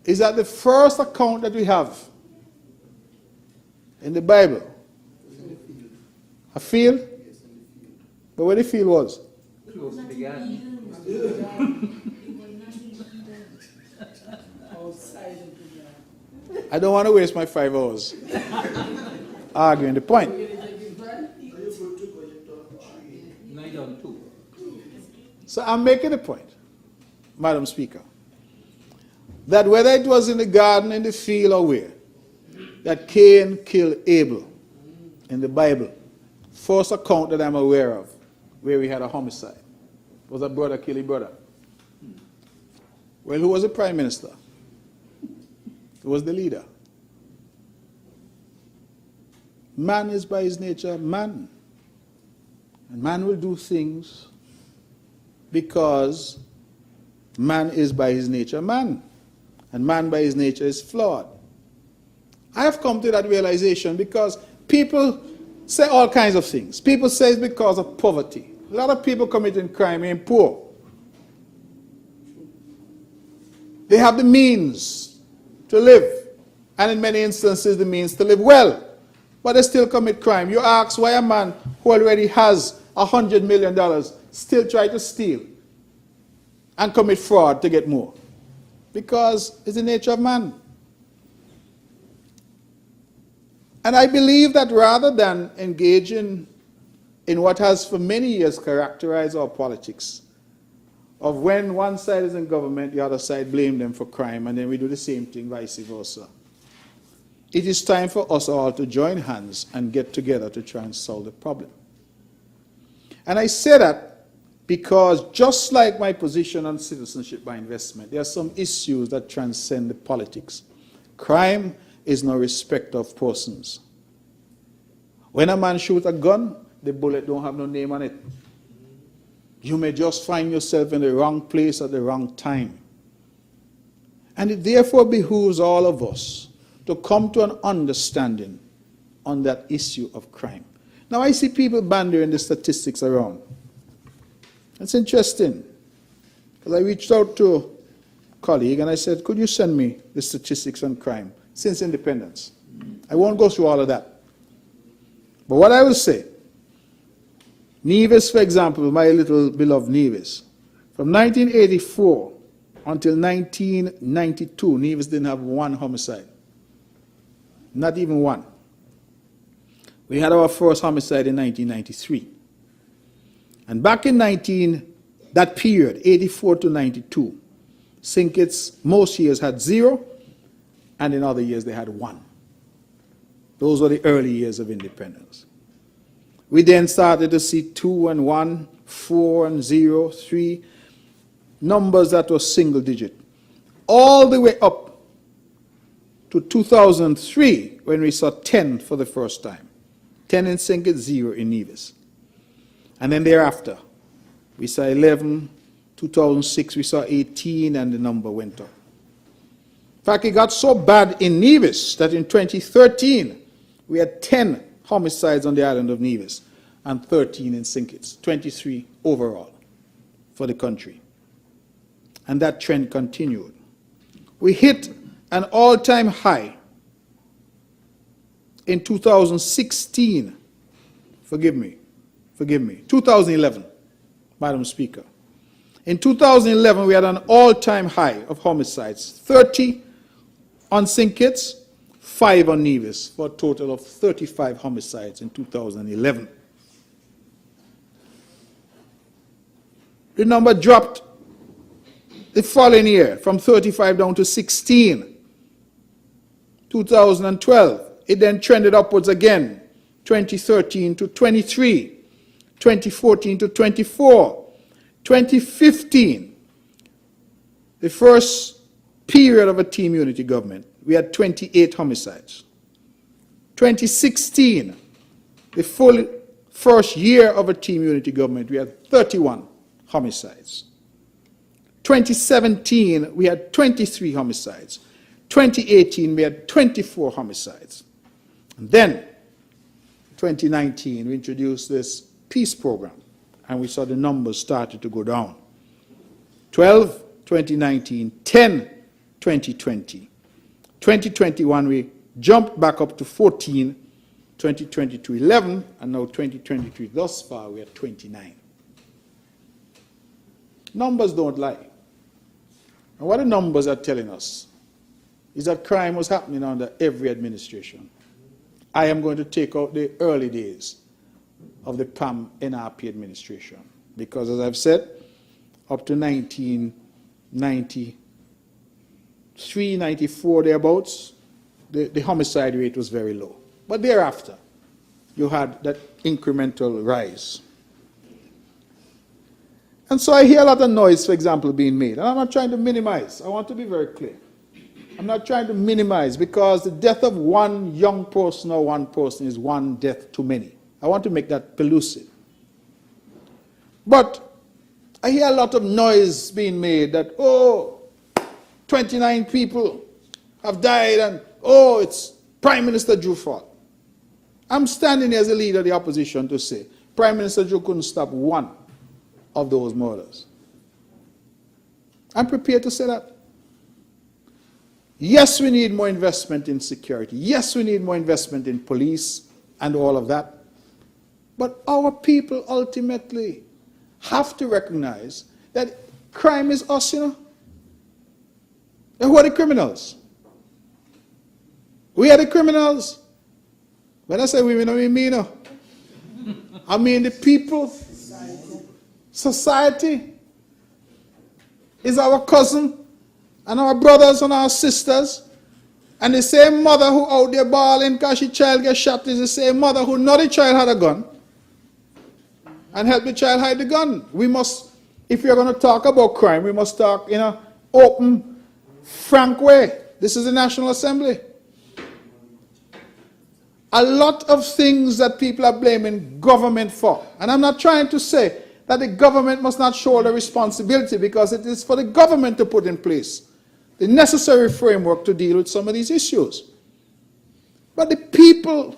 is that the first account that we have in the Bible, a field, but where the field was? Close to the garden. I don't want to waste my 5 hours arguing the point. No, you don't too. So I'm making a point, Madam Speaker, that whether it was in the garden, in the field, or where, that Cain killed Abel in the Bible, first account that I'm aware of, where we had a homicide, was a brother killing brother. Well, who was the prime minister? Who was the leader? Man is by his nature man. And man will do things because man is by his nature man. And man by his nature is flawed. I have come to that realization because people say all kinds of things. People say it's because of poverty. A lot of people committing crime ain't poor. They have the means to live, and in many instances the means to live well, but they still commit crime. You ask why a man who already has $100 million still try to steal and commit fraud to get more. Because it's the nature of man. And I believe that rather than engaging in what has for many years characterized our politics, of when one side is in government, the other side blame them for crime, and then we do the same thing, vice versa. It is time for us all to join hands and get together to try and solve the problem. And I say that because just like my position on citizenship by investment, there are some issues that transcend the politics. Crime is no respect of persons. When a man shoots a gun, the bullet don't have no name on it. You may just find yourself in the wrong place at the wrong time. And it therefore behooves all of us to come to an understanding on that issue of crime. Now I see people bandering the statistics around. It's interesting, because I reached out to a colleague and I said, could you send me the statistics on crime since independence? I won't go through all of that. But what I will say, Nevis, for example, my little beloved Nevis, from 1984 until 1992, Nevis didn't have one homicide. Not even one. We had our first homicide in 1993. And back in that period, 84 to 92, St. Kitts most years had 0, and in other years they had 1. Those were the early years of independence. We then started to see 2 and 1, 4 and 0, 3, numbers that were single digit. All the way up to 2003, when we saw 10 for the first time. 10 in St. Kitts, 0 in Nevis. And then thereafter, we saw 11, 2006 we saw 18, and the number went up. In fact, it got so bad in Nevis that in 2013, we had 10 homicides on the island of Nevis and 13 in St. Kitts, 23 overall for the country. And that trend continued. We hit an all-time high in 2016, 2011, Madam Speaker. In 2011, we had an all-time high of homicides, 30 on St. Kitts, 5 on Nevis, for a total of 35 homicides in 2011. The number dropped the following year from 35 down to 16. 2012, it then trended upwards again, 2013 to 23, 2014 to 24, 2015, the first period of a team unity government, we had 28 homicides. 2016, the full first year of a team unity government, we had 31 homicides. 2017, we had 23 homicides. 2018, we had 24 homicides. And then, 2019, we introduced this peace program, and we saw the numbers started to go down. 12, 2019, 10, 2020. 2021, we jumped back up to 14, 2022, 11, and now 2023, thus far, we are 29. Numbers don't lie. And what the numbers are telling us is that crime was happening under every administration. I am going to take out the early days of the PAM NRP administration, because as I've said, up to 1993, 94 thereabouts, the homicide rate was very low. But thereafter, you had that incremental rise. And so I hear a lot of noise, for example, being made. And I'm not trying to minimize. I want to be very clear. I'm not trying to minimize, because the death of one young person or one person is one death too many. I want to make that pellucid. But I hear a lot of noise being made that, 29 people have died and, it's Prime Minister Drew's fault. I'm standing here as a leader of the opposition to say, Prime Minister Drew couldn't stop one of those murders. I'm prepared to say that. Yes, we need more investment in security. Yes, we need more investment in police and all of that. But our people ultimately have to recognize that crime is us, And who are the criminals? We are the criminals. When I say we, I mean me, I mean the people. Society is our cousin and our brothers and our sisters. And the same mother who out there bawling because her child gets shot is the same mother who know the child had a gun and help the child hide the gun. We must, if we are going to talk about crime, we must talk in an open, frank way. This is the National Assembly. A lot of things that people are blaming government for. And I'm not trying to say that the government must not shoulder responsibility, because it is for the government to put in place the necessary framework to deal with some of these issues. But the people,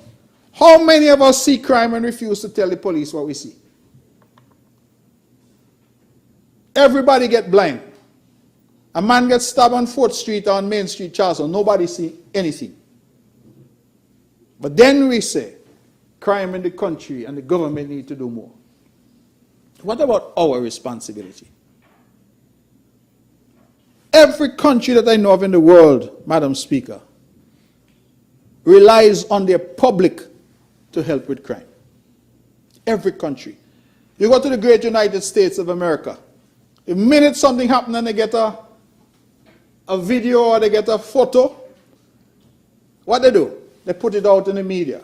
how many of us see crime and refuse to tell the police what we see? Everybody get blind. A man gets stabbed on 4th Street or on Main Street, Charleston. Nobody see anything. But then we say, crime in the country and the government need to do more. What about our responsibility? Every country that I know of in the world, Madam Speaker, relies on their public to help with crime. Every country. You go to the great United States of America, the minute something happens and they get a video or they get a photo, what they do? They put it out in the media.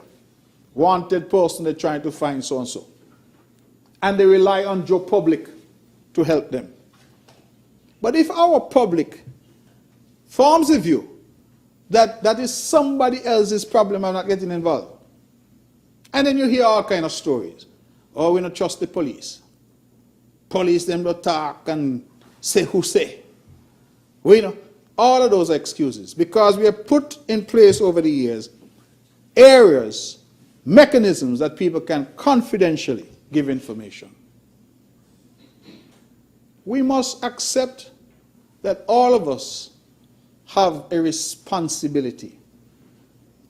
Wanted person, they're trying to find so-and-so. And they rely on Joe Public to help them. But if our public forms a view that that is somebody else's problem, I'm not getting involved. And then you hear all kind of stories. Oh, we don't trust the police. Police them don't talk and say who say. We know all of those excuses, because we have put in place over the years areas, mechanisms that people can confidentially give information. We must accept that all of us have a responsibility,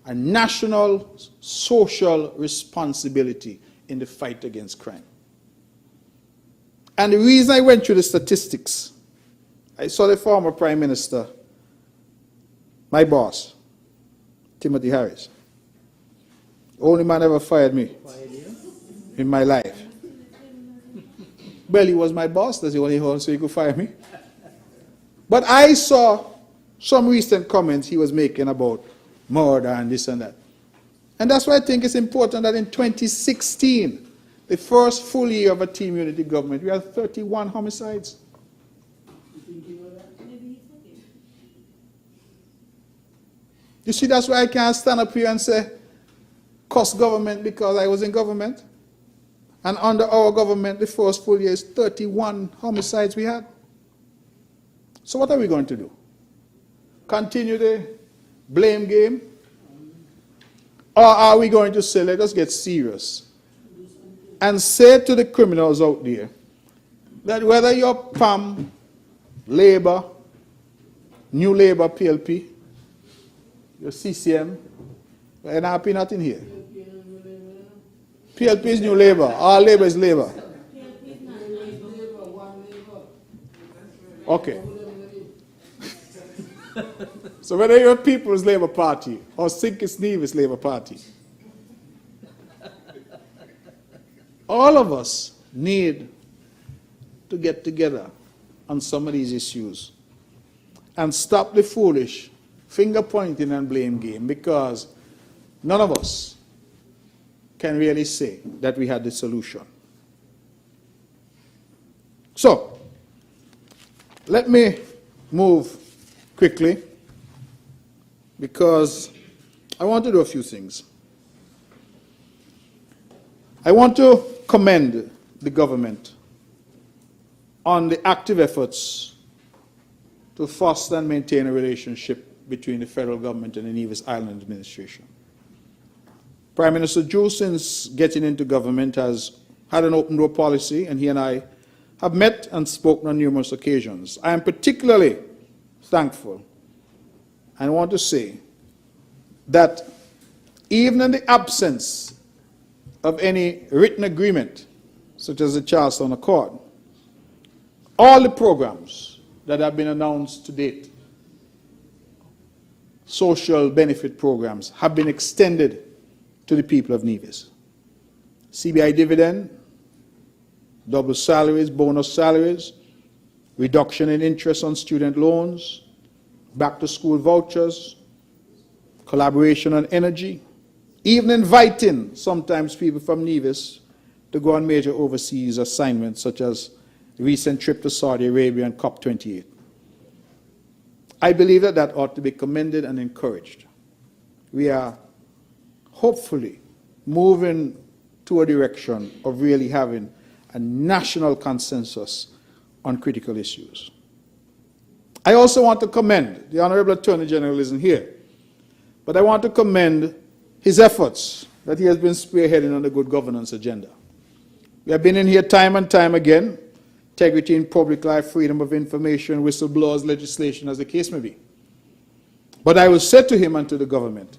a national social responsibility in the fight against crime. And the reason I went through the statistics, I saw the former Prime Minister, my boss, Timothy Harris. Only man ever fired me in my life. Well, he was my boss, that's the only one, so he could fire me. But I saw some recent comments he was making about murder and this and that. And that's why I think it's important that in 2016, the first full year of a team unity government, we had 31 homicides. You see, that's why I can't stand up here and say, cuss government because I was in government. And under our government, the first full year is 31 homicides we had. So what are we going to do? Continue the blame game? Or are we going to say, let us get serious and say to the criminals out there that whether you're PAM, Labour, New Labour, PLP, your CCM, we're not happy nothing here. PLP is New Labour. All Labour is Labour. Okay. So whether you're People's Labour Party or think it's Nevis Labour Party, all of us need to get together on some of these issues and stop the foolish finger pointing and blame game, because none of us can really say that we had the solution. So, let me move quickly because I want to do a few things. I want to commend the government on the active efforts to foster and maintain a relationship between the federal government and the Nevis Island administration. Prime Minister Joe, since getting into government, has had an open door policy, and he and I have met and spoken on numerous occasions. I am particularly thankful and want to say that even in the absence of any written agreement, such as the Charleston Accord, all the programs that have been announced to date, social benefit programs, have been extended to the people of Nevis. CBI dividend, double salaries, bonus salaries, reduction in interest on student loans, back to school vouchers, collaboration on energy, even inviting sometimes people from Nevis to go on major overseas assignments such as the recent trip to Saudi Arabia and COP28. I believe that that ought to be commended and encouraged. We are hopefully moving to a direction of really having a national consensus on critical issues. I also want to commend, the Honorable Attorney General isn't here, but I want to commend his efforts that he has been spearheading on the good governance agenda. We have been in here time and time again, integrity in public life, freedom of information, whistleblowers legislation, as the case may be. But I will say to him and to the government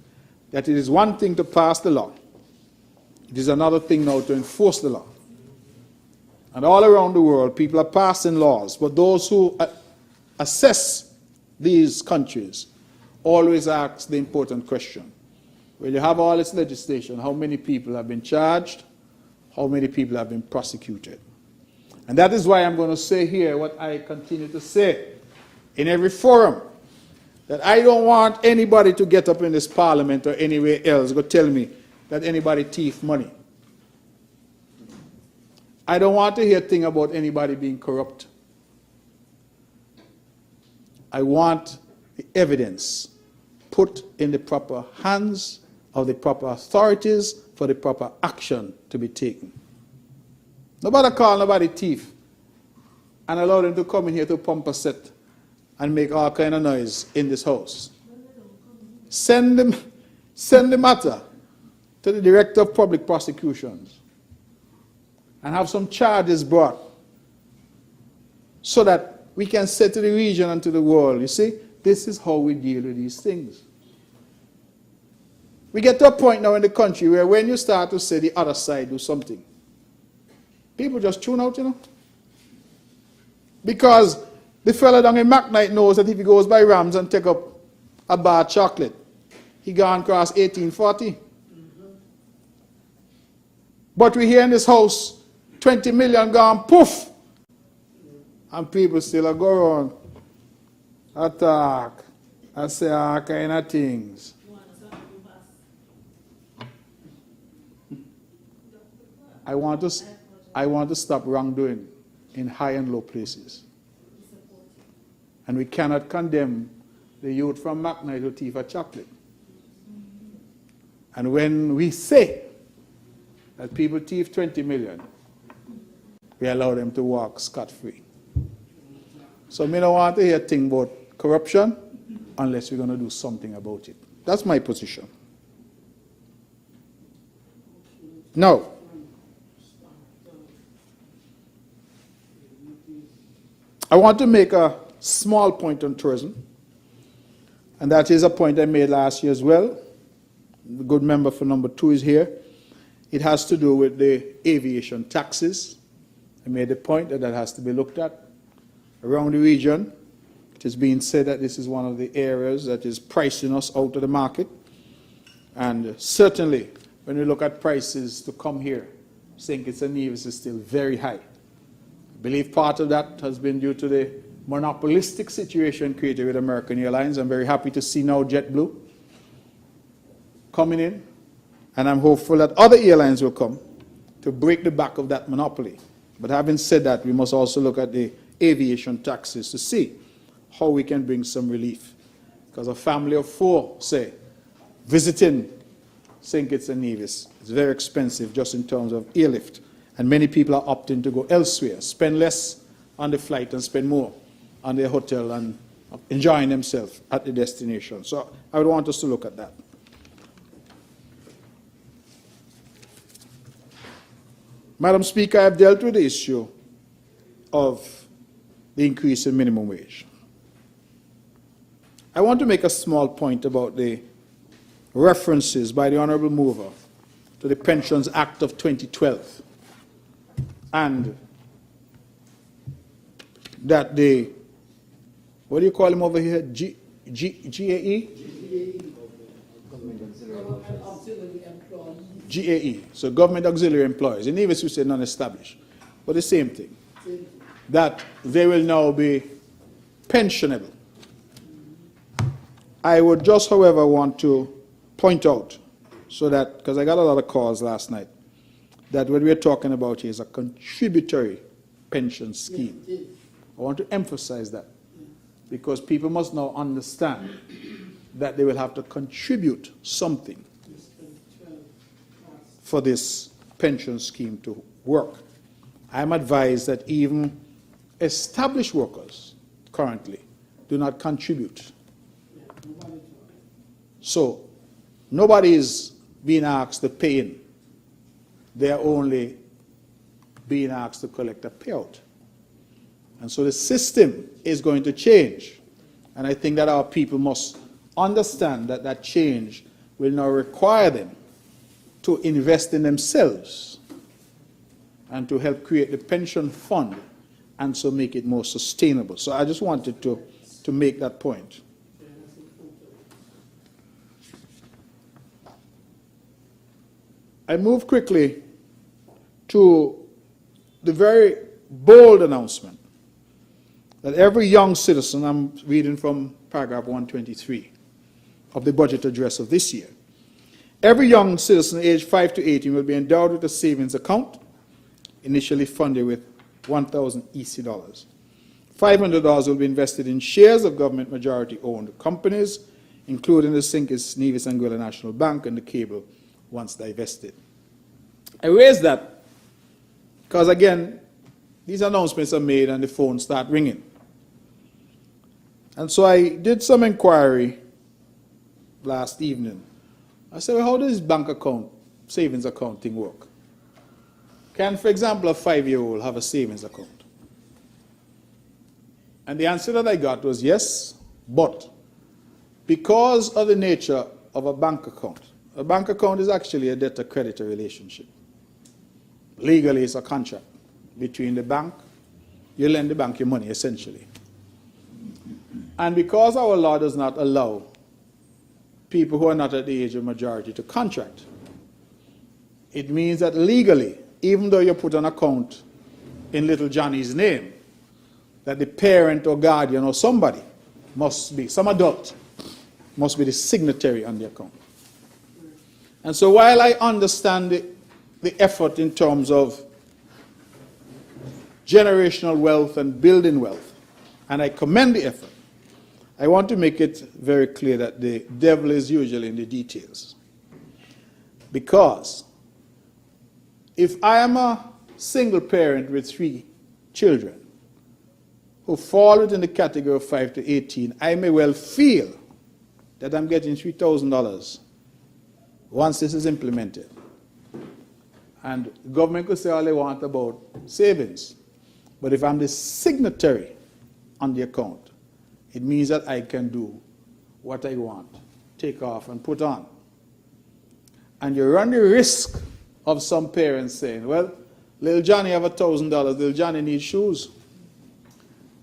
that it is one thing to pass the law. It is another thing now to enforce the law. And all around the world, people are passing laws, but those who assess these countries always ask the important question. Well, you have all this legislation, how many people have been charged? How many people have been prosecuted? And that is why I'm going to say here what I continue to say in every forum, that I don't want anybody to get up in this parliament or anywhere else go tell me that anybody thief money. I don't want to hear a thing about anybody being corrupt. I want the evidence put in the proper hands of the proper authorities for the proper action to be taken. Nobody call nobody thief and allow them to come in here to pump a set and make all kind of noise in this house. Send the matter to the Director of Public Prosecutions and have some charges brought so that we can say to the region and to the world, you see, this is how we deal with these things. We get to a point now in the country where when you start to say the other side do something, people just tune out, you know. Because the fella down in McKnight knows that if he goes by Rams and take up a bar of chocolate, he gone across 1840. But we hear in this house, 20 million gone poof. And people still are go around, attack, and say all kind of things. I want to stop wrongdoing in high and low places. And we cannot condemn the youth from McKnight who thief a chocolate. And when we say that people thief 20 million, we allow them to walk scot-free. So me don't want to hear a thing about corruption unless we're going to do something about it. That's my position. Now, I want to make a small point on tourism, and that is a point I made last year as well. The good member for number 2 is here. It has to do with the aviation taxes. I made the point that that has to be looked at. Around the region, it is being said that this is one of the areas that is pricing us out of the market. And certainly, when we look at prices to come here, St. Kitts and Nevis is still very high. I believe part of that has been due to the monopolistic situation created with American Airlines. I'm very happy to see now JetBlue coming in, and I'm hopeful that other airlines will come to break the back of that monopoly. But having said that, we must also look at the aviation taxes to see how we can bring some relief. Because a family of 4, say, visiting St. Kitts and Nevis is very expensive just in terms of airlift. And many people are opting to go elsewhere, spend less on the flight and spend more on their hotel and enjoying themselves at the destination. So I would want us to look at that. Madam Speaker, I have dealt with the issue of the increase in minimum wage. I want to make a small point about the references by the Honourable Mover to the Pensions Act of 2012 and that the, what do you call him over here, GAE? GAE, so Government Auxiliary Employees. In Nevis we say non-established, but the same thing. That they will now be pensionable. I would just, however, want to point out, so that, because I got a lot of calls last night, that what we're talking about here is a contributory pension scheme. I want to emphasize that, because people must now understand that they will have to contribute something for this pension scheme to work. I am advised that even established workers currently do not contribute. So nobody is being asked to pay in. They are only being asked to collect a payout. And so the system is going to change. And I think that our people must understand that that change will now require them to invest in themselves and to help create the pension fund and so make it more sustainable. So I just wanted to make that point. I move quickly to the very bold announcement that every young citizen, I'm reading from paragraph 123 of the budget address of this year, every young citizen aged 5 to 18 will be endowed with a savings account, initially funded with 1,000 EC dollars. $500 will be invested in shares of government majority-owned companies, including the St. Kitts, Nevis, and Anguilla National Bank and the cable once divested. I raise that because, again, these announcements are made and the phones start ringing. And so I did some inquiry last evening. I said, well, how does this bank account savings account thing work? Can, for example, a 5-year-old have a savings account? And the answer that I got was yes, but because of the nature of a bank account is actually a debtor-creditor relationship. Legally, it's a contract between the bank. You lend the bank your money, essentially. And because our law does not allow people who are not at the age of majority to contract, it means that legally, even though you put an account in little Johnny's name, that the parent or guardian or somebody must be, some adult, must be the signatory on the account. And so while I understand the effort in terms of generational wealth and building wealth, and I commend the effort, I want to make it very clear that the devil is usually in the details. Because if I am a single parent with 3 children who fall within the category of 5 to 18, I may well feel that I'm getting $3,000 once this is implemented. And the government could say all they want about savings. But if I'm the signatory on the account, it means that I can do what I want, take off and put on. And you run the risk of some parents saying, well, little Johnny have $1,000, little Johnny needs shoes,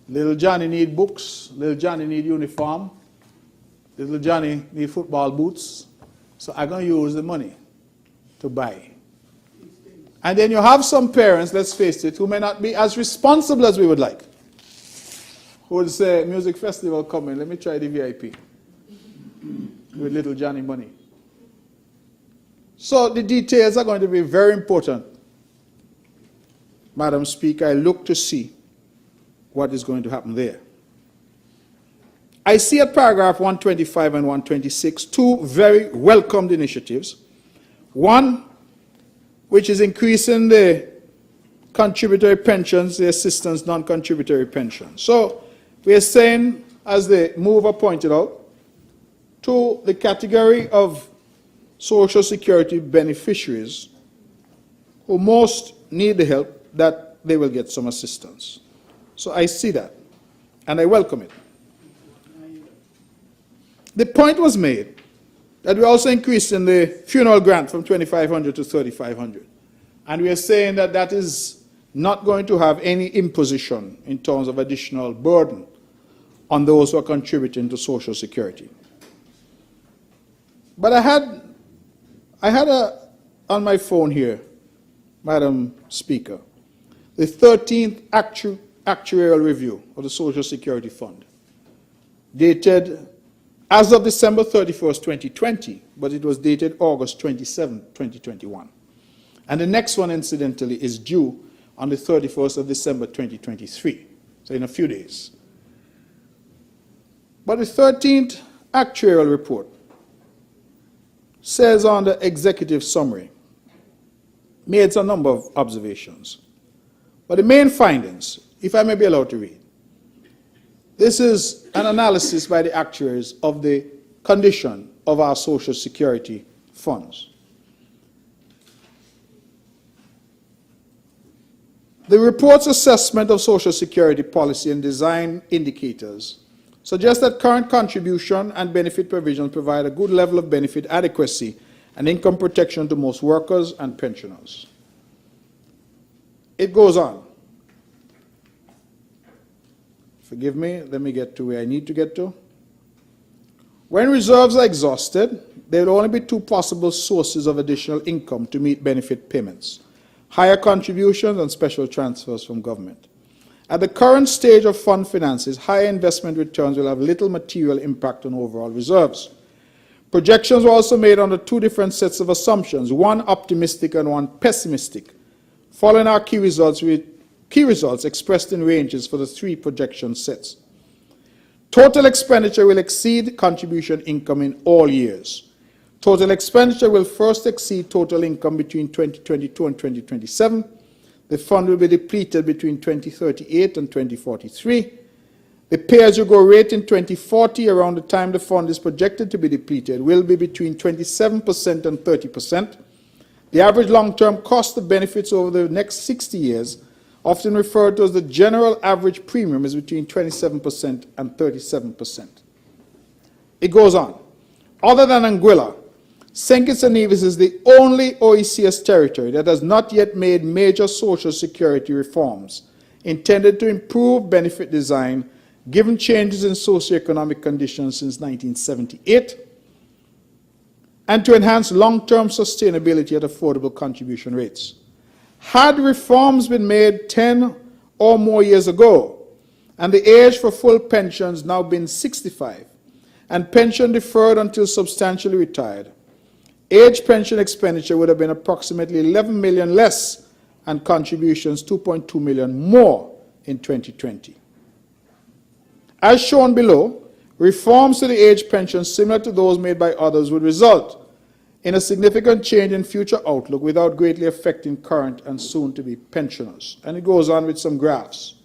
little Johnny need books, little Johnny need uniform, little Johnny need football boots, so I'm going to use the money to buy. And then you have some parents, let's face it, who may not be as responsible as we would like, who would say, music festival coming, let me try the VIP with little Johnny money. So the details are going to be very important. Madam Speaker, I look to see what is going to happen there. I see at paragraph 125 and 126 2 very welcomed initiatives. One, which is increasing the contributory pensions, the assistance non-contributory pensions. So we are saying, as the mover pointed out, to the category of Social Security beneficiaries who most need the help, that they will get some assistance. So I see that, and I welcome it. The point was made that we're also increasing the funeral grant from $2,500 to $3,500. And we are saying that that is not going to have any imposition in terms of additional burden on those who are contributing to Social Security. But I had on my phone here, Madam Speaker, the 13th actuarial review of the Social Security Fund, dated as of December 31st, 2020, but it was dated August 27, 2021. And the next one, incidentally, is due on the 31st of December, 2023, so in a few days. But the 13th actuarial report says on the executive summary, made a number of observations. But the main findings, if I may be allowed to read, this is an analysis by the actuaries of the condition of our Social Security funds. The report's assessment of Social Security policy and design indicators suggests that current contribution and benefit provisions provide a good level of benefit adequacy and income protection to most workers and pensioners. It goes on. Forgive me, let me get to where I need to get to. When reserves are exhausted, there will only be 2 possible sources of additional income to meet benefit payments: higher contributions and special transfers from government. At the current stage of fund finances, higher investment returns will have little material impact on overall reserves. Projections were also made under 2 different sets of assumptions, one optimistic and one pessimistic, following our key results expressed in ranges for the 3 projection sets. Total expenditure will exceed contribution income in all years. Total expenditure will first exceed total income between 2022 and 2027. The fund will be depleted between 2038 and 2043. The pay-as-you-go rate in 2040, around the time the fund is projected to be depleted, will be between 27% and 30%. The average long-term cost of benefits over the next 60 years, often referred to as the general average premium, is between 27% and 37%. It goes on. Other than Anguilla, St. Kitts and Nevis is the only OECS territory that has not yet made major social security reforms intended to improve benefit design given changes in socioeconomic conditions since 1978, and to enhance long-term sustainability at affordable contribution rates. Had reforms been made 10 or more years ago, and the age for full pensions now been 65, and pension deferred until substantially retired, age pension expenditure would have been approximately 11 million less and contributions 2.2 million more in 2020. As shown below, reforms to the age pension similar to those made by others would result in a significant change in future outlook without greatly affecting current and soon-to-be pensioners. And it goes on with some graphs.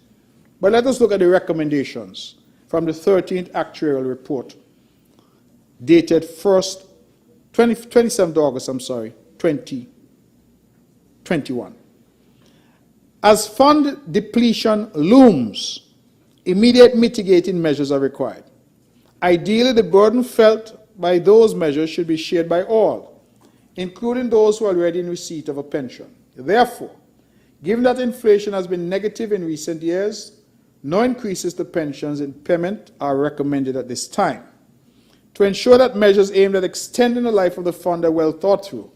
But let us look at the recommendations from the 13th actuarial report, dated 27th August, 2021. As fund depletion looms, immediate mitigating measures are required. Ideally, the burden felt by those measures should be shared by all, including those who are already in receipt of a pension. Therefore, given that inflation has been negative in recent years, no increases to pensions in payment are recommended at this time. To ensure that measures aimed at extending the life of the fund are well thought through,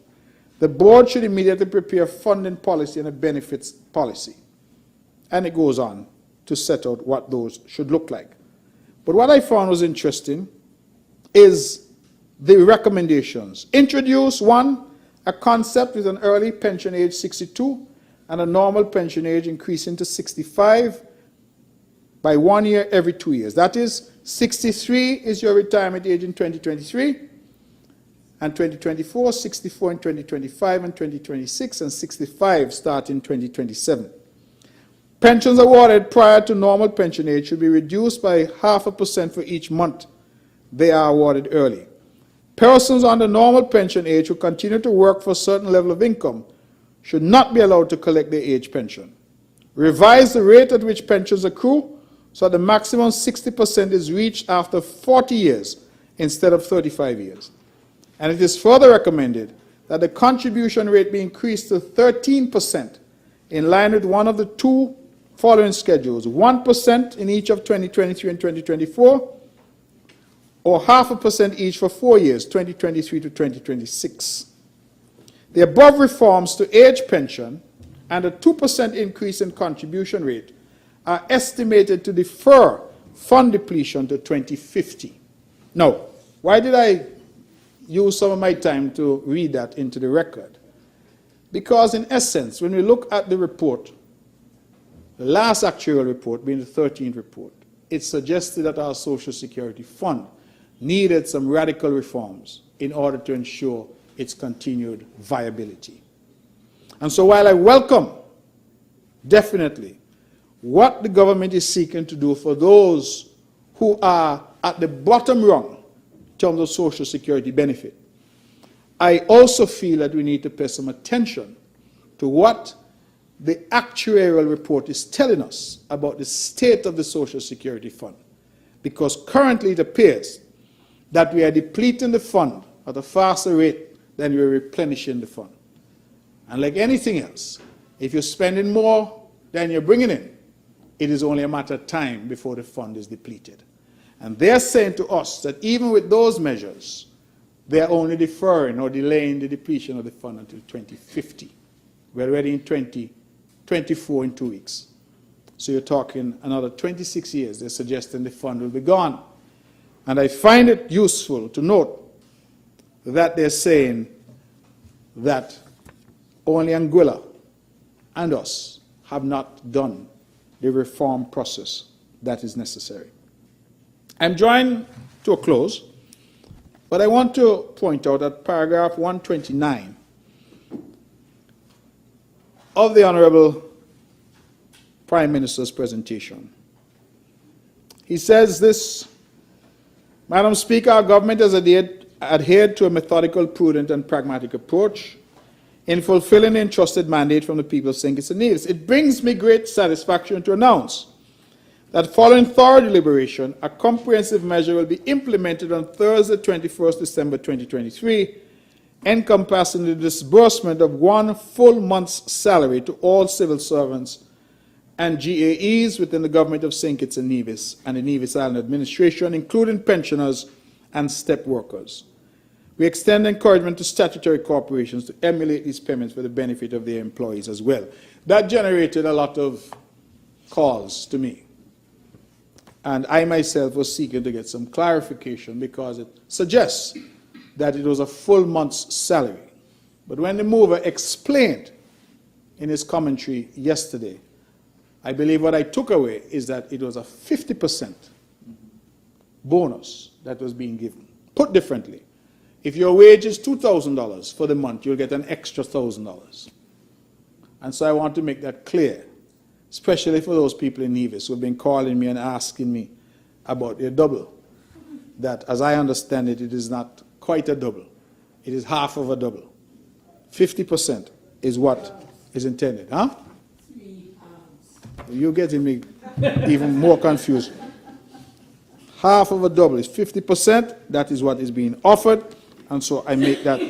the board should immediately prepare a funding policy and a benefits policy. And it goes on to set out what those should look like. But what I found was interesting is the recommendations. Introduce, one, a concept with an early pension age 62 and a normal pension age increasing to 65 by 1 year every 2 years. That is, 63 is your retirement age in 2023, and 2024, 64 in 2025 and 2026, and 65 start in 2027. Pensions awarded prior to normal pension age should be reduced by 0.5% for each month they are awarded early. Persons under normal pension age who continue to work for a certain level of income should not be allowed to collect their age pension. Revise the rate at which pensions accrue so that the maximum 60% is reached after 40 years instead of 35 years. And it is further recommended that the contribution rate be increased to 13% in line with one of the two following schedules, 1% in each of 2023 and 2024, or 0.5% each for 4 years, 2023 to 2026. The above reforms to age pension and a 2% increase in contribution rate are estimated to defer fund depletion to 2050. Now, why did I use some of my time to read that into the record? Because in essence, when we look at the report, the last actuarial report being the 13th report, it suggested that our Social Security Fund needed some radical reforms in order to ensure its continued viability. And so while I welcome, definitely, what the government is seeking to do for those who are at the bottom rung in terms of Social Security benefit, I also feel that we need to pay some attention to what the actuarial report is telling us about the state of the Social Security Fund. Because currently it appears that we are depleting the fund at a faster rate than we are replenishing the fund. And like anything else, if you're spending more than you're bringing in, it is only a matter of time before the fund is depleted. And they're saying to us that even with those measures, they're only deferring or delaying the depletion of the fund until 2050. We're already in 2024 in 2 weeks. So you're talking another 26 years. They're suggesting the fund will be gone. And I find it useful to note that they're saying that only Anguilla and us have not done the reform process that is necessary. I'm drawing to a close, but I want to point out that paragraph 129 of the Honorable Prime Minister's presentation. He says this: Madam Speaker, our government has adhered to a methodical, prudent, and pragmatic approach in fulfilling the entrusted mandate from the people of St. Kitts and Nevis. It brings me great satisfaction to announce that following thorough deliberation, a comprehensive measure will be implemented on Thursday, 21st December 2023, encompassing the disbursement of 1 full month's salary to all civil servants and GAEs within the government of St. Kitts and Nevis and the Nevis Island Administration, including pensioners and step workers. We extend encouragement to statutory corporations to emulate these payments for the benefit of their employees as well. That generated a lot of calls to me. And I myself was seeking to get some clarification because it suggests that it was a full month's salary. But when the mover explained in his commentary yesterday, I believe what I took away is that it was a 50% bonus that was being given. Put differently, if your wage is $2,000 for the month, you'll get an extra $1,000. And so I want to make that clear, especially for those people in Nevis who have been calling me and asking me about their double. That, as I understand it, it is not quite a double. It is half of a double. 50% is what is intended. Huh? You're getting me even more confused. Half of a double is 50%. That is what is being offered. And so I make that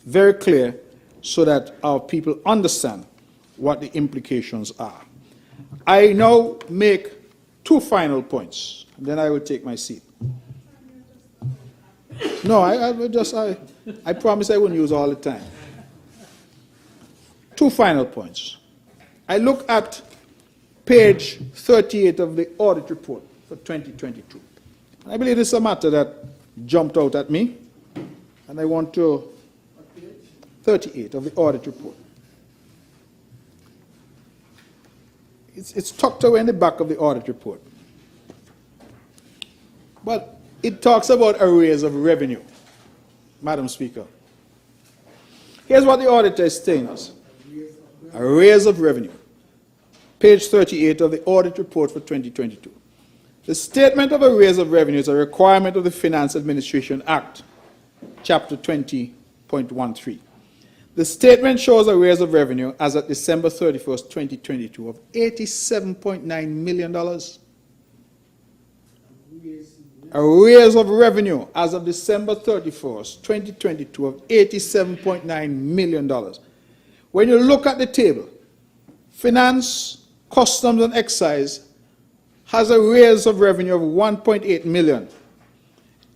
very clear so that our people understand what the implications are. I now make 2 final points, and then I will take my seat. No, I promise I wouldn't use all the time. 2 final points. I look at page 38 of the audit report for 2022. And I believe this is a matter that jumped out at me, and I want to 38 of the audit report. It's tucked away in the back of the audit report. But it talks about arrears of revenue, Madam Speaker. Here's what the auditor is telling us. Arrears of revenue. Page 38 of the audit report for 2022. The statement of arrears of revenue is a requirement of the Finance Administration Act, Chapter 20.13. The statement shows arrears of revenue as of December 31st, 2022 of $87.9 million. Arrears of revenue as of December 31st, 2022 of $87.9 million. When you look at the table, Finance, Customs and Excise has arrears of revenue of 1.8 million.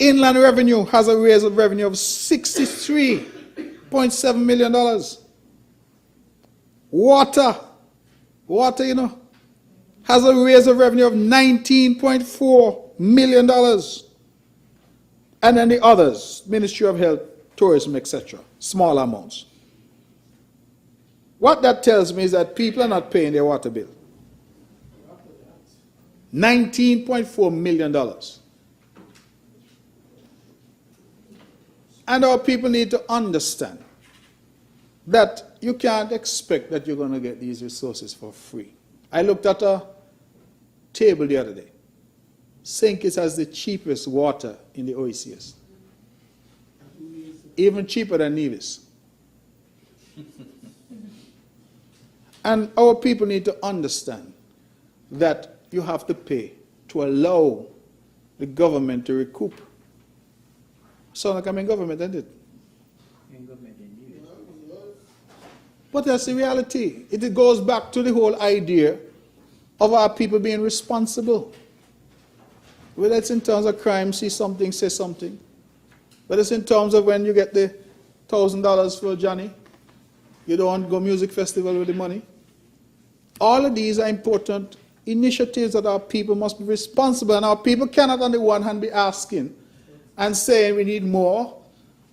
Inland Revenue has arrears of revenue of $63.7 million. Water, has arrears of revenue of $19.4 million. And then the others, Ministry of Health, Tourism, etc., small amounts. What that tells me is that people are not paying their water bill. $19.4 million. And our people need to understand that you can't expect that you're going to get these resources for free. I looked at a table the other day. St. Kitts has the cheapest water in the OECS. Even cheaper than Nevis. And our people need to understand that you have to pay to allow the government to recoup. Sound like I'm in government, isn't it? In government in Nevis. But that's the reality. It goes back to the whole idea of our people being responsible. Whether it's in terms of crime, see something, say something. Whether it's in terms of when you get the $1,000 for Johnny, you don't go music festival with the money. All of these are important initiatives that our people must be responsible, and our people cannot on the one hand be asking and saying we need more,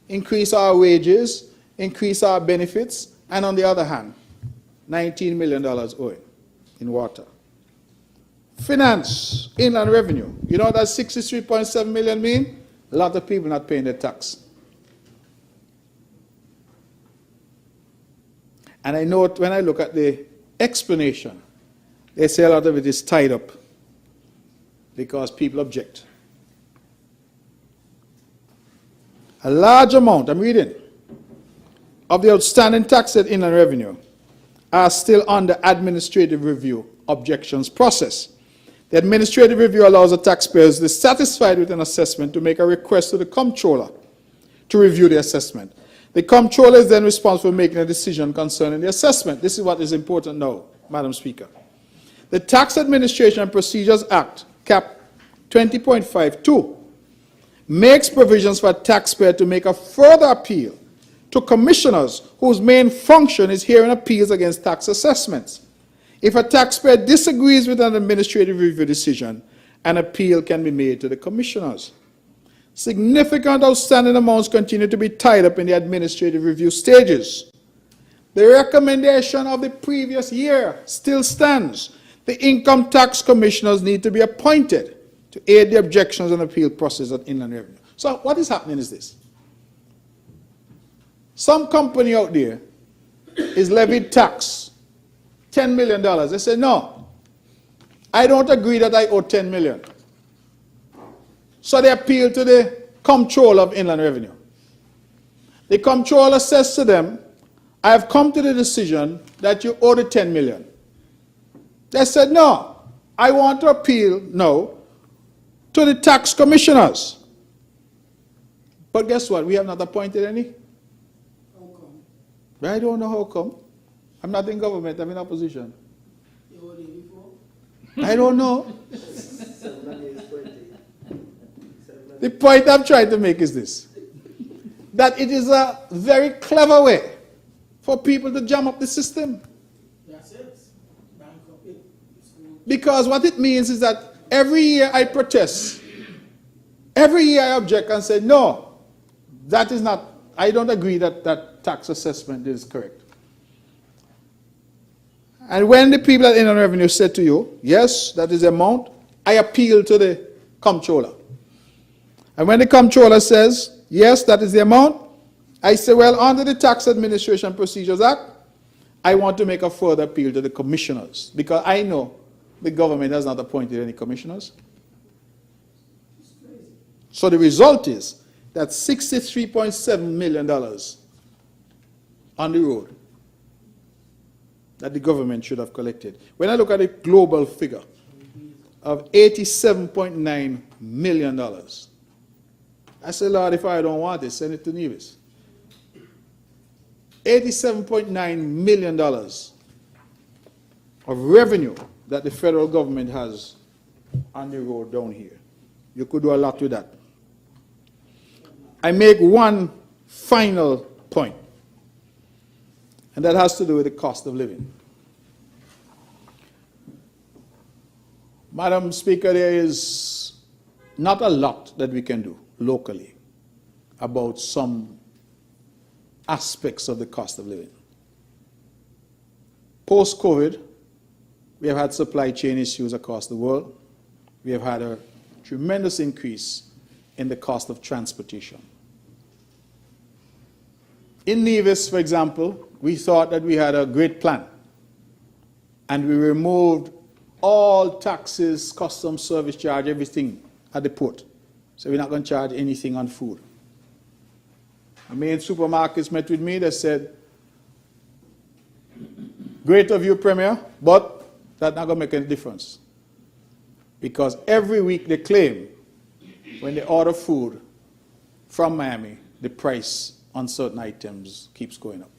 increase our wages, increase our benefits, and on the other hand, $19 million owing in water. Finance, Inland Revenue. You know what that 63.7 million mean? A lot of people not paying their tax. And I note when I look at the explanation, they say a lot of it is tied up because people object. A large amount, I'm reading, of the outstanding tax at Inland Revenue are still under administrative review objections process. The administrative review allows the taxpayers dissatisfied with an assessment to make a request to the comptroller to review the assessment. The comptroller is then responsible for making a decision concerning the assessment. This is what is important now, Madam Speaker. The Tax Administration and Procedures Act, Cap 20.52, makes provisions for a taxpayer to make a further appeal to commissioners whose main function is hearing appeals against tax assessments. If a taxpayer disagrees with an administrative review decision, an appeal can be made to the commissioners. Significant outstanding amounts continue to be tied up in the administrative review stages. The recommendation of the previous year still stands. The income tax commissioners need to be appointed to aid the objections and appeal process at Inland Revenue. So what is happening is this. Some company out there is levied tax, $10 million. They say, no, I don't agree that I owe $10 million. So they appeal to the comptroller of Inland Revenue. The comptroller says to them, I have come to the decision that you owe the $10 million. They said, no, I want to appeal now to the tax commissioners. But guess what? We have not appointed any. How come? I don't know how come. I'm not in government, I'm in opposition. You were there before? I don't know. The point I'm trying to make is this, that it is a very clever way for people to jam up the system. That's it. Bank up it. Because what it means is that every year I protest, every year I object and say, no, that is not, I don't agree that that tax assessment is correct. And when the people at Inland Revenue said to you, yes, that is the amount, I appeal to the comptroller. And when the comptroller says, yes, that is the amount, I say, well, under the Tax Administration Procedures Act, I want to make a further appeal to the commissioners, because I know the government has not appointed any commissioners. So the result is that $63.7 million on the road that the government should have collected. When I look at the global figure of $87.9 million, I say, Lord, if I don't want it, send it to Nevis. $87.9 million of revenue that the federal government has on the road down here. You could do a lot with that. I make one final point, and that has to do with the cost of living. Madam Speaker, there is not a lot that we can do locally about some aspects of the cost of living. Post-COVID, we have had supply chain issues across the world. We have had a tremendous increase in the cost of transportation. In Nevis, for example, we thought that we had a great plan, and we removed all taxes, customs, service charge, everything at the port. So we're not going to charge anything on food. The main supermarkets met with me. They said, great of you, Premier, but that's not going to make any difference. Because every week they claim, when they order food from Miami, the price on certain items keeps going up.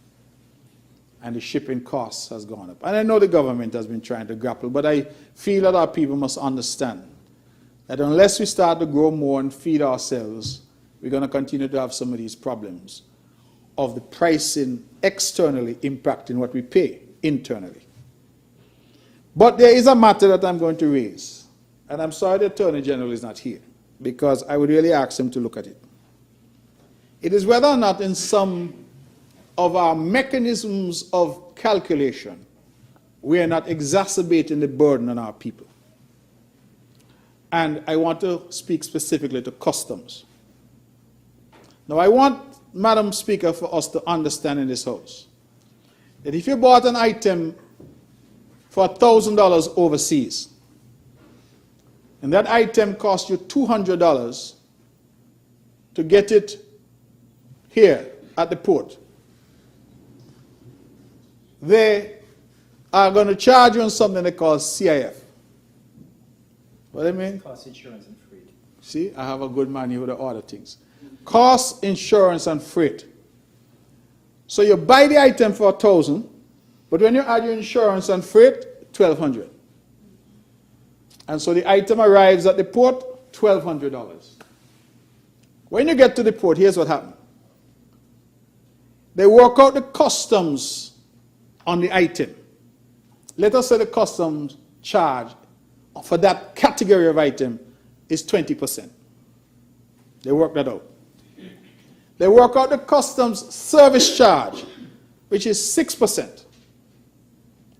And the shipping costs has gone up. And I know the government has been trying to grapple, but I feel that our people must understand that unless we start to grow more and feed ourselves, we're going to continue to have some of these problems of the pricing externally impacting what we pay internally. But there is a matter that I'm going to raise, and I'm sorry the Attorney General is not here, because I would really ask him to look at it. It is whether or not in some of our mechanisms of calculation, we are not exacerbating the burden on our people. And I want to speak specifically to customs. Now, I want, Madam Speaker, for us to understand in this House that if you bought an item for $1,000 overseas, and that item cost you $200 to get it here at the port, they are going to charge you on something they call CIF. What do you mean? Cost, insurance, and freight. See, I have a good man here with the other things. Cost, insurance, and freight. So you buy the item for 1,000, but when you add your insurance and freight, 1,200. And so the item arrives at the port, $1,200. When you get to the port, here's what happened. They work out the customs on the item. Let us say the customs charge for that category of item is 20%. They work that out. They work out the customs service charge, which is 6%.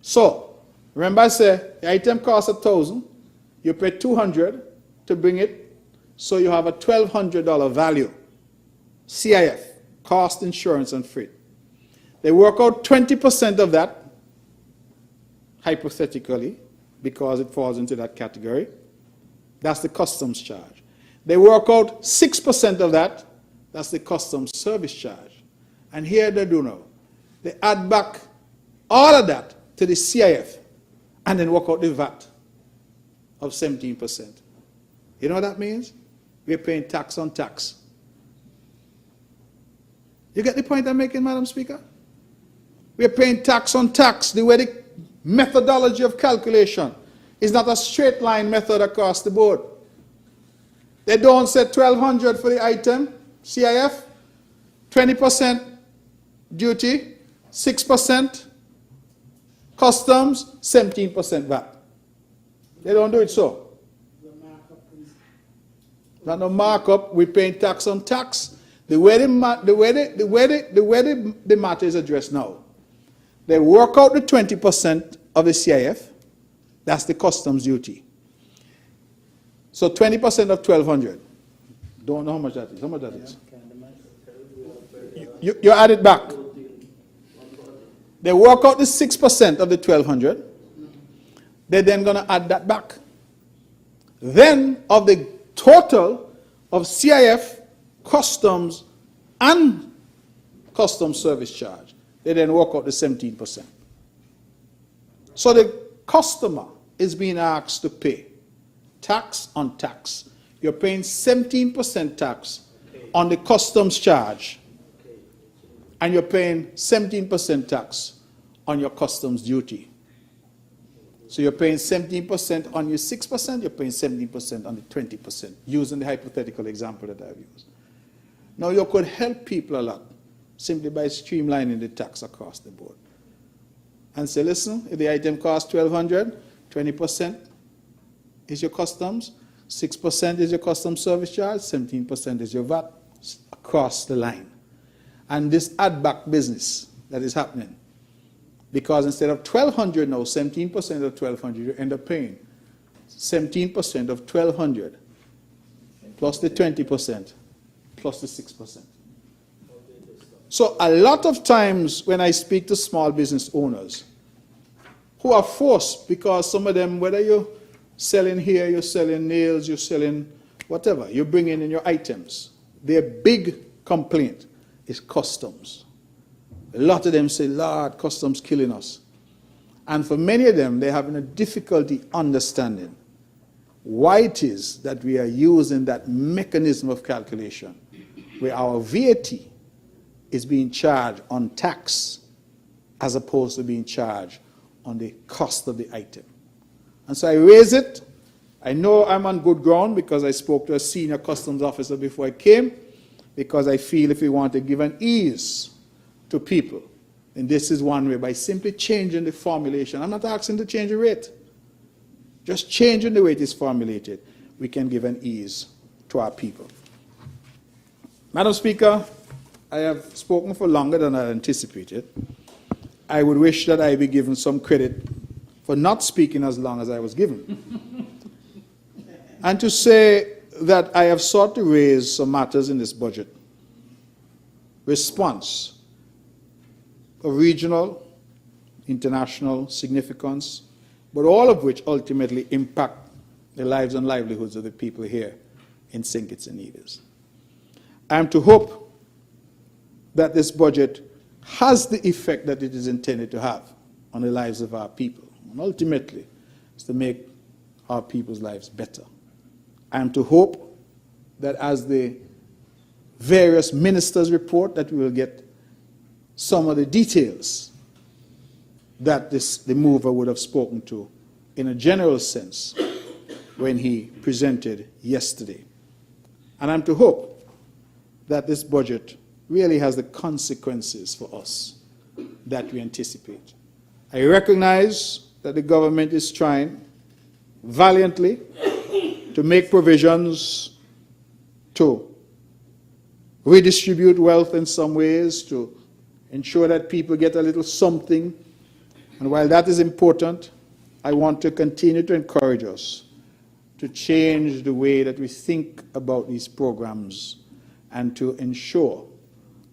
So, remember I said the item costs 1,000, you pay 200 to bring it, so you have a $1,200 value. CIF, cost, insurance, and freight. They work out 20% of that, hypothetically, because it falls into that category. That's the customs charge. They work out 6% of that. That's the customs service charge. And here they do now. They add back all of that to the CIF and then work out the VAT of 17%. You know what that means? We're paying tax on tax. You get the point I'm making, Madam Speaker? We're paying tax on tax. The way the methodology of calculation is not a straight line method across the board. They don't say 1,200 for the item, CIF, 20% duty, 6% customs, 17% VAT. They don't do it so. The markup is Not no markup. We're paying tax on tax. The way the matter is addressed now, they work out the 20% of the CIF. That's the customs duty. So 20% of 1,200. Don't know how much that is. How much that is? You add it back. They work out the 6% of the 1,200. They're then going to add that back. Then of the total of CIF, customs, and customs service charge, they then work out the 17%. So the customer is being asked to pay tax on tax. You're paying 17% tax on the customs charge, and you're paying 17% tax on your customs duty. So you're paying 17% on your 6%, you're paying 17% on the 20%, using the hypothetical example that I've used. Now you could help people a lot simply by streamlining the tax across the board. And say, listen, if the item costs 1,200, 20% is your customs, 6% is your customs service charge, 17% is your VAT across the line. And this add back business that is happening, because instead of 1,200 now, 17% of 1,200, you end up paying 17% of 1,200 plus the 20% plus the 6%. So a lot of times when I speak to small business owners who are forced, because some of them, whether you're selling here, you're selling nails, you're selling whatever, you're bringing in your items, their big complaint is customs. A lot of them say, Lord, customs killing us. And for many of them, they're having a difficulty understanding why it is that we are using that mechanism of calculation where our VAT is being charged on tax as opposed to being charged on the cost of the item. And so I raise it. I know I'm on good ground because I spoke to a senior customs officer before I came, because I feel if we want to give an ease to people, and this is one way, by simply changing the formulation. I'm not asking to change the rate. Just changing the way it is formulated, we can give an ease to our people. Madam Speaker, I have spoken for longer than I anticipated. I would wish that I be given some credit for not speaking as long as I was given. And to say that I have sought to raise some matters in this budget. Response of regional, international significance, but all of which ultimately impact the lives and livelihoods of the people here in St. Kitts and Nevis. I am to hope that this budget has the effect that it is intended to have on the lives of our people. And ultimately, it's to make our people's lives better. I am to hope that as the various ministers report, that we will get some of the details that the mover would have spoken to in a general sense when he presented yesterday. And I'm to hope that this budget really has the consequences for us that we anticipate. I recognize that the government is trying valiantly to make provisions to redistribute wealth in some ways, to ensure that people get a little something. And while that is important, I want to continue to encourage us to change the way that we think about these programs and to ensure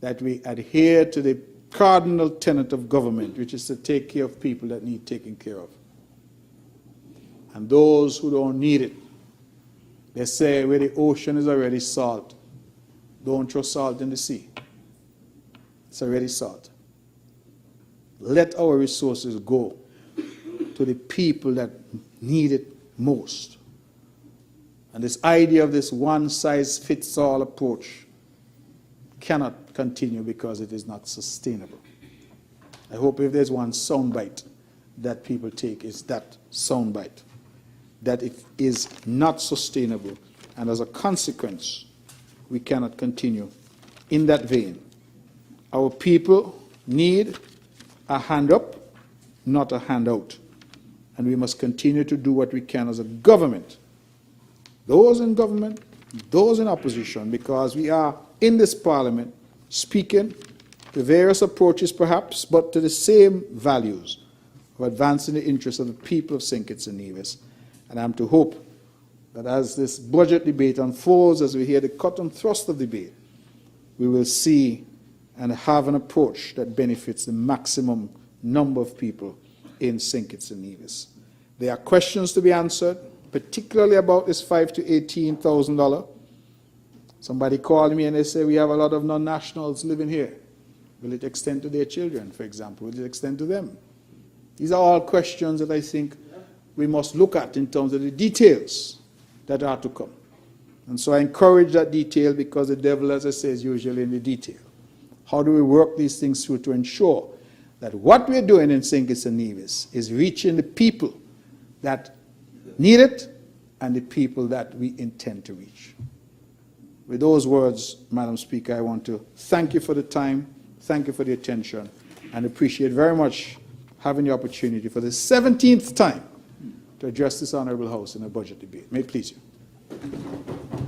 that we adhere to the cardinal tenet of government, which is to take care of people that need taken care of. And those who don't need it, they say where the ocean is already salt, don't throw salt in the sea. It's already salt. Let our resources go to the people that need it most. And this idea of this one-size-fits-all approach cannot continue because it is not sustainable. I hope if there's one soundbite that people take, is that soundbite, that it is not sustainable, and as a consequence, we cannot continue in that vein. Our people need a hand up, not a handout. And we must continue to do what we can as a government, those in government, those in opposition, because we are in this parliament speaking to various approaches perhaps, but to the same values of advancing the interests of the people of St. Kitts and Nevis. And I'm to hope that as this budget debate unfolds, as we hear the cut and thrust of debate, we will see and have an approach that benefits the maximum number of people in St. Kitts and Nevis. There are questions to be answered, particularly about this $5,000 to $18,000. Somebody called me and they say, we have a lot of non-nationals living here. Will it extend to their children, for example? Will it extend to them? These are all questions that I think we must look at in terms of the details that are to come. And so I encourage that detail because the devil, as I say, is usually in the detail. How do we work these things through to ensure that what we're doing in St. Kitts and Nevis is reaching the people that need it and the people that we intend to reach? With those words, Madam Speaker, I want to thank you for the time, thank you for the attention, and appreciate very much having the opportunity for the 17th time to address this Honourable House in a budget debate. May it please you.